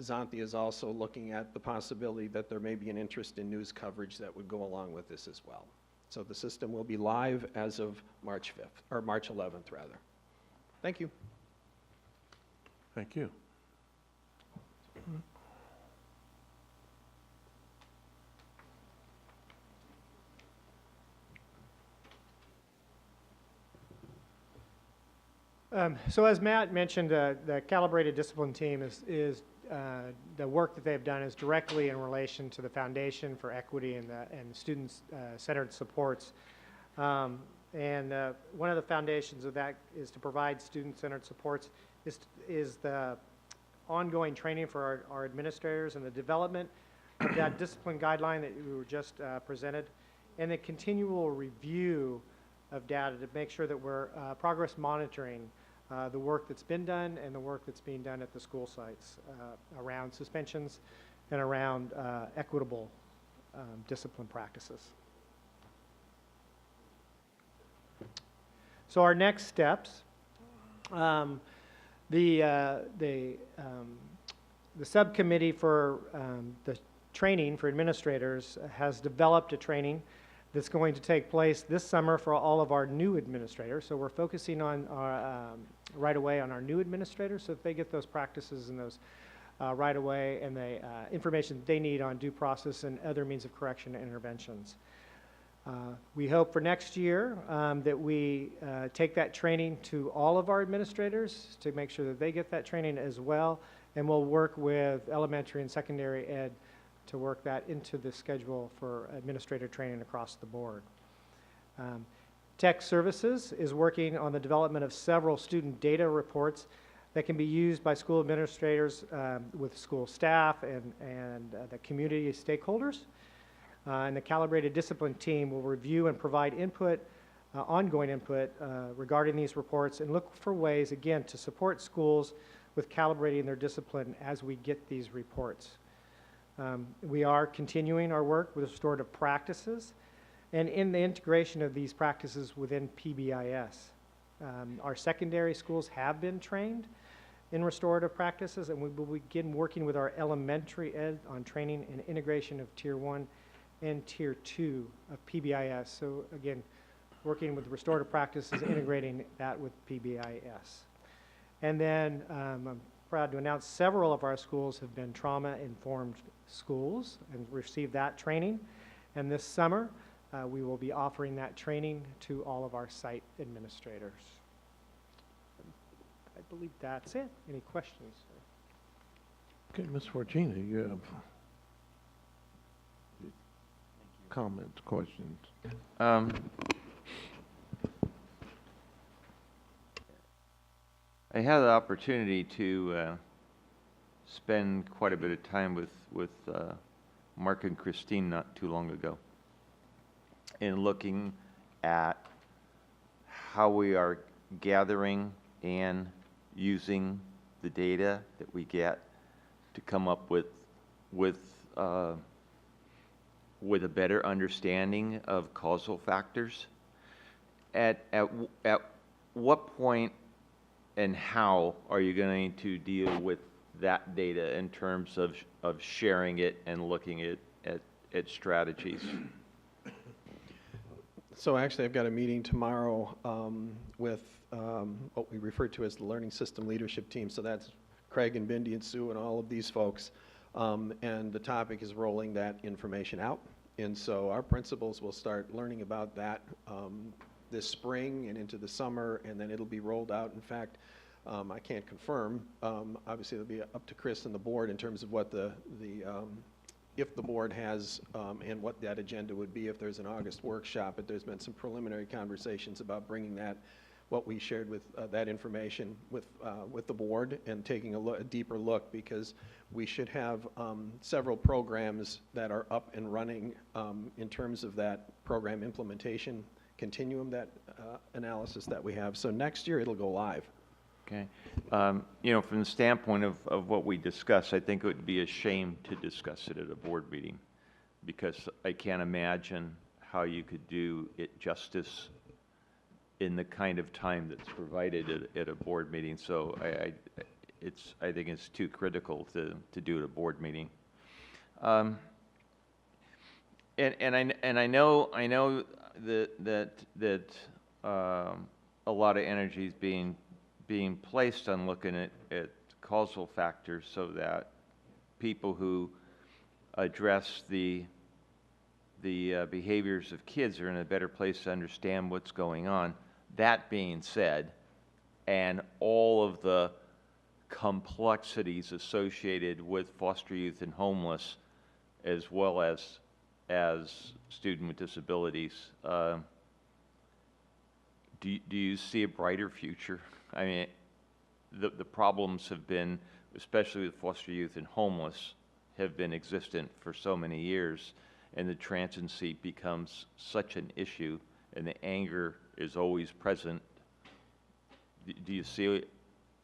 Zanthi is also looking at the possibility that there may be an interest in news coverage that would go along with this as well. So the system will be live as of March 5th, or March 11th rather. Thank you. Thank you. So as Matt mentioned, the Calibrated Discipline Team is the work that they've done is directly in relation to the Foundation for Equity and Student-Centered Supports. One of the foundations of that is to provide student-centered supports, is the ongoing training for our administrators and the development of that discipline guideline that we were just presented, and the continual review of data to make sure that we're progress monitoring the work that's been done and the work that's being done at the school sites around suspensions and around equitable discipline practices. So our next steps, the subcommittee for the training for administrators has developed a training that's going to take place this summer for all of our new administrators. So we're focusing on right away on our new administrators, so that they get those practices and those right away, and the information they need on due process and other means of correction and interventions. We hope for next year that we take that training to all of our administrators to make sure that they get that training as well, and we'll work with elementary and secondary ed to work that into the schedule for administrator training across the board. Tech Services is working on the development of several student data reports that can be used by school administrators with school staff and the community stakeholders. And the Calibrated Discipline team will review and provide input, ongoing input regarding these reports, and look for ways, again, to support schools with calibrating their discipline as we get these reports. We are continuing our work with restorative practices and in the integration of these practices within PBIS. Our secondary schools have been trained in restorative practices, and we will begin working with our elementary ed on training and integration of Tier 1 and Tier 2 of PBIS. So again, working with restorative practices, integrating that with PBIS. And then I'm proud to announce several of our schools have been trauma-informed schools and received that training. And this summer, we will be offering that training to all of our site administrators. I believe that's it. Any questions? Okay, Ms. Fortuna, you have comments, questions? I had the opportunity to spend quite a bit of time with Mark and Christine not too long ago in looking at how we are gathering and using the data that we get to come up with a better understanding of causal factors. At what point and how are you going to deal with that data in terms of sharing it and looking at strategies? So actually, I've got a meeting tomorrow with what we refer to as the Learning System Leadership Team. So that's Craig and Bindi and Sue and all of these folks. And the topic is rolling that information out. And so our principals will start learning about that this spring and into the summer, and then it'll be rolled out. In fact, I can't confirm. Obviously, it'll be up to Chris and the board in terms of what if the board has and what that agenda would be if there's an August workshop. But there's been some preliminary conversations about bringing that, what we shared with that information with the board, and taking a deeper look, because we should have several programs that are up and running in terms of that program implementation continuum, that analysis that we have. So next year it'll go live. Okay. You know, from the standpoint of what we discuss, I think it would be a shame to discuss it at a board meeting, because I can't imagine how you could do it justice in the kind of time that's provided at a board meeting. So I think it's too critical to do at a board meeting. And I know that a lot of energy is being placed on looking at causal factors so that people who address the behaviors of kids are in a better place to understand what's going on. That being said, and all of the complexities associated with foster youth and homeless, as well as student with disabilities, do you see a brighter future? I mean, the problems have been, especially with foster youth and homeless, have been existent for so many years, and the transiency becomes such an issue, and the anger is always present. Do you see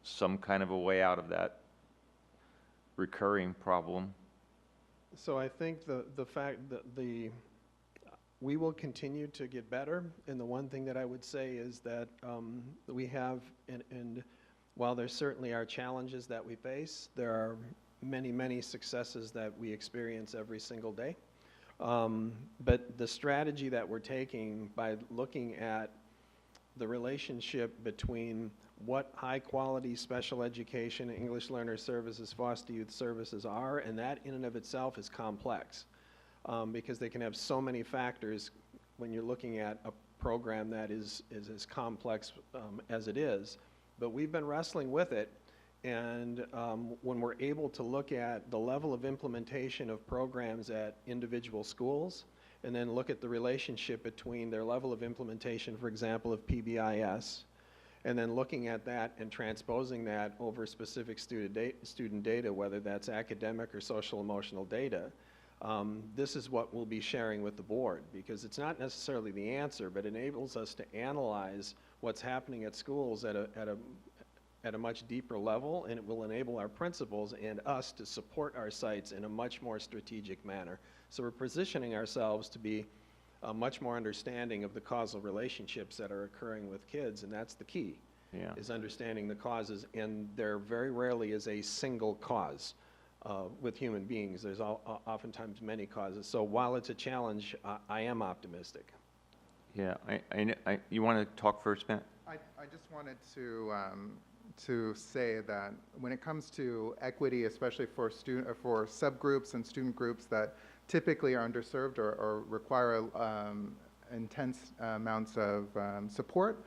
some kind of a way out of that recurring problem? So I think the fact that we will continue to get better, and the one thing that I would say is that we have, and while there certainly are challenges that we face, there are many successes that we experience every single day. But the strategy that we're taking by looking at the relationship between what high-quality special education, English learner services, foster youth services are, and that in and of itself is complex, because they can have so many factors when you're looking at a program that is as complex as it is. But we've been wrestling with it, and when we're able to look at the level of implementation of programs at individual schools, and then look at the relationship between their level of implementation, for example, of PBIS, and then looking at that and transposing that over specific student data, whether that's academic or social emotional data, this is what we'll be sharing with the board, because it's not necessarily the answer, but enables us to analyze what's happening at schools at a much deeper level, and it will enable our principals and us to support our sites in a much more strategic manner. So we're positioning ourselves to be much more understanding of the causal relationships that are occurring with kids, and that's the key, is understanding the causes, and there very rarely is a single cause with human beings. There's oftentimes many causes. So while it's a challenge, I am optimistic. Yeah, you want to talk first, Matt? I just wanted to say that when it comes to equity, especially for subgroups and student groups that typically are underserved or require intense amounts of support,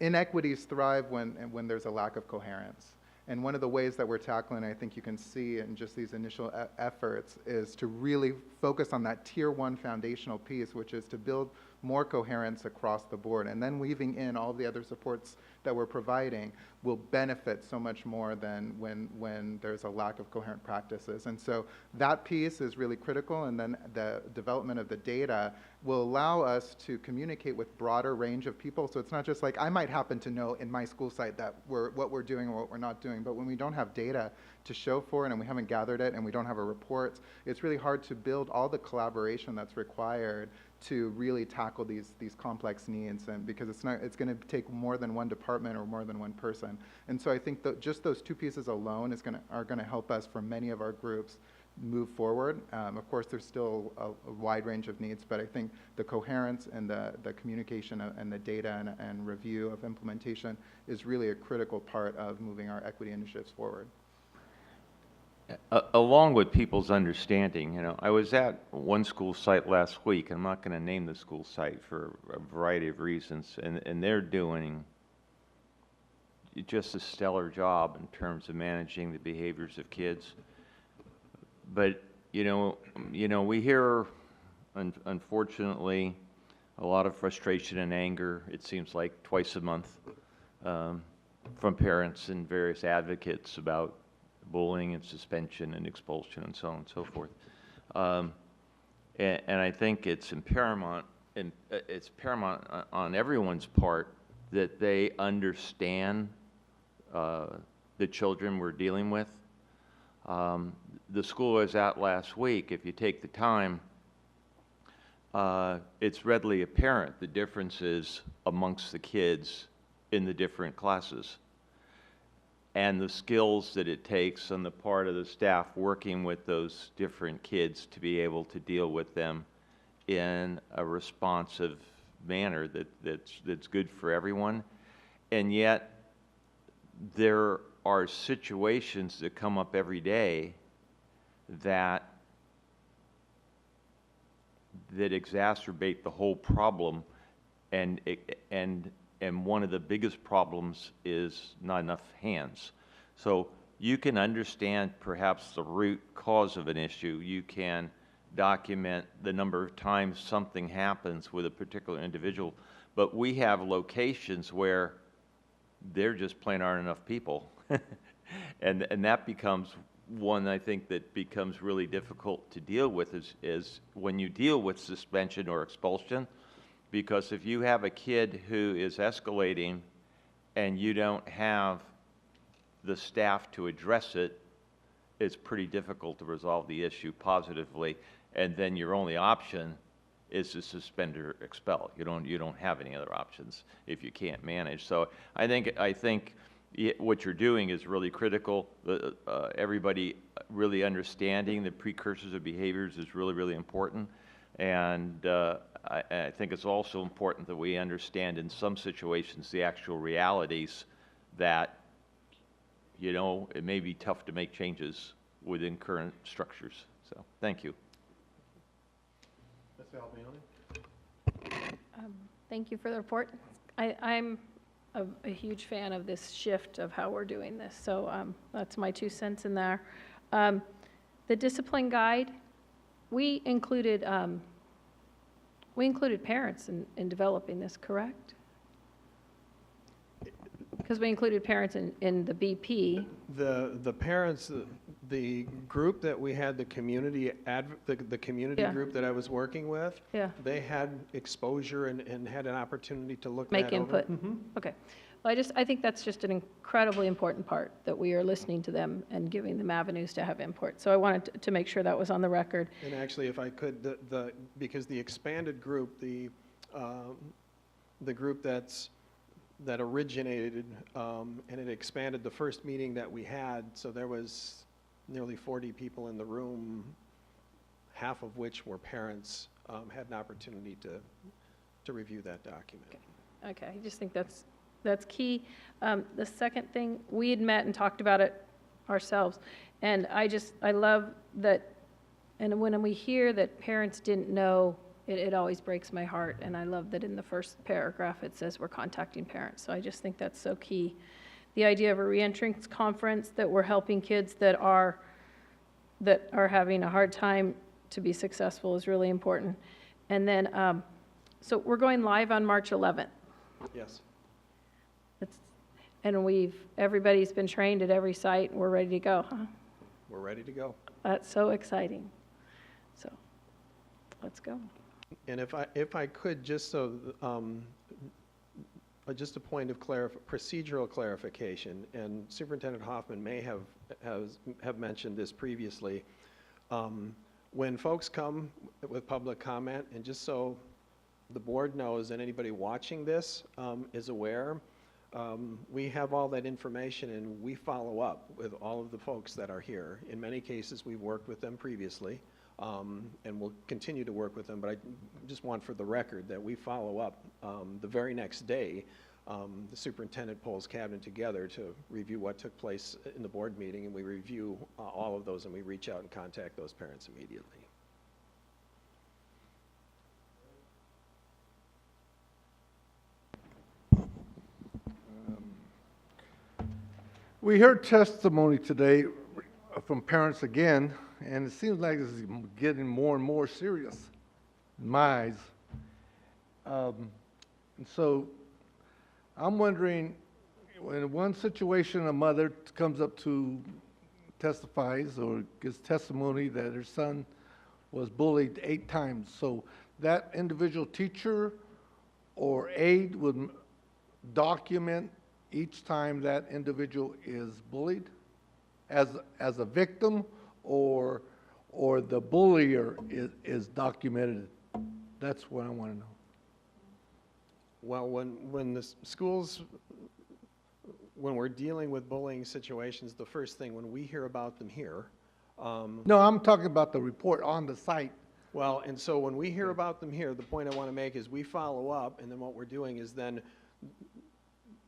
inequities thrive when there's a lack of coherence. And one of the ways that we're tackling, I think you can see in just these initial efforts, is to really focus on that tier 1 foundational piece, which is to build more coherence across the board. And then weaving in all the other supports that we're providing will benefit so much more than when there's a lack of coherent practices. And so that piece is really critical, and then the development of the data will allow us to communicate with broader range of people. So it's not just like, I might happen to know in my school site that what we're doing or what we're not doing, but when we don't have data to show for it and we haven't gathered it and we don't have a report, it's really hard to build all the collaboration that's required to really tackle these complex needs, and because it's going to take more than one department or more than one person. And so I think that just those two pieces alone are going to help us for many of our groups move forward. Of course, there's still a wide range of needs, but I think the coherence and the communication and the data and review of implementation is really a critical part of moving our equity initiatives forward. Along with people's understanding, I was at one school site last week. I'm not going to name the school site for a variety of reasons, and they're doing just a stellar job in terms of managing the behaviors of kids. But we hear, unfortunately, a lot of frustration and anger. It seems like twice a month from parents and various advocates about bullying and suspension and expulsion and so on and so forth. And I think it's paramount on everyone's part that they understand the children we're dealing with. The school I was at last week, if you take the time, it's readily apparent the differences amongst the kids in the different classes, and the skills that it takes on the part of the staff working with those different kids to be able to deal with them in a responsive manner that's good for everyone. And yet, there are situations that come up every day that exacerbate the whole problem, and one of the biggest problems is not enough hands. So you can understand perhaps the root cause of an issue. You can document the number of times something happens with a particular individual, but we have locations where there just plain aren't enough people. and that becomes one, I think, that becomes really difficult to deal with is when you deal with suspension or expulsion. Because if you have a kid who is escalating and you don't have the staff to address it, it's pretty difficult to resolve the issue positively. And then your only option is to suspend or expel. You don't have any other options if you can't manage. So I think what you're doing is really critical. Everybody really understanding the precursors of behaviors is really, really important. And I think it's also important that we understand in some situations the actual realities that, it may be tough to make changes within current structures. So, thank you. Ms. Albione? Thank you for the report. I'm a huge fan of this shift of how we're doing this, so that's my 2 cents in there. The discipline guide, we included parents in developing this, correct? Because we included parents in the BP. The parents, the group that we had, the community Yeah. group that I was working with, Yeah. they had exposure and had an opportunity to look Make that over. input. Okay. Well, I think that's just an incredibly important part, that we are listening to them and giving them avenues to have input. So I wanted to make sure that was on the record. And actually, if I could, because the expanded group, the group that originated, and it expanded the first meeting that we had, so there was nearly 40 people in the room, half of which were parents, had an opportunity to review that document. Okay, I just think that's key. The second thing, we had met and talked about it ourselves, and I love that, and when we hear that parents didn't know, it always breaks my heart, and I love that in the first paragraph it says we're contacting parents, so I just think that's so key. The idea of a reentrance conference, that we're helping kids that are having a hard time to be successful, is really important. And then, so we're going live on March 11th. Yes. And everybody's been trained at every site, we're ready to go, huh? We're ready to go. That's so exciting. So, let's go. And if I could, just so, just a point of procedural clarification, and Superintendent Hoffman may have mentioned this previously. When folks come with public comment, and just so the board knows and anybody watching this is aware, we have all that information and we follow up with all of the folks that are here. In many cases, we've worked with them previously. And we'll continue to work with them, but I just want for the record that we follow up the very next day. The superintendent pulls cabinet together to review what took place in the board meeting, and we review all of those, and we reach out and contact those parents immediately. We heard testimony today from parents again, and it seems like this is getting more and more serious in my eyes. And so I'm wondering, in one situation, a mother comes up to testifies or gives testimony that her son was bullied 8 times. So that individual teacher or aide would document each time that individual is bullied as a victim, or the bullier is documented. That's what I want to know. Well, when the schools, when we're dealing with bullying situations, the first thing, when we hear about them here. No, I'm talking about the report on the site. Well, and so when we hear about them here, the point I want to make is we follow up, and then what we're doing is then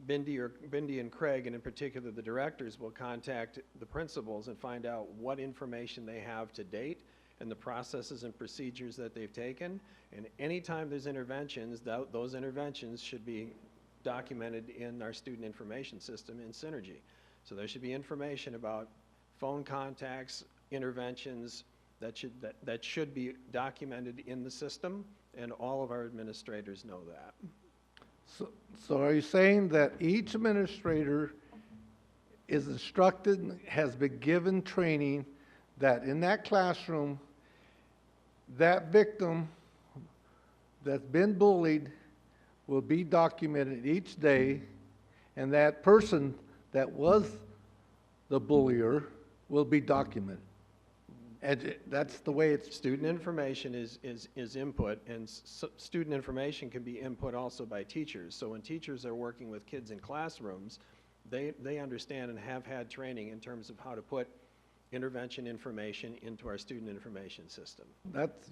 Bindi and Craig, and in particular the directors, will contact the principals and find out what information they have to date and the processes and procedures that they've taken. And anytime there's interventions, those interventions should be documented in our student information system in Synergy. So there should be information about phone contacts, interventions, that should be documented in the system, and all of our administrators know that. So are you saying that each administrator is instructed, has been given training, that in that classroom, that victim that's been bullied will be documented each day, and that person that was the bullier will be documented? And that's the way it's... Student information is input, and student information can be input also by teachers. So when teachers are working with kids in classrooms, they understand and have had training in terms of how to put intervention information into our student information system.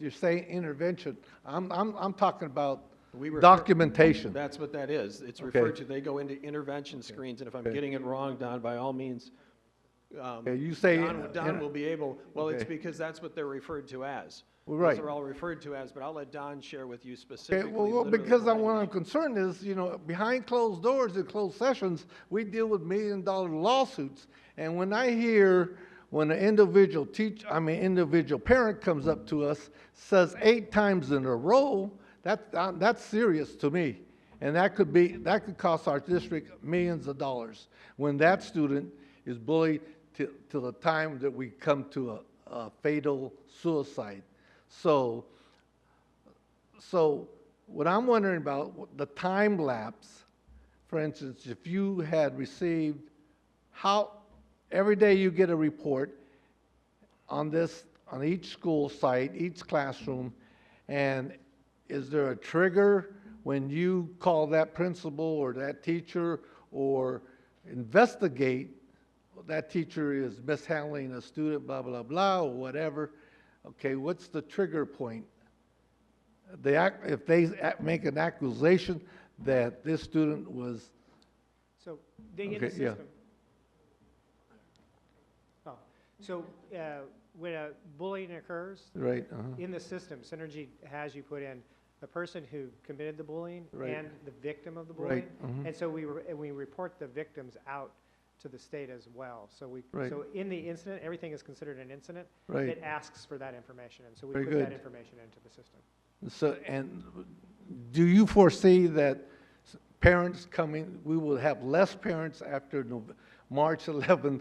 You're saying intervention. I'm talking about documentation. That's what that is. It's Okay. referred to, they go into intervention screens, and if I'm getting it wrong, Don, by all means. Okay, you say, Don will be able, well, it's okay. because that's what they're referred to as. Well, right. Those are all referred to as, but I'll let Don share with you Okay, specifically. well, literally because the what I'm concerned is, you know, behind closed doors in closed sessions, we deal with $1 million lawsuits. And when I hear when an individual individual parent comes up to us, says 8 times in a row, that's serious to me. And that could cost our district millions of dollars when that student is bullied till the time that we come to a fatal suicide. So what I'm wondering about, the time lapse, for instance, if you had received, every day you get a report on each school site, each classroom, and is there a trigger when you call that principal or that teacher or investigate that teacher is mishandling a student, blah, blah, blah, or whatever? Okay, what's the trigger point? If they make an accusation that this student was... So, in the system. Oh, so when a bullying occurs, right, in the system, Synergy has you put in the person who committed the bullying right. and the victim of the bullying. Right. And so we report the victims out to the state as well. So right. so in the incident, everything is considered an incident. Right. It asks for that information, and so we Very put good. that information into the system. So, and do you foresee that parents we will have less parents after March 11th?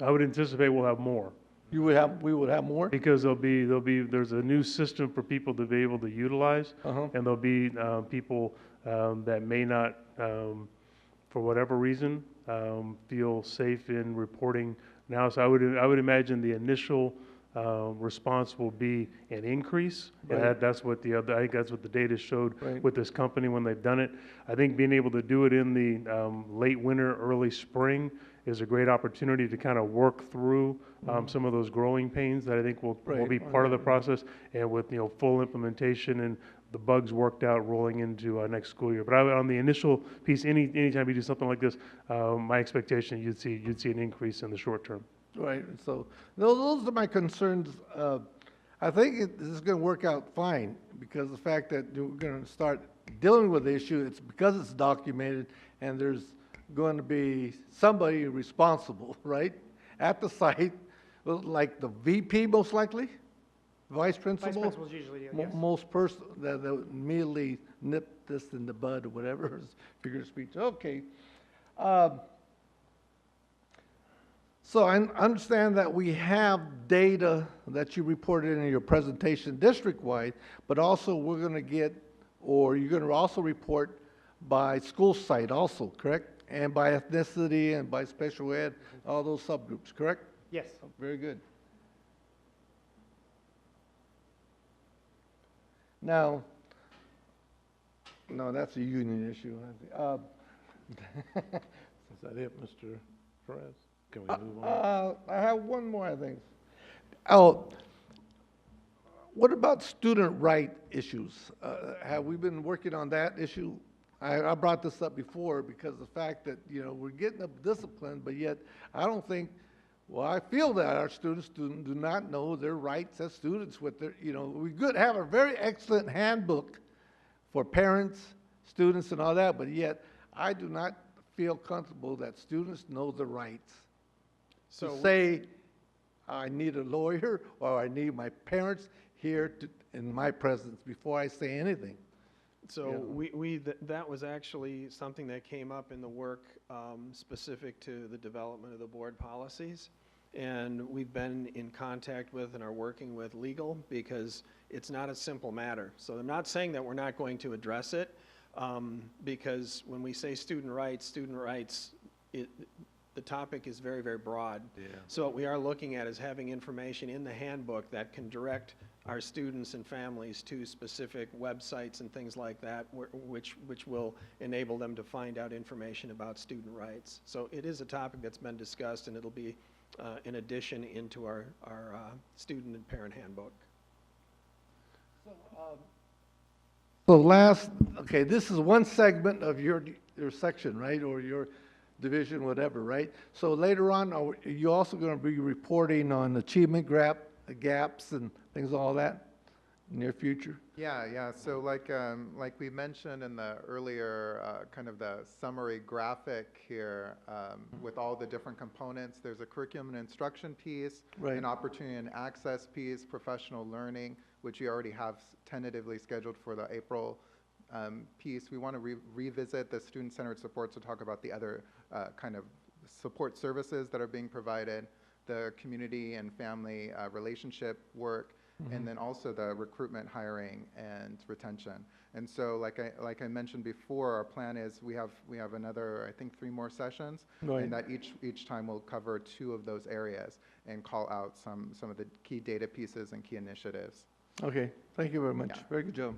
I would anticipate we'll have more. We would have more? Because there's a new system for people to be able to utilize, and there'll be people that may not, for whatever reason, feel safe in reporting now. So I would imagine the initial response will be an increase. Right. And that's what I think that's what the data showed right. with this company when they've done it. I think being able to do it in the late winter, early spring is a great opportunity to kind of work through some of those growing pains that I think will be part of the process, and with full implementation and the bugs worked out rolling into next school year. But on the initial piece, anytime you do something like this, my expectation you'd see an increase in the short term. Right. So those are my concerns. I think this is going to work out fine because the fact that we're going to start dealing with the issue, it's because it's documented and there's going to be somebody responsible, right, at the site, like the VP most likely, vice principal. Vice principals usually do, yes. Most person that immediately nip this in the bud or whatever, figure of speech. Okay. So I understand that we have data that you reported in your presentation district-wide, but also we're going to get, or you're going to also report by school site also, correct? And by ethnicity and by special ed, all those subgroups, correct? Yes. Oh, very good. Now, no, that's a union issue. Is that it, Mr. Perez? Can we move on? I have one more, I think. Oh, what about student right issues? Have we been working on that issue? I brought this up before because the fact that, we're getting up discipline, but yet I don't think, I feel that our students do not know their rights as students with their, we could have a very excellent handbook for parents, students, and all that, but yet I do not feel comfortable that students know the rights. So to say, I need a lawyer or I need my parents here in my presence before I say anything. So that was actually something that came up in the work specific to the development of the board policies. And we've been in contact with and are working with legal because it's not a simple matter. So I'm not saying that we're not going to address it because when we say student rights, the topic is very, very broad. Yeah. So what we are looking at is having information in the handbook that can direct our students and families to specific websites and things like that, which will enable them to find out information about student rights. So it is a topic that's been discussed, and it'll be an addition into our student and parent handbook. So this is one segment of your section, right, or your division, whatever, right? So later on, are you also going to be reporting on achievement gaps and things, all that, near future? Yeah. So like we mentioned in the earlier kind of the summary graphic here, with all the different components, there's a curriculum and instruction piece, Right. an opportunity and access piece, professional learning, which you already have tentatively scheduled for the April piece. We want to revisit the student-centered support to talk about the other kind of support services that are being provided, the community and family relationship work, and then also the recruitment, hiring, and retention. And so, like I mentioned before, our plan is we have another, I think, 3 more sessions, Right. and that each time we'll cover 2 of those areas and call out some of the key data pieces and key initiatives. Okay, thank you very much. Yeah. Very good job.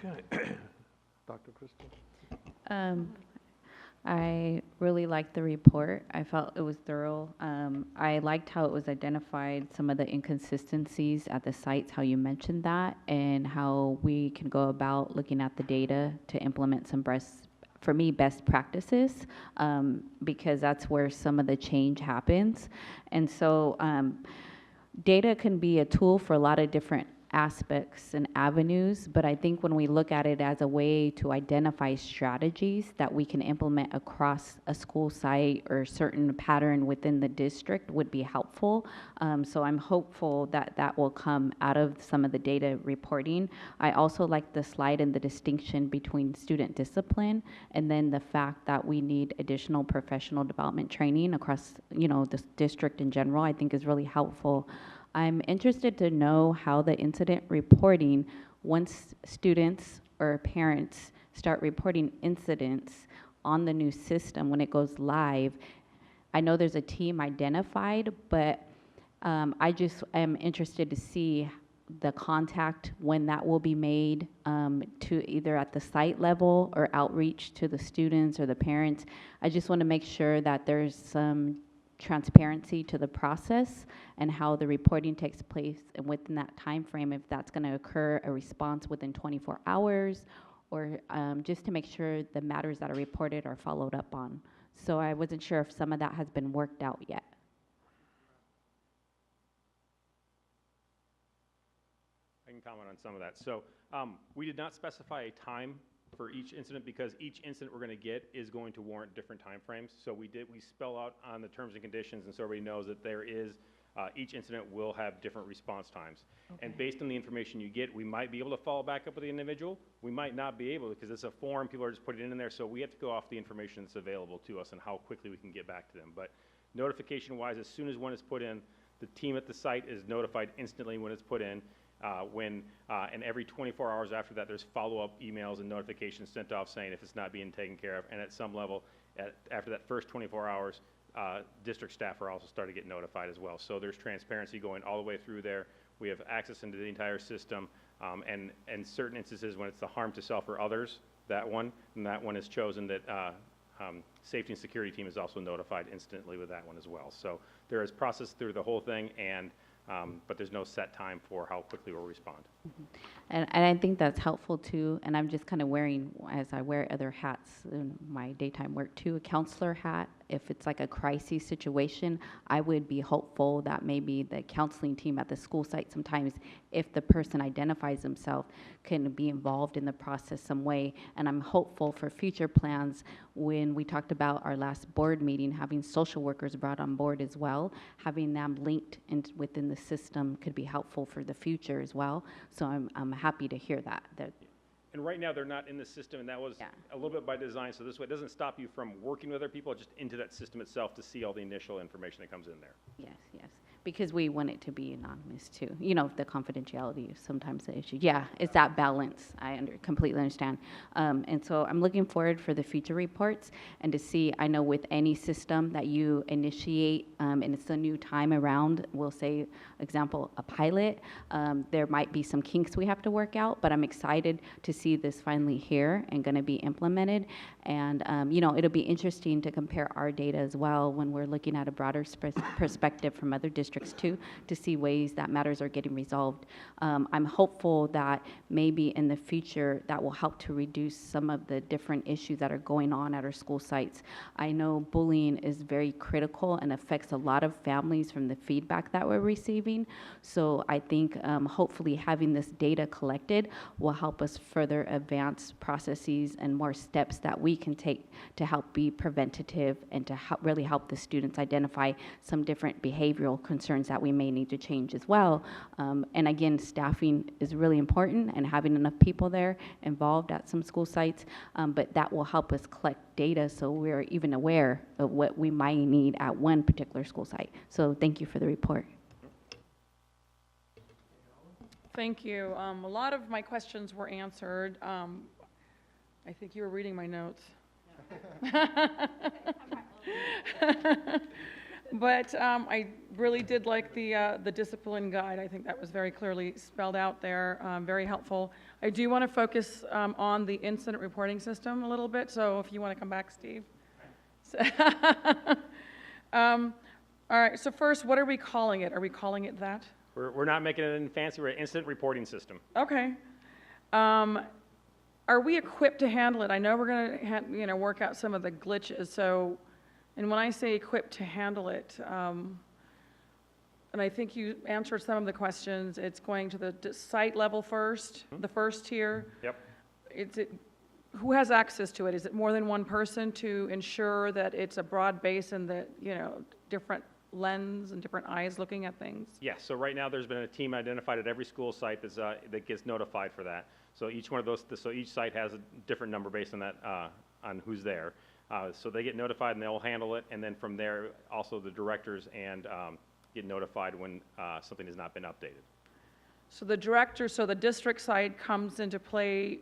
Okay. Dr. Crystal? I really liked the report. I felt it was thorough. I liked how it was identified, some of the inconsistencies at the sites, how you mentioned that, and how we can go about looking at the data to implement some best practices, because that's where some of the change happens. And so data can be a tool for a lot of different aspects and avenues, but I think when we look at it as a way to identify strategies that we can implement across a school site or a certain pattern within the district would be helpful. So I'm hopeful that that will come out of some of the data reporting. I also like the slide and the distinction between student discipline and then the fact that we need additional professional development training across, the district in general, I think is really helpful. I'm interested to know how the incident reporting, once students or parents start reporting incidents on the new system when it goes live. I know there's a team identified, but I just am interested to see the contact when that will be made, to either at the site level or outreach to the students or the parents. I just want to make sure that there's some transparency to the process and how the reporting takes place, and within that time frame, if that's going to occur a response within 24 hours, or just to make sure the matters that are reported are followed up on. So I wasn't sure if some of that has been worked out yet. I can comment on some of that. So we did not specify a time for each incident, because each incident we're going to get is going to warrant different timeframes. So we spell out on the terms and conditions, and so everybody knows that there is, each incident will have different response times. Okay. And based on the information you get, we might be able to follow back up with the individual. We might not be able, because it's a form, people are just putting it in there, so we have to go off the information that's available to us and how quickly we can get back to them. But notification-wise, as soon as one is put in, the team at the site is notified instantly when it's put in. And every 24 hours after that, there's follow-up emails and notifications sent off saying if it's not being taken care of. And at some level, after that first 24 hours, district staff are also starting to get notified as well. So there's transparency going all the way through there. We have access into the entire system, and certain instances when it's the harm to self or others, that one is chosen that safety and security team is also notified instantly with that one as well. So there is process through the whole thing, and but there's no set time for how quickly we'll respond. Mm-hmm. And I think that's helpful too, and I'm just kind of wearing, as I wear other hats in my daytime work too, a counselor hat. If it's like a crisis situation, I would be hopeful that maybe the counseling team at the school site sometimes, if the person identifies himself, can be involved in the process some way. And I'm hopeful for future plans. When we talked about our last board meeting, having social workers brought on board as well, having them linked within the system could be helpful for the future as well. So I'm happy to hear that. And right now, they're not in the system, and that was a little bit by design. So this way, it doesn't stop you from working with other people, just into that system itself to see all the initial information that comes in there. Yes. Because we want it to be anonymous too. The confidentiality is sometimes the issue. Yeah, it's that balance. I completely understand. And so I'm looking forward for the future reports and to see, I know with any system that you initiate, and it's a new time around, we'll say, example, a pilot, there might be some kinks we have to work out, but I'm excited to see this finally here and going to be implemented. And, it'll be interesting to compare our data as well when we're looking at a broader perspective from other districts districts too, to see ways that matters are getting resolved. I'm hopeful that maybe in the future that will help to reduce some of the different issues that are going on at our school sites. I know bullying is very critical and affects a lot of families from the feedback that we're receiving. So I think hopefully having this data collected will help us further advance processes and more steps that we can take to help be preventative and to really help the students identify some different behavioral concerns that we may need to change as well. And again, staffing is really important and having enough people there involved at some school sites, but that will help us collect data so we're even aware of what we might need at one particular school site. So thank you for the report. Thank you. A lot of my questions were answered. I think you were reading my notes. But I really did like the discipline guide. I think that was very clearly spelled out there, very helpful. I do want to focus on the incident reporting system a little bit, so if you want to come back, Steve. All right, so first, what are we calling it? Are we calling it that? We're not making it anything fancy. We're an incident reporting system. Okay. Are we equipped to handle it? I know we're going to work out some of the glitches. So, and when I say equipped to handle it, and I think you answered some of the questions, it's going to the site level first, the first tier. Yep. Who has access to it? Is it more than one person to ensure that it's a broad base and that, different lens and different eyes looking at things? Yes, so right now there's been a team identified at every school site that gets notified for that. So each one of those, so each site has a different number based on that, on who's there. So they get notified and they'll handle it, and then from there, also the directors and get notified when something has not been updated. So the district side comes into play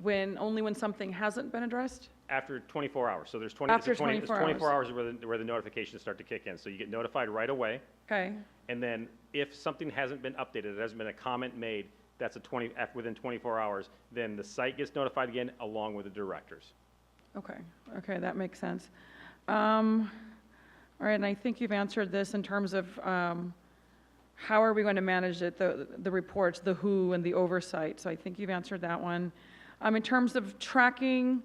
only when something hasn't been addressed? After 24 hours. So there's 24 hours where the notifications start to kick in. So you get notified right away. Okay. And then if something hasn't been updated, there hasn't been a comment made, that's within 24 hours, then the site gets notified again along with the directors. Okay, that makes sense. All right, and I think you've answered this in terms of how are we going to manage it, the reports, the who and the oversight. So I think you've answered that one. In terms of tracking,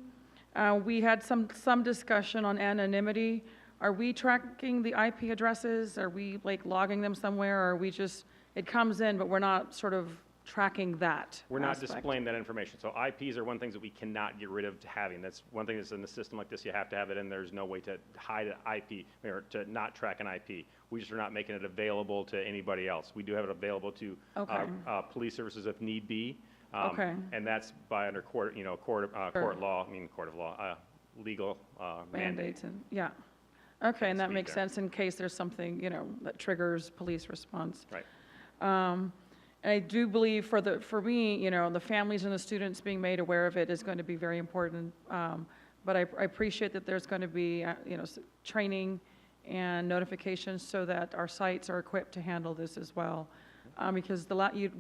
we had some discussion on anonymity. Are we tracking the IP addresses? Are we logging them somewhere? Or are we just, it comes in, but we're not sort of tracking that We're not aspect? displaying that information. So IPs are one things that we cannot get rid of having. That's one thing that's in a system like this, you have to have it in. There's no way to hide an IP or to not track an IP. We just are not making it available to anybody else. We do have it available to police services if need be. And that's by under court of law, legal mandates. Yeah. Okay, and that makes sense in case there's something, that triggers police response. Right. I do believe for me, the families and the students being made aware of it is going to be very important. But I appreciate that there's going to be, training and notifications so that our sites are equipped to handle this as well. Because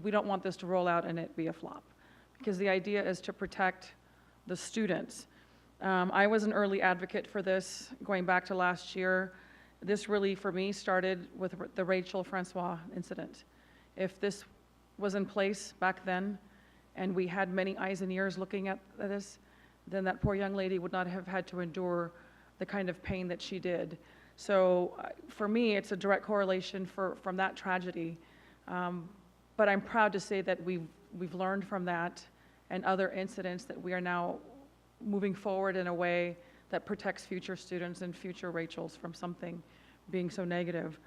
we don't want this to roll out and it be a flop. Because the idea is to protect the students. I was an early advocate for this going back to last year. This really, for me, started with the Rachel Francois incident. If this was in place back then and we had many eyes and ears looking at this, then that poor young lady would not have had to endure the kind of pain that she did. So for me, it's a direct correlation from that tragedy. But I'm proud to say that we've learned from that and other incidents that we are now moving forward in a way that protects future students and future Rachels from something being so negative,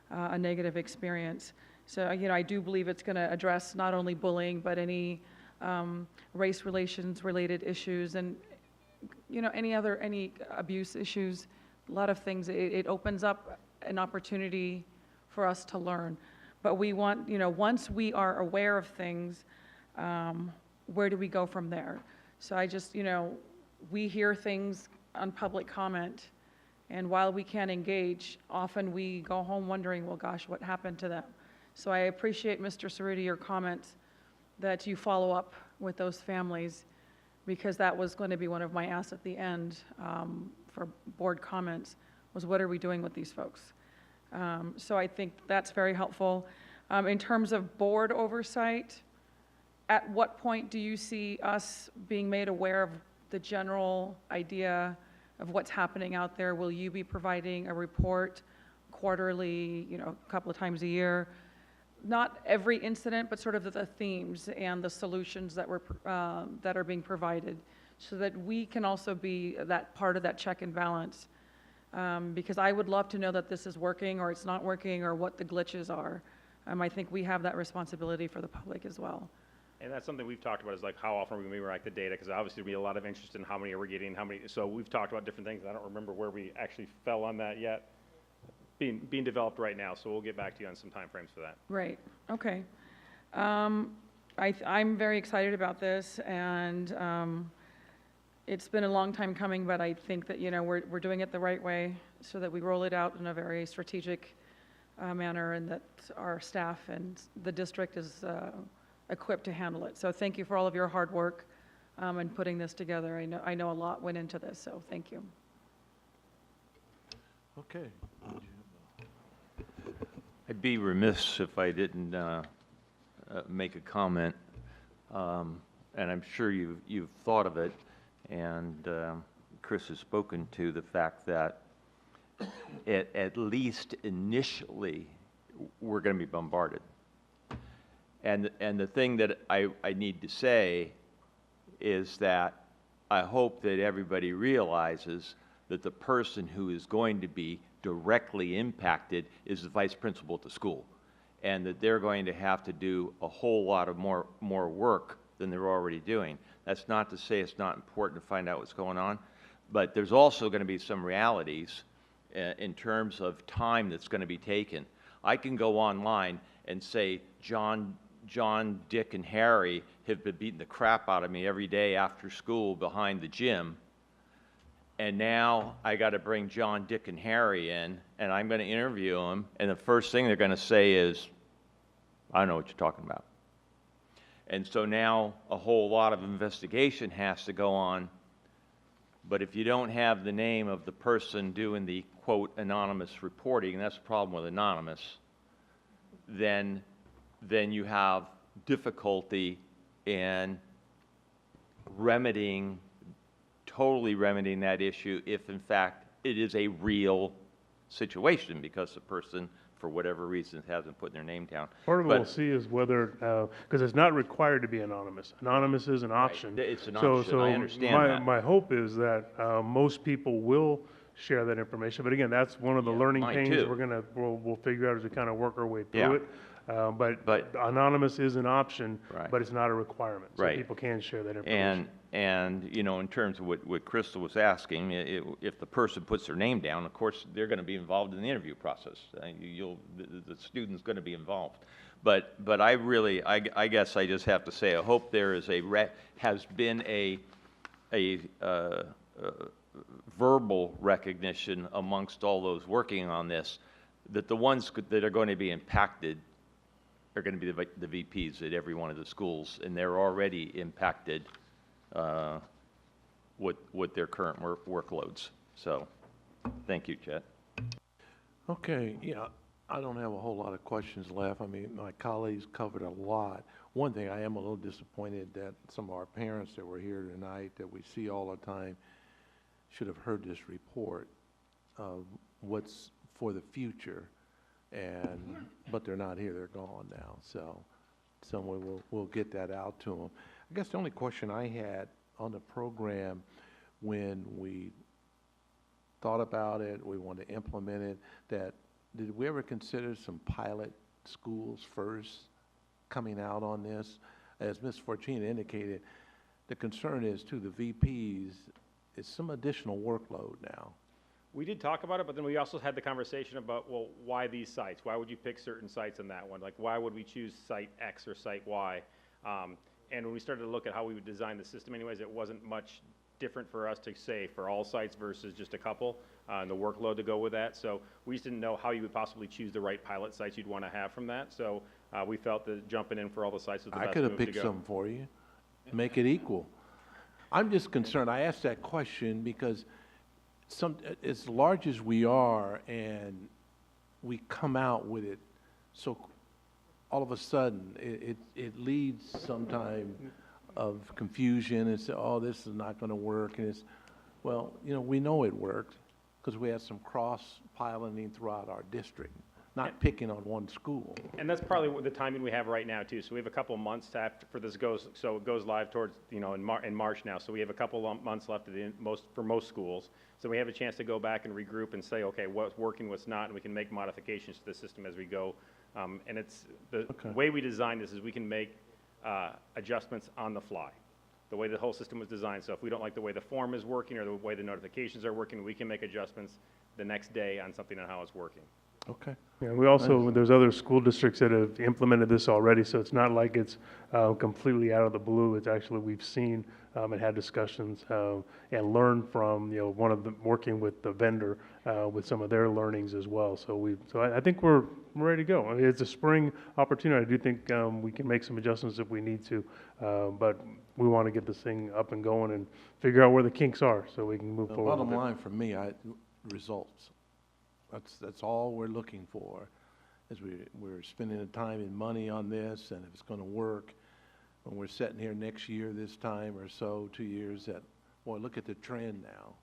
a negative experience. So, I do believe it's going to address not only bullying, but any race relations related issues and, any abuse issues, a lot of things. It opens up an opportunity for us to learn. But we want, once we are aware of things, where do we go from there? So I just, we hear things on public comment, and while we can't engage, often we go home wondering, well, gosh, what happened to them? So I appreciate, Mr. Cerruti, your comments that you follow up with those families, because that was going to be one of my asks at the end for board comments, was what are we doing with these folks? So I think that's very helpful. In terms of board oversight, at what point do you see us being made aware of the general idea of what's happening out there? Will you be providing a report quarterly, a couple of times a year? Not every incident, but sort of the themes and the solutions that are being provided, so that we can also be that part of that check and balance. Because I would love to know that this is working or it's not working or what the glitches are. I think we have that responsibility for the public as well. And that's something we've talked about, is like how often are we going to rack the data, because obviously there'll be a lot of interest in how many are we getting, so we've talked about different things. I don't remember where we actually fell on that yet. Being developed right now, so we'll get back to you on some timeframes for that. Right, okay. I'm very excited about this, and it's been a long time coming, but I think that, we're doing it the right way, so that we roll it out in a very strategic manner, and that our staff and the district is equipped to handle it. So thank you for all of your hard work in putting this together. I know a lot went into this, so thank you. Okay. I'd be remiss if I didn't make a comment, and I'm sure you've thought of it, and Chris has spoken to the fact that at least initially we're going to be bombarded. And the thing that I need to say is that I hope that everybody realizes that the person who is going to be directly impacted is the vice principal at the school, and that they're going to have to do a whole lot of more work than they're already doing. That's not to say it's not important to find out what's going on, but there's also going to be some realities in terms of time that's going to be taken. I can go online and say, John, Dick, and Harry have been beating the crap out of me every day after school behind the gym, and now I got to bring John, Dick, and Harry in, and I'm going to interview them, and the first thing they're going to say is, I don't know what you're talking about. And so now a whole lot of investigation has to go on, but if you don't have the name of the person doing the, quote, anonymous reporting, and that's the problem with anonymous, then you have difficulty in totally remedying that issue if, in fact, it is a real situation because the person, for whatever reason, hasn't put their name down. Part of what we'll see is whether, because it's not required to be anonymous. Anonymous is an option. Right. It's an option. I understand that. My hope is that most people will share that information. But again, that's one of the learning pains we'll figure out as we kind of work our way through it. But anonymous is an option, but it's not a requirement. So people can share that information. And in terms of what Crystal was asking, if the person puts their name down, of course, they're going to be involved in the interview process. The student's going to be involved. But I guess I just have to say, I hope there is has been a verbal recognition amongst all those working on this, that the ones that are going to be impacted are going to be the VPs at every one of the schools, and they're already impacted with their current workloads. So, thank you, Chet. Okay, I don't have a whole lot of questions left. I mean, my colleagues covered a lot. One thing, I am a little disappointed that some of our parents that were here tonight, that we see all the time, should have heard this report of what's for the future, but they're not here, they're gone now. So we'll get that out to them. I guess the only question I had on the program, when we thought about it, we wanted to implement it, did we ever consider some pilot schools first coming out on this? As Ms. Fortuna indicated, the concern is to the VPs, it's some additional workload now. We did talk about it, but then we also had the conversation about, well, why these sites? Why would you pick certain sites on that one? Like, why would we choose site X or site Y? And when we started to look at how we would design the system anyways, it wasn't much different for us to say for all sites versus just a couple, and the workload to go with that. So we just didn't know how you would possibly choose the right pilot sites you'd want to have from that. So we felt that jumping in for all the sites was the best move to go. I could have picked some for you. Make it equal. I'm just concerned. I asked that question because as large as we are, and we come out with it so all of a sudden it leads sometime of confusion and say, oh, this is not going to work. And it's, well, you know, we know it worked because we had some cross-piloting throughout our district, not picking on one school. And that's probably what the timing we have right now too. So we have a couple of months after for this goes, so it goes live towards, you know, in March now. So we have a couple of months left at the end, for most schools. So we have a chance to go back and regroup and say, okay, what's working, what's not, and we can make modifications to the system as we go. And it's the way we design this is we can make adjustments on the fly, the way the whole system was designed. So if we don't like the way the form is working or the way the notifications are working, we can make adjustments the next day on something on how it's working. Okay. Yeah, we also, there's other school districts that have implemented this already, so it's not like it's completely out of the blue. It's actually, we've seen and had discussions and learned from, you know, one of them working with the vendor with some of their learnings as well. So I think we're ready to go. I mean, it's a spring opportunity. I do think we can make some adjustments if we need to, but we want to get this thing up and going and figure out where the kinks are so we can move The forward. bottom line for me, results. That's all we're looking for, is we're spending the time and money on this, and if it's going to work, when we're sitting here next year this time or so, 2 years, that, boy, look at the trend now.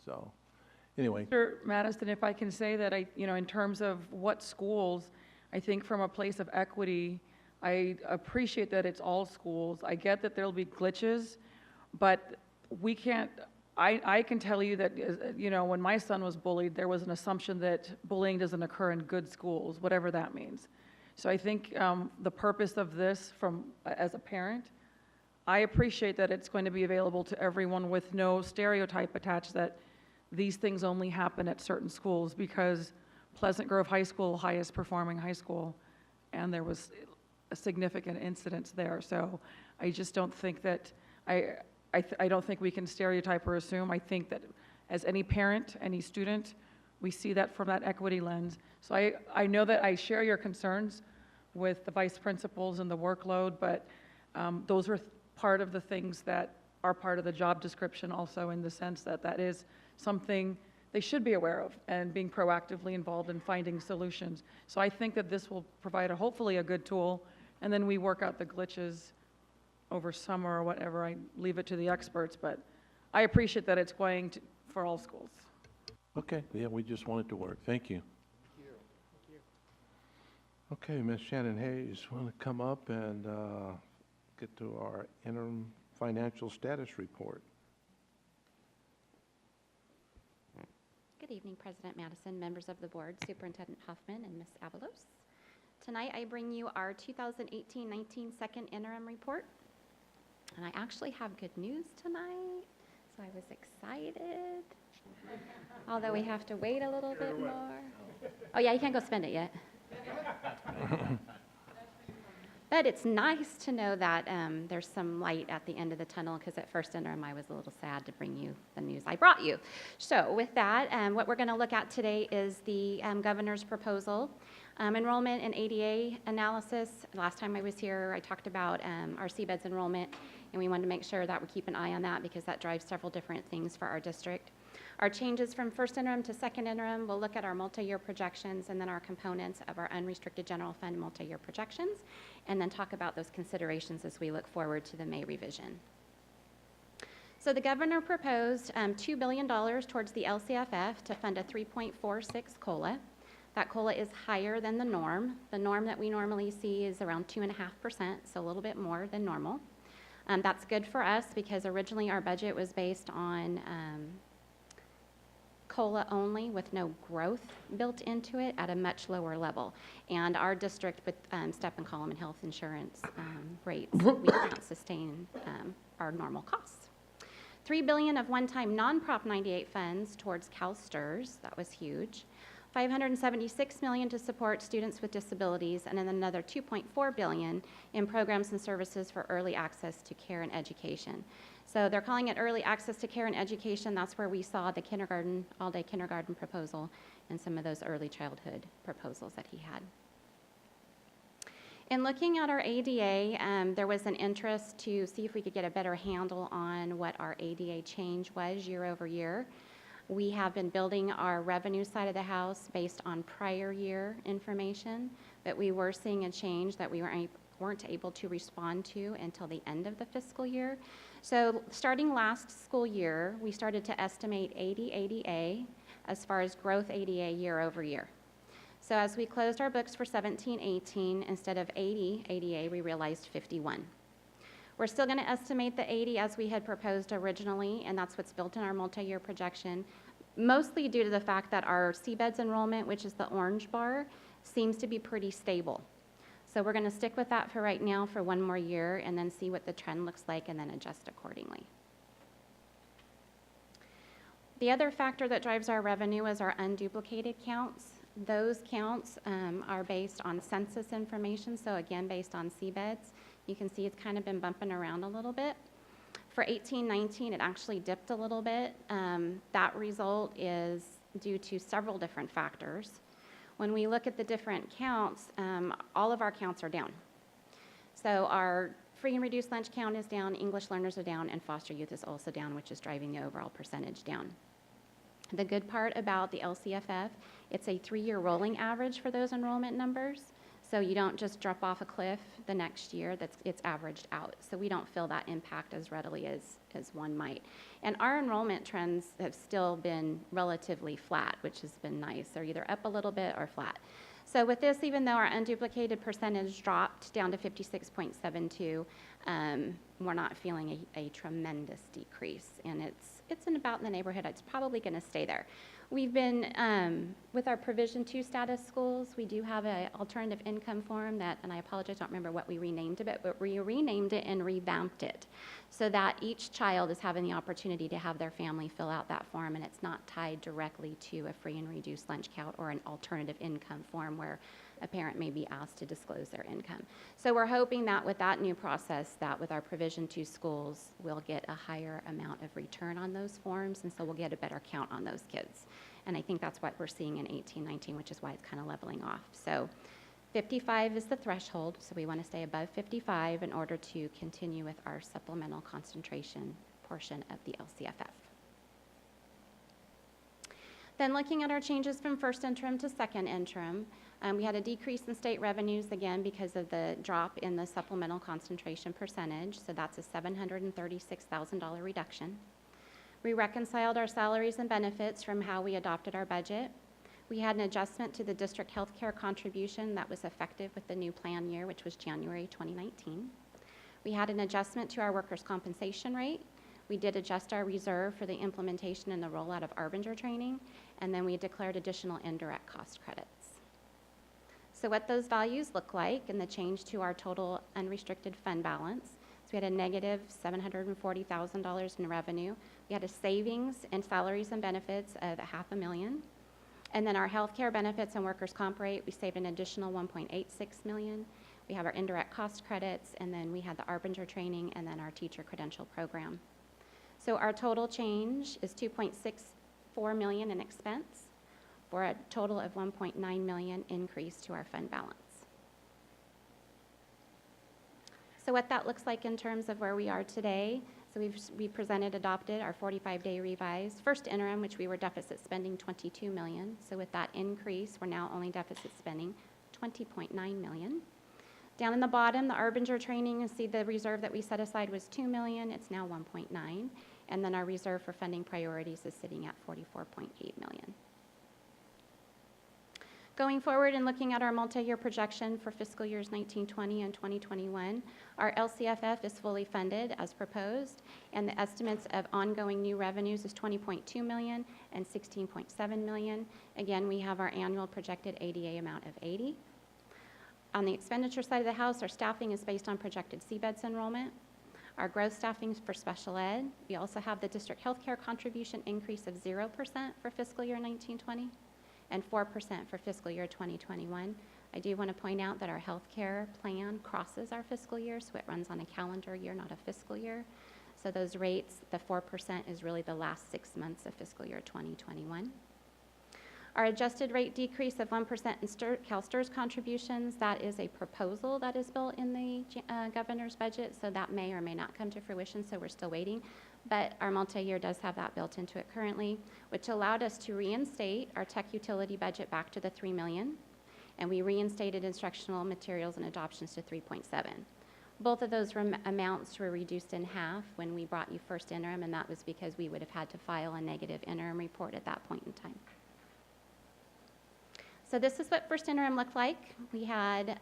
So, anyway. Mr. Madison, if I can say that you know, in terms of what schools, I think from a place of equity, I appreciate that it's all schools. I get that there'll be glitches, but we can't. I can tell you that, you know, when my son was bullied, there was an assumption that bullying doesn't occur in good schools, whatever that means. So I think the purpose of this, as a parent, I appreciate that it's going to be available to everyone with no stereotype attached that these things only happen at certain schools, because Pleasant Grove High School, highest performing high school, and there was a significant incidents there. So I just don't think that I don't think we can stereotype or assume. I think that as any parent, any student, we see that from that equity lens. So I know that I share your concerns with the vice principals and the workload, but those are part of the things that are part of the job description also, in the sense that that is something they should be aware of and being proactively involved in finding solutions. So I think that this will provide hopefully a good tool, and then we work out the glitches over summer or whatever. I leave it to the experts, but I appreciate that it's going for all schools. Okay, yeah, we just want it to work. Thank you. Okay, Ms. Shannon Hayes, want to come up and get to our interim financial status report. Good evening, President Madison, members of the board, Superintendent Hoffman, and Ms. Avalos. Tonight I bring you our 2018-19 second interim report. And I actually have good news tonight, so I was excited. Although we have to wait a little bit more. Oh yeah, you can't go spend it yet. But it's nice to know that there's some light at the end of the tunnel, because at first interim I was a little sad to bring you the news I brought you. So with that, what we're going to look at today is the governor's proposal. Enrollment and ADA analysis. Last time I was here, I talked about our CBEDS enrollment, and we wanted to make sure that we keep an eye on that, because that drives several different things for our district. Our changes from first interim to second interim, we'll look at our multi-year projections and then our components of our unrestricted general fund multi-year projections, and then talk about those considerations as we look forward to the May revision. So the governor proposed $2 billion towards the LCFF to fund a 3.46 COLA. That COLA is higher than the norm. The norm that we normally see is around 2.5%, so a little bit more than normal. That's good for us, because originally our budget was based on COLA only, with no growth built into it, at a much lower level. And our district, with step and column and health insurance rates, we cannot sustain our normal costs. $3 billion of one-time non-Prop 98 funds towards CalSTRS. That was huge. $576 million to support students with disabilities, and then another $2.4 billion in programs and services for early access to care and education. So they're calling it early access to care and education. That's where we saw the kindergarten, all-day kindergarten proposal, and some of those early childhood proposals that he had. In looking at our ADA, there was an interest to see if we could get a better handle on what our ADA change was year over year. We have been building our revenue side of the house based on prior year information, but we were seeing a change that we weren't able to respond to until the end of the fiscal year. So starting last school year, we started to estimate 80 ADA as far as growth ADA year over year. So as we closed our books for 17-18, instead of 80 ADA, we realized 51. We're still going to estimate the 80 as we had proposed originally, and that's what's built in our multi-year projection, mostly due to the fact that our CBEDS enrollment, which is the orange bar, seems to be pretty stable. So we're going to stick with that for right now for one more year and then see what the trend looks like and then adjust accordingly. The other factor that drives our revenue is our unduplicated counts. Those counts are based on census information, so again, based on CBEDS. You can see it's kind of been bumping around a little bit. For 18-19, it actually dipped a little bit. That result is due to several different factors. When we look at the different counts, all of our counts are down. So our free and reduced lunch count is down, English learners are down, and foster youth is also down, which is driving the overall percentage down. The good part about the LCFF, it's a 3-year rolling average for those enrollment numbers. So you don't just drop off a cliff the next year, it's averaged out. So we don't feel that impact as readily as one might. And our enrollment trends have still been relatively flat, which has been nice. They're either up a little bit or flat. So with this, even though our unduplicated percentage dropped down to 56.72, we're not feeling a tremendous decrease. And it's in about in the neighborhood. It's probably going to stay there. We've been, with our Provision 2 status schools, we do have an alternative income form that, and I apologize, I don't remember what we renamed it, but we renamed it and revamped it so that each child is having the opportunity to have their family fill out that form, and it's not tied directly to a free and reduced lunch count or an alternative income form where a parent may be asked to disclose their income. So we're hoping that with that new process, that with our Provision 2 schools, we'll get a higher amount of return on those forms, and so we'll get a better count on those kids. And I think that's what we're seeing in 18-19, which is why it's kind of leveling off. So 55 is the threshold, so we want to stay above 55 in order to continue with our supplemental concentration portion of the LCFF. Then looking at our changes from first interim to second interim, we had a decrease in state revenues, again, because of the drop in the supplemental concentration percentage, so that's a $736,000 reduction. We reconciled our salaries and benefits from how we adopted our budget. We had an adjustment to the district health care contribution that was effective with the new plan year, which was January 2019. We had an adjustment to our workers' compensation rate. We did adjust our reserve for the implementation and the rollout of Arbinger training, and then we declared additional indirect cost credits. So what those values look like and the change to our total unrestricted fund balance. So we had a negative $740,000 in revenue. We had a savings in salaries and benefits of $500,000. And then our health care benefits and workers' comp rate, we saved an additional $1.86 million. We have our indirect cost credits, and then we had the Arbinger training and then our teacher credential program. So our total change is $2.64 million in expense for a total of $1.9 million increase to our fund balance. So what that looks like in terms of where we are today, so we adopted our 45-day revised first interim, which we were deficit spending $22 million. So with that increase, we're now only deficit spending $20.9 million. Down in the bottom, the Arbinger training, you see the reserve that we set aside was $2 million. It's now $1.9. And then our reserve for funding priorities is sitting at $44.8 million. Going forward and looking at our multi-year projection for fiscal years 1920 and 2021, our LCFF is fully funded as proposed, and the estimates of ongoing new revenues is $20.2 million and $16.7 million. Again, we have our annual projected ADA amount of 80. On the expenditure side of the house, our staffing is based on projected CBEDS enrollment. Our growth staffing for special ed. We also have the district healthcare contribution increase of 0% for fiscal year 1920. And 4% for fiscal year 2021. I do want to point out that our healthcare plan crosses our fiscal year, so it runs on a calendar year, not a fiscal year. So those rates, the 4% is really the last 6 months of fiscal year 2021. Our adjusted rate decrease of 1% in CalSTRS contributions, that is a proposal that is built in the governor's budget, so that may or may not come to fruition, so we're still waiting. but our multi-year does have that built into it currently, which allowed us to reinstate our tech utility budget back to the 3 million, and we reinstated instructional materials and adoptions to 3.7. Both of those amounts were reduced in half when we brought you first interim, and that was because we would have had to file a negative interim report at that point in time. So this is what first interim looked like. We had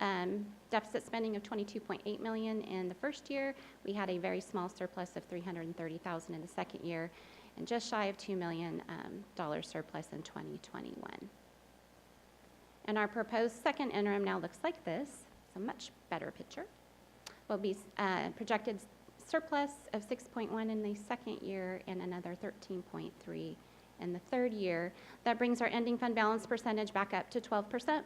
deficit spending of 22.8 million in the first year. We had a very small surplus of 330,000 in the second year, and just shy of $2 million surplus in 2021. And our proposed second interim now looks like this. It's a much better picture. Will be projected surplus of 6.1 in the second year and another 13.3 in the third year. That brings our ending fund balance percentage back up to 12%.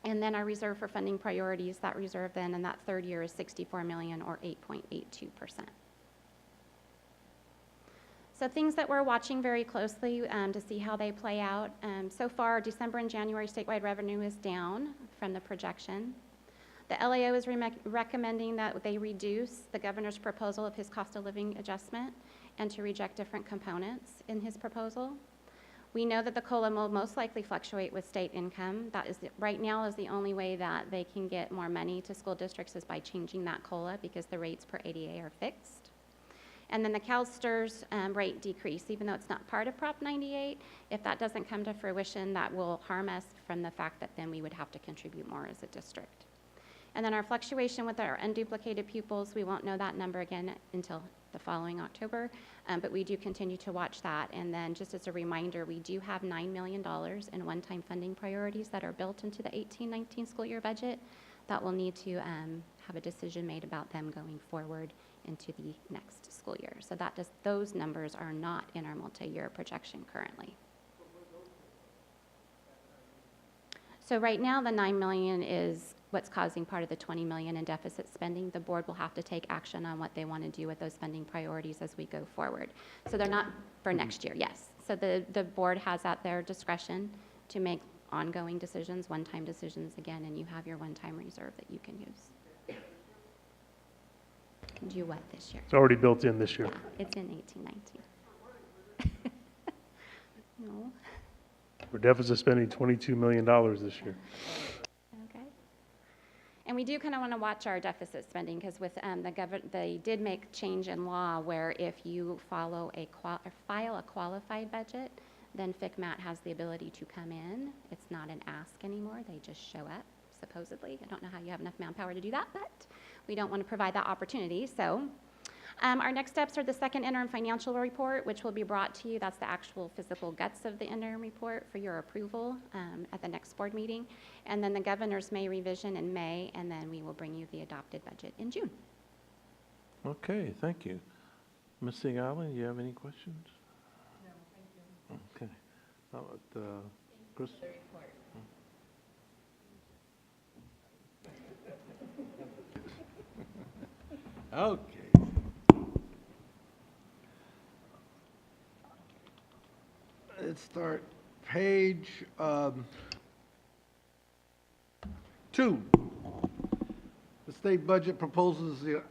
And then our reserve for funding priorities, that reserve then in that third year is 64 million or 8.82%. So things that we're watching very closely to see how they play out. So far, December and January statewide revenue is down from the projection. The LAO is recommending that they reduce the governor's proposal of his cost of living adjustment and to reject different components in his proposal. We know that the COLA will most likely fluctuate with state income. That is right now is the only way that they can get more money to school districts is by changing that COLA because the rates per ADA are fixed. And then the CalSTRS rate decrease, even though it's not part of Prop 98, if that doesn't come to fruition, that will harm us from the fact that then we would have to contribute more as a district. And then our fluctuation with our unduplicated pupils, we won't know that number again until the following October, but we do continue to watch that. And then just as a reminder, we do have $9 million in one-time funding priorities that are built into the 18-19 school year budget that will need to have a decision made about them going forward into the next school year. So that those numbers are not in our multi-year projection currently. So right now the 9 million is what's causing part of the 20 million in deficit spending. The board will have to take action on what they want to do with those funding priorities as we go forward. So they're not for next year, yes. So the board has at their discretion to make ongoing decisions, one-time decisions again, and you have your one-time reserve that you can use. Do what this year? It's already built in this year. Yeah, it's in 18-19. No. We're deficit spending $22 million this year. Okay. And we do kind of want to watch our deficit spending because with they did make change in law where if you file a qualified budget, then FCMAT has the ability to come in. It's not an ask anymore. They just show up, supposedly. I don't know how you have enough manpower to do that, but we don't want to provide that opportunity. So our next steps are the second interim financial report, which will be brought to you. That's the actual physical guts of the interim report for your approval at the next board meeting. And then the governor's May revision in May, and then we will bring you the adopted budget in June. Okay, thank you. Ms. Allen, you have any questions? No, thank you. Okay. How about Chris? Okay. Let's start page 2. The state budget proposes the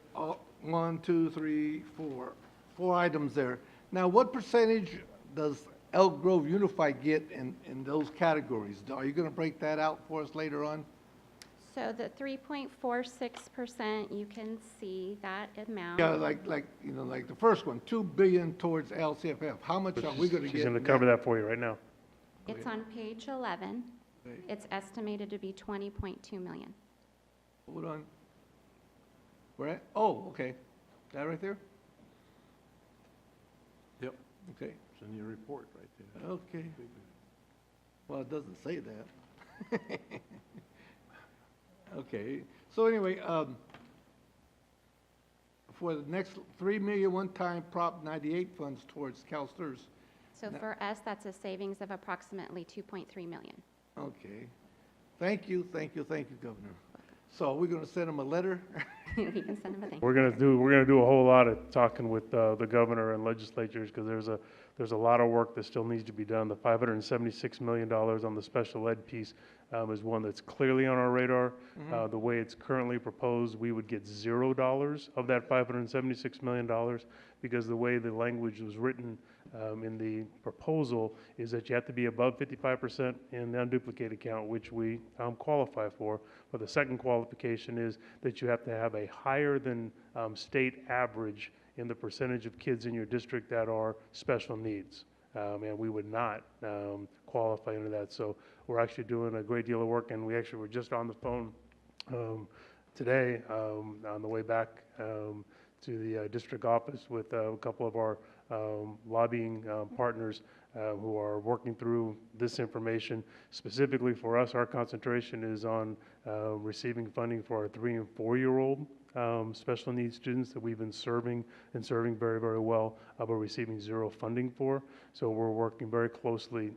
4 items there. Now, what percentage does Elk Grove Unified get in those categories? Are you going to break that out for us later on? So the 3.46%, you can see that amount. Yeah, like the first one, $2 billion towards LCFF. How much are we going to get? She's going to cover that for you right now. It's on page 11. Okay. It's estimated to be 20.2 million. Hold on. Where at? Oh, okay. That right there? Yep. Okay. It's in your report right there. Okay. Well, it doesn't say that. Okay, so anyway, for the next $3 million one-time Prop 98 funds towards CalSTRS. So for us, that's a savings of approximately 2.3 million. Okay, thank you, Governor. So we're going to send them a letter. We can send them a thank you. We're going to do a whole lot of talking with the governor and legislatures because there's there's a lot of work that still needs to be done. The $576 million on the special ed piece is one that's clearly on our radar. The way it's currently proposed, we would get $0 of that $576 million, because the way the language was written in the proposal is that you have to be above 55% in the unduplicated count, which we qualify for. But the second qualification is that you have to have a higher than state average in the percentage of kids in your district that are special needs. And we would not qualify under that. So we're actually doing a great deal of work, and we actually were just on the phone today on the way back to the district office with a couple of our lobbying partners who are working through this information. Specifically for us, our concentration is on receiving funding for our 3 and 4-year-old special needs students that we've been serving very, very well, but receiving zero funding for. So we're working very closely.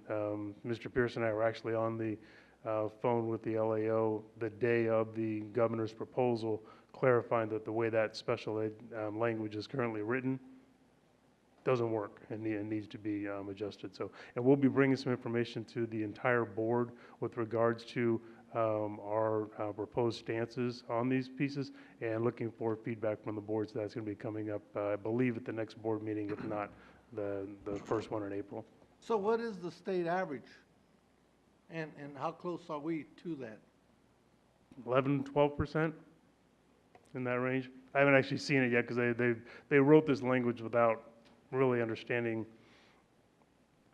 Mr. Pierce and I were actually on the phone with the LAO the day of the governor's proposal, clarifying that the way that special ed language is currently written doesn't work and needs to be adjusted. So, and we'll be bringing some information to the entire board with regards to our proposed stances on these pieces, and looking for feedback from the board. So that's going to be coming up, I believe, at the next board meeting, if not the first one in April. So what is the state average? And how close are we to that? 11, 12%, in that range. I haven't actually seen it yet, because they wrote this language without really understanding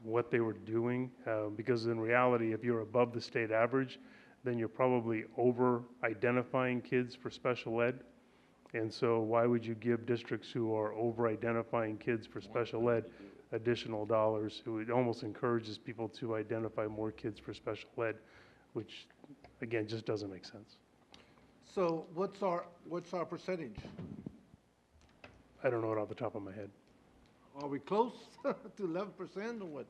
what they were doing, because in reality, if you're above the state average, then you're probably over-identifying kids for special ed. And so why would you give districts who are over-identifying kids for special ed additional dollars? It almost encourages people to identify more kids for special ed, which, again, just doesn't make sense. So what's our percentage? I don't know it off the top of my head. Are we close to 11% or what?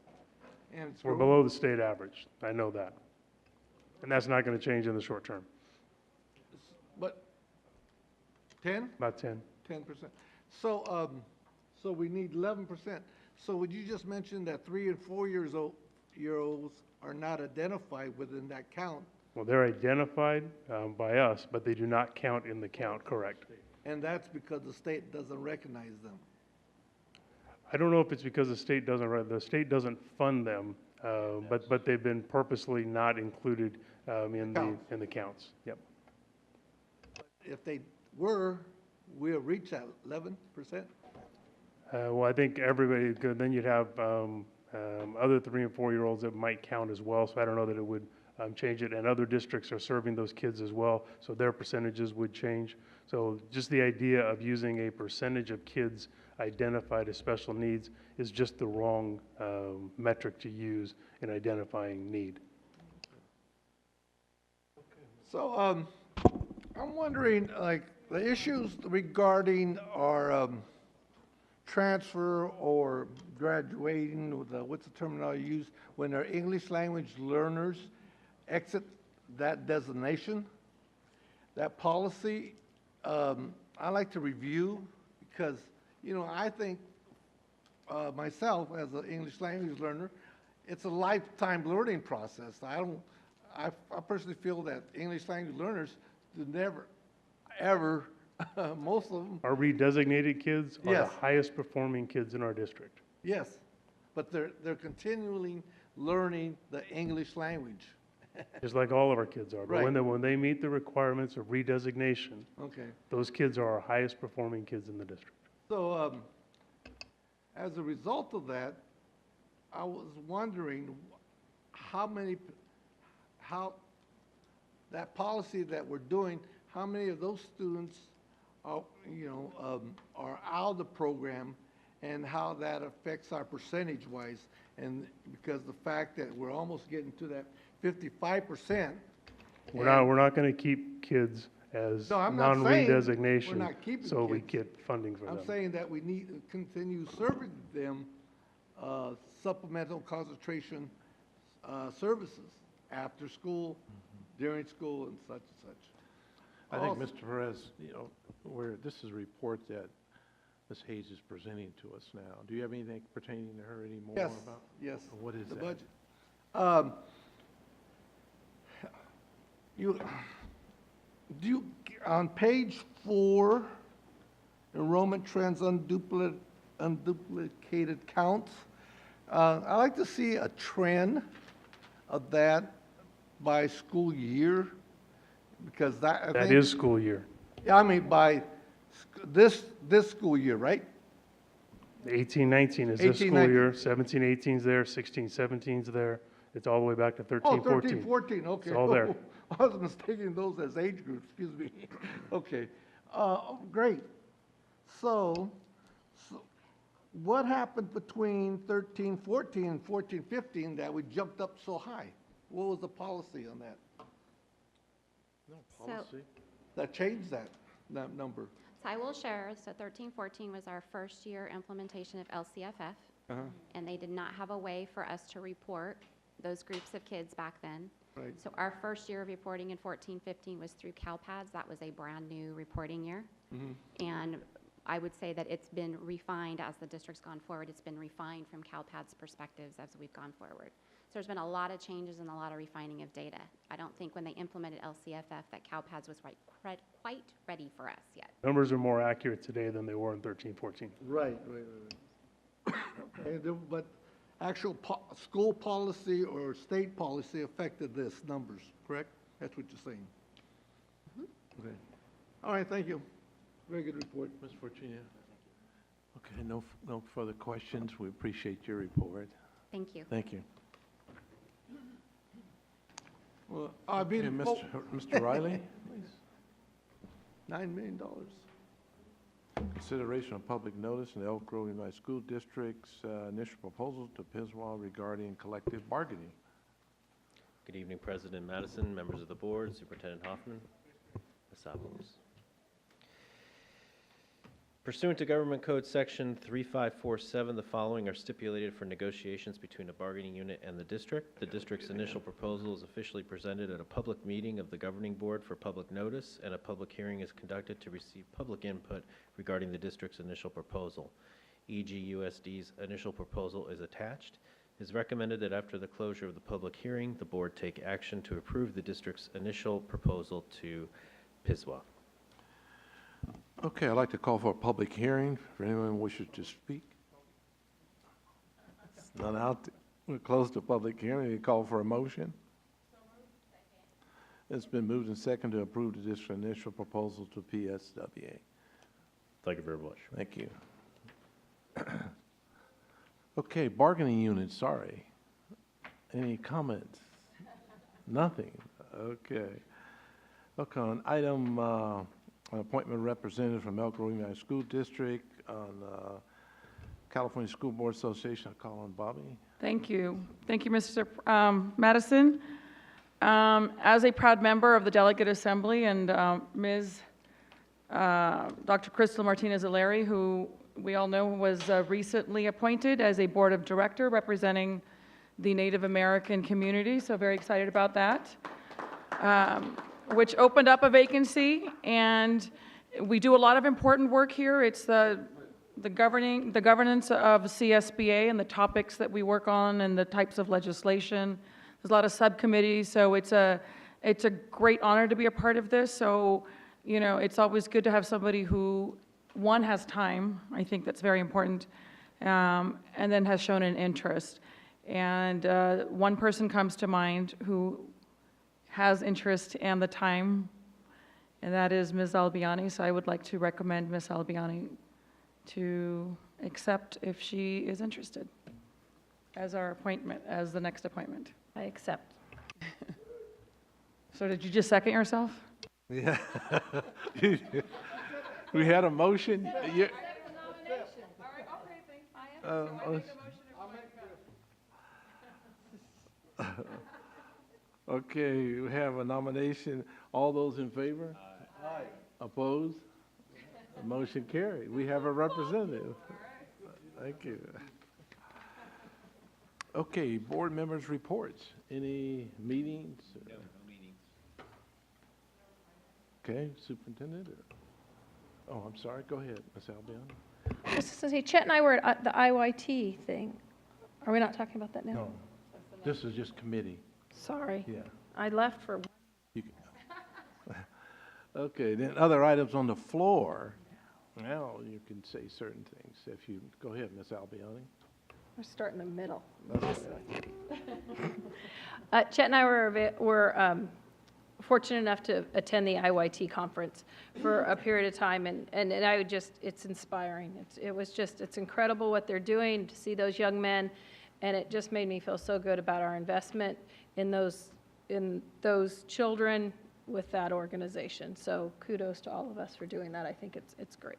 And it's We're growing? below the state average. I know that. And that's not going to change in the short term. But 10? About 10. 10%. So, so we need 11%. So would you just mention that 3 and 4-year-olds are not identified within that count? Well, they're identified by us, but they do not count in the count, correct? And that's because the state doesn't recognize them. I don't know if it's because the state doesn't fund them, but they've been purposely not included in the counts. Yep. If they were, we'll reach that 11%. Well, I think everybody could. Then you'd have other 3 and 4-year-olds that might count as well. So I don't know that it would change it. And other districts are serving those kids as well, so their percentages would change. So just the idea of using a percentage of kids identified as special needs is just the wrong metric to use in identifying need. So I'm wondering, like, the issues regarding our transfer or graduating, what's the terminology used, when our English language learners exit that designation, that policy, I like to review, because, you know, I think myself as an English language learner, it's a lifetime learning process. I personally feel that English language learners do never, ever, most of them. Our redesignated kids are Yes. the highest performing kids in our district. Yes, but they're continually learning the English language. Just like all of our kids are. But Right. when they meet the requirements of redesignation, Okay. those kids are our highest performing kids in the district. So, as a result of that, I was wondering how that policy that we're doing, how many of those students are, are out of the program, and how that affects our percentage-wise. And because the fact that we're almost getting to that 55%. We're not going to keep kids as No, I'm not saying we're non-redesignation, not keeping so we kids. get funding for them. I'm saying that we need to continue serving them supplemental concentration services after school, during school, and such and such. I think, Also- Mr. Perez, this is a report that Ms. Hayes is presenting to us now. Do you have anything pertaining to her anymore Yes, about? yes. What is the that? budget. On page 4, enrollment trends, unduplicated counts, I'd like to see a trend of that by school year, because that, I That think. is school year. Yeah, I mean, by this school year, right? 18-19 is this 18-19. school year, 17-18's there, 16-17's there. It's all the way back to 13-14. Oh, 13, 14, okay. It's all there. I was mistaking those as age groups, excuse me. Okay, great. So what happened between 13-14 and 14-15 that we jumped up so high? What was the policy on that? No policy. That changed that number? So I will share, so 13-14 was our first year implementation of LCFF, and they did not have a way for us to report those groups of kids back then. Right. So our first year of reporting in 14-15 was through CalPADS. That was a brand new reporting year. And I would say that it's been refined as the district's gone forward. It's been refined from CalPADS perspectives as we've gone forward. So there's been a lot of changes and a lot of refining of data. I don't think when they implemented LCFF that CalPADS was quite ready for us yet. Numbers are more accurate today than they were in 13-14. Right. But actual school policy or state policy affected this numbers, correct? That's what you're saying? Okay. All right, thank you. Very good report. Ms. Fortuna? Okay, no further questions. We appreciate your report. Thank you. Thank you. Well, Okay, Mr. Riley, please. $9 million. Consideration of public notice in the Elk Grove Unified School District's initial proposal to PSWA regarding collective bargaining. Good evening, President Madison, members of the board, Superintendent Hoffman, Ms. Avalos. Pursuant to Government Code Section 3547, the following are stipulated for negotiations between a bargaining unit and the district. The district's initial proposal is officially presented at a public meeting of the governing board for public notice, and a public hearing is conducted to receive public input regarding the district's initial proposal. EGUSD's initial proposal is attached. It is recommended that after the closure of the public hearing, the board take action to approve the district's initial proposal to PSWA. Okay, I'd like to call for a public hearing for anyone who wishes to speak. It's none out. We're close to public hearing. We call for a motion. It's been moved and seconded to approve the district's initial proposal to PSWA. Thank you very much. Thank you. Okay, bargaining unit, sorry. Any comments? Nothing. Okay. Okay, on item appointment of representative from Elk Grove Unified School District on California School Board Association, I'll call on Bobby. Thank you. Thank you, Mr. Madison. As a proud member of the Delegate Assembly and Dr. Crystal Martinez-Aleri, who we all know was recently appointed as a board of director representing the Native American community, so very excited about that, which opened up a vacancy, and we do a lot of important work here. It's the governance of CSBA and the topics that we work on and the types of legislation. There's a lot of subcommittees, so it's a great honor to be a part of this. So, you know, it's always good to have somebody who, one, has time. I think that's very important, and then has shown an interest. And one person comes to mind who has interest and the time, and that is Ms. Albiani. So I would like to recommend Ms. Albiani to accept if she is interested as our appointment, as the next appointment. I accept. So did you just second yourself? Yeah. We had a motion. Yeah. Okay, we have a nomination. All those in favor? Aye. Opposed? The motion carried. We have a representative. Thank you. Okay, board members' reports. Any meetings? No meetings. Okay, superintendent? Oh, I'm sorry. Go ahead, Ms. Albion. I was just gonna say, Chet and I were at the IYT thing. Are we not talking about that now? No, this is just committee. Sorry. Yeah. I left for, You can- Okay, then other items on the floor. Now you can say certain things. If you, go ahead, Ms. Albioni. we're starting in the middle. That's Chet and I were fortunate enough to attend the IYT conference for a period of time, and I would just, it's inspiring. It's incredible what they're doing, to see those young men, and it just made me feel so good about our investment in those children with that organization. So kudos to all of us for doing that. I think it's great.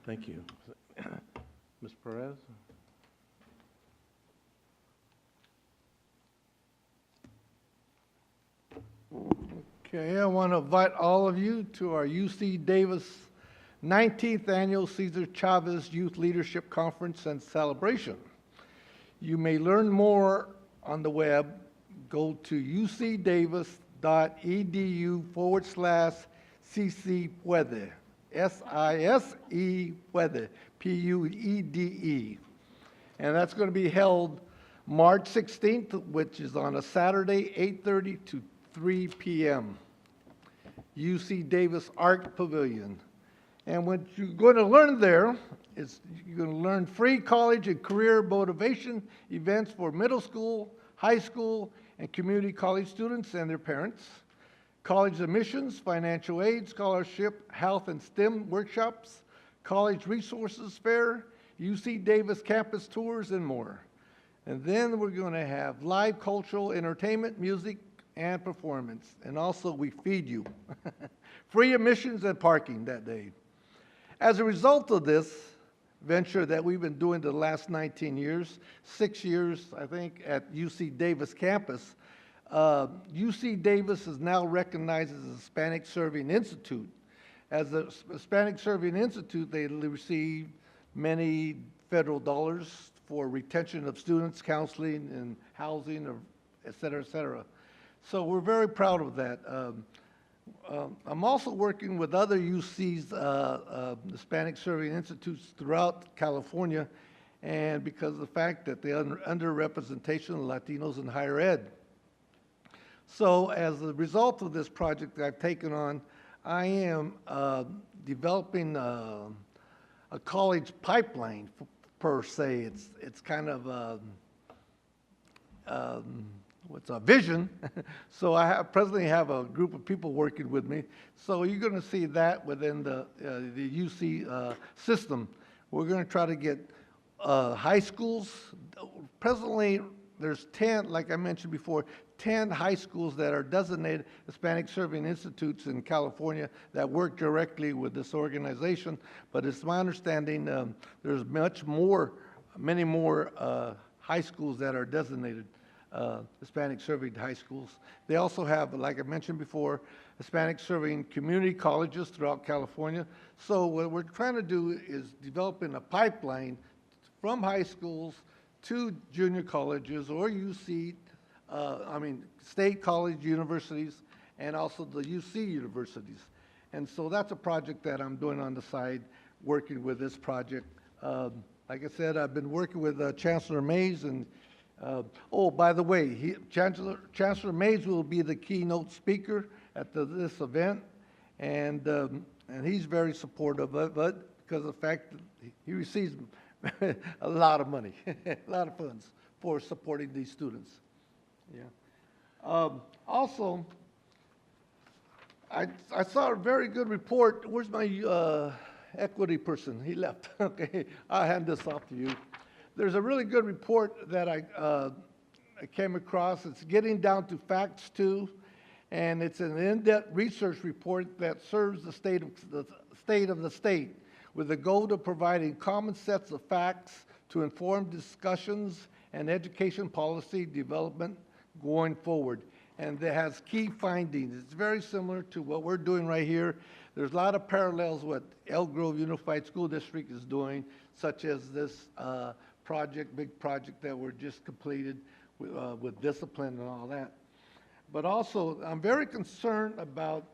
Thank you. Ms. Perez? Okay, I want to invite all of you to our UC Davis 19th Annual Cesar Chavez Youth Leadership Conference and Celebration. You may learn more on the web. Go to ucdavis.edu/CC Puede, S-I-S-E Puede, P-U-E-D-E. And that's going to be held March 16th, which is on a Saturday, 8:30 to 3 p.m. UC Davis Art Pavilion. And what you're going to learn there is you're going to learn free college and career motivation events for middle school, high school, and community college students and their parents, college admissions, financial aid, scholarship, health and STEM workshops, college resources fair, UC Davis campus tours, and more. And then we're going to have live cultural entertainment, music, and performance. And also we feed you. Free admissions and parking that day. As a result of this venture that we've been doing the last 19 years, 6 years, I think, at UC Davis campus, UC Davis is now recognized as a Hispanic Serving Institute. As a Hispanic Serving Institute, they receive many federal dollars for retention of students, counseling, and housing, or et cetera, et cetera. So we're very proud of that. I'm also working with other UC's Hispanic Serving Institutes throughout California, and because of the fact that the underrepresentation of Latinos in higher ed. So as a result of this project that I've taken on, I am developing a college pipeline per se. It's kind of what's a vision. So I presently have a group of people working with me. So you're going to see that within the UC system. We're going to try to get high schools. Presently, there's 10, like I mentioned before, 10 high schools that are designated Hispanic Serving Institutes in California that work directly with this organization. But it's my understanding there's many more high schools that are designated Hispanic Serving high schools. They also have, like I mentioned before, Hispanic Serving community colleges throughout California. So what we're trying to do is developing a pipeline from high schools to junior colleges or UC, state college universities, and also the UC universities. And so that's a project that I'm doing on the side, working with this project. Like I said, I've been working with Chancellor Mays, and oh, by the way, Chancellor Mays will be the keynote speaker at this event, and he's very supportive of it because of the fact that he receives a lot of money, a lot of funds for supporting these students. Yeah. Also, I saw a very good report. Where's my equity person? He left. Okay, I'll hand this off to you. There's a really good report that I came across. It's Getting Down to Facts 2, and it's an in-depth research report that serves the state of the state with the goal of providing common sets of facts to inform discussions and education policy development going forward. And it has key findings. It's very similar to what we're doing right here. There's a lot of parallels what Elk Grove Unified School District is doing, such as this big project that we're just completed with discipline and all that. But also, I'm very concerned about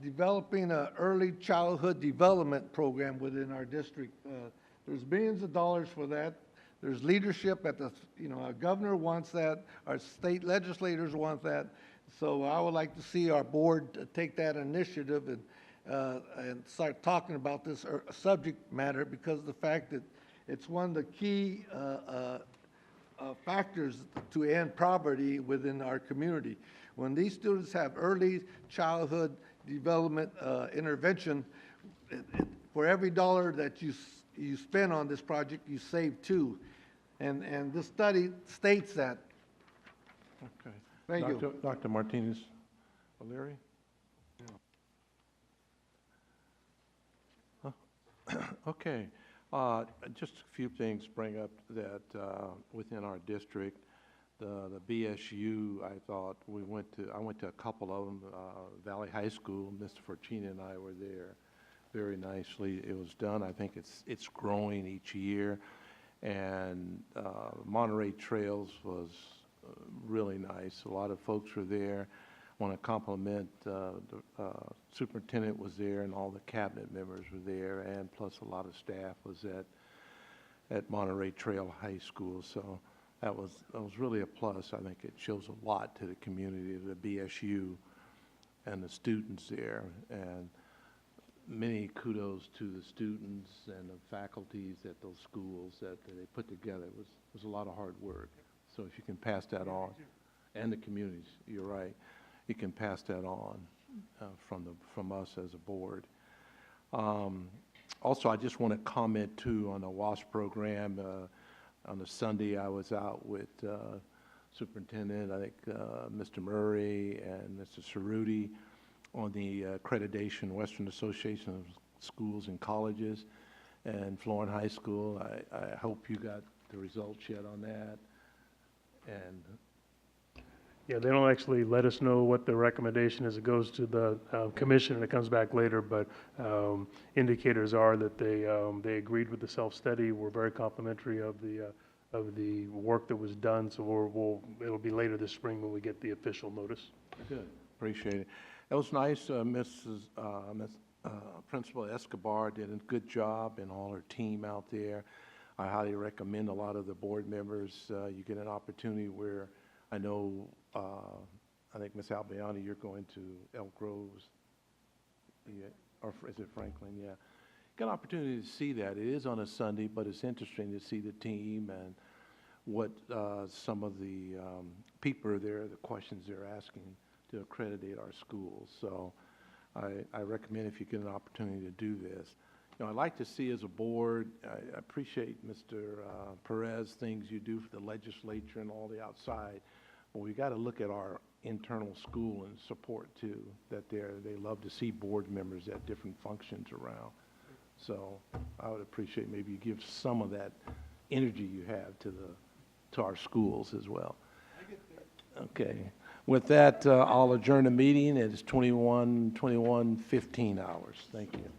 developing an early childhood development program within our district. There's millions of dollars for that. There's leadership at the, our governor wants that, our state legislators want that. So I would like to see our board take that initiative and start talking about this subject matter, because of the fact that it's one of the key factors to end poverty within our community. When these students have early childhood development intervention, for every dollar that you spend on this project, you save two. And this study states that. Okay. Thank you. Dr. Martinez O'Leary? Okay. Just a few things bring up that within our district, the BSU, I went to a couple of them, Valley High School, Mr. Fortuna and I were there very nicely. It was done. I think it's growing each year. And Monterey Trails was really nice. A lot of folks were there. I want to compliment the superintendent was there, and all the cabinet members were there, and plus a lot of staff was at Monterey Trail High School. So that was really a plus. I think it shows a lot to the community of the BSU and the students there. And many kudos to the students and the faculties at those schools that they put together. It was a lot of hard work. So if you can pass that on, and the communities, you're right, you can pass that on from us as a board. Also, I just want to comment too on the WASP program. On the Sunday, I was out with Superintendent, I think Mr. Murray and Mr. Cerruti, on the accreditation, Western Association of Schools and Colleges, and Florence High School. I hope you got the results yet on that. And Yeah, they don't actually let us know what the recommendation is. It goes to the commission and it comes back later, but indicators are that they agreed with the self-study. We're very complimentary of the work that was done, so it'll be later this spring when we get the official notice. Good, appreciate it. It was nice. Principal Escobar did a good job, and all her team out there. I highly recommend a lot of the board members. You get an opportunity where I know, I think Ms. Albiani, you're going to Elk Groves, or is it Franklin? Yeah. Got an opportunity to see that. It is on a Sunday, but it's interesting to see the team and what some of the people are there, the questions they're asking to accreditate our schools. So I recommend if you get an opportunity to do this. I'd like to see as a board, I appreciate Mr. Perez, things you do for the legislature and all the outside, but we got to look at our internal school and support too, that they love to see board members at different functions around. So I would appreciate maybe you give some of that energy you have to our schools as well. Okay. With that, I'll adjourn the meeting. It is 21:15 hours. Thank you.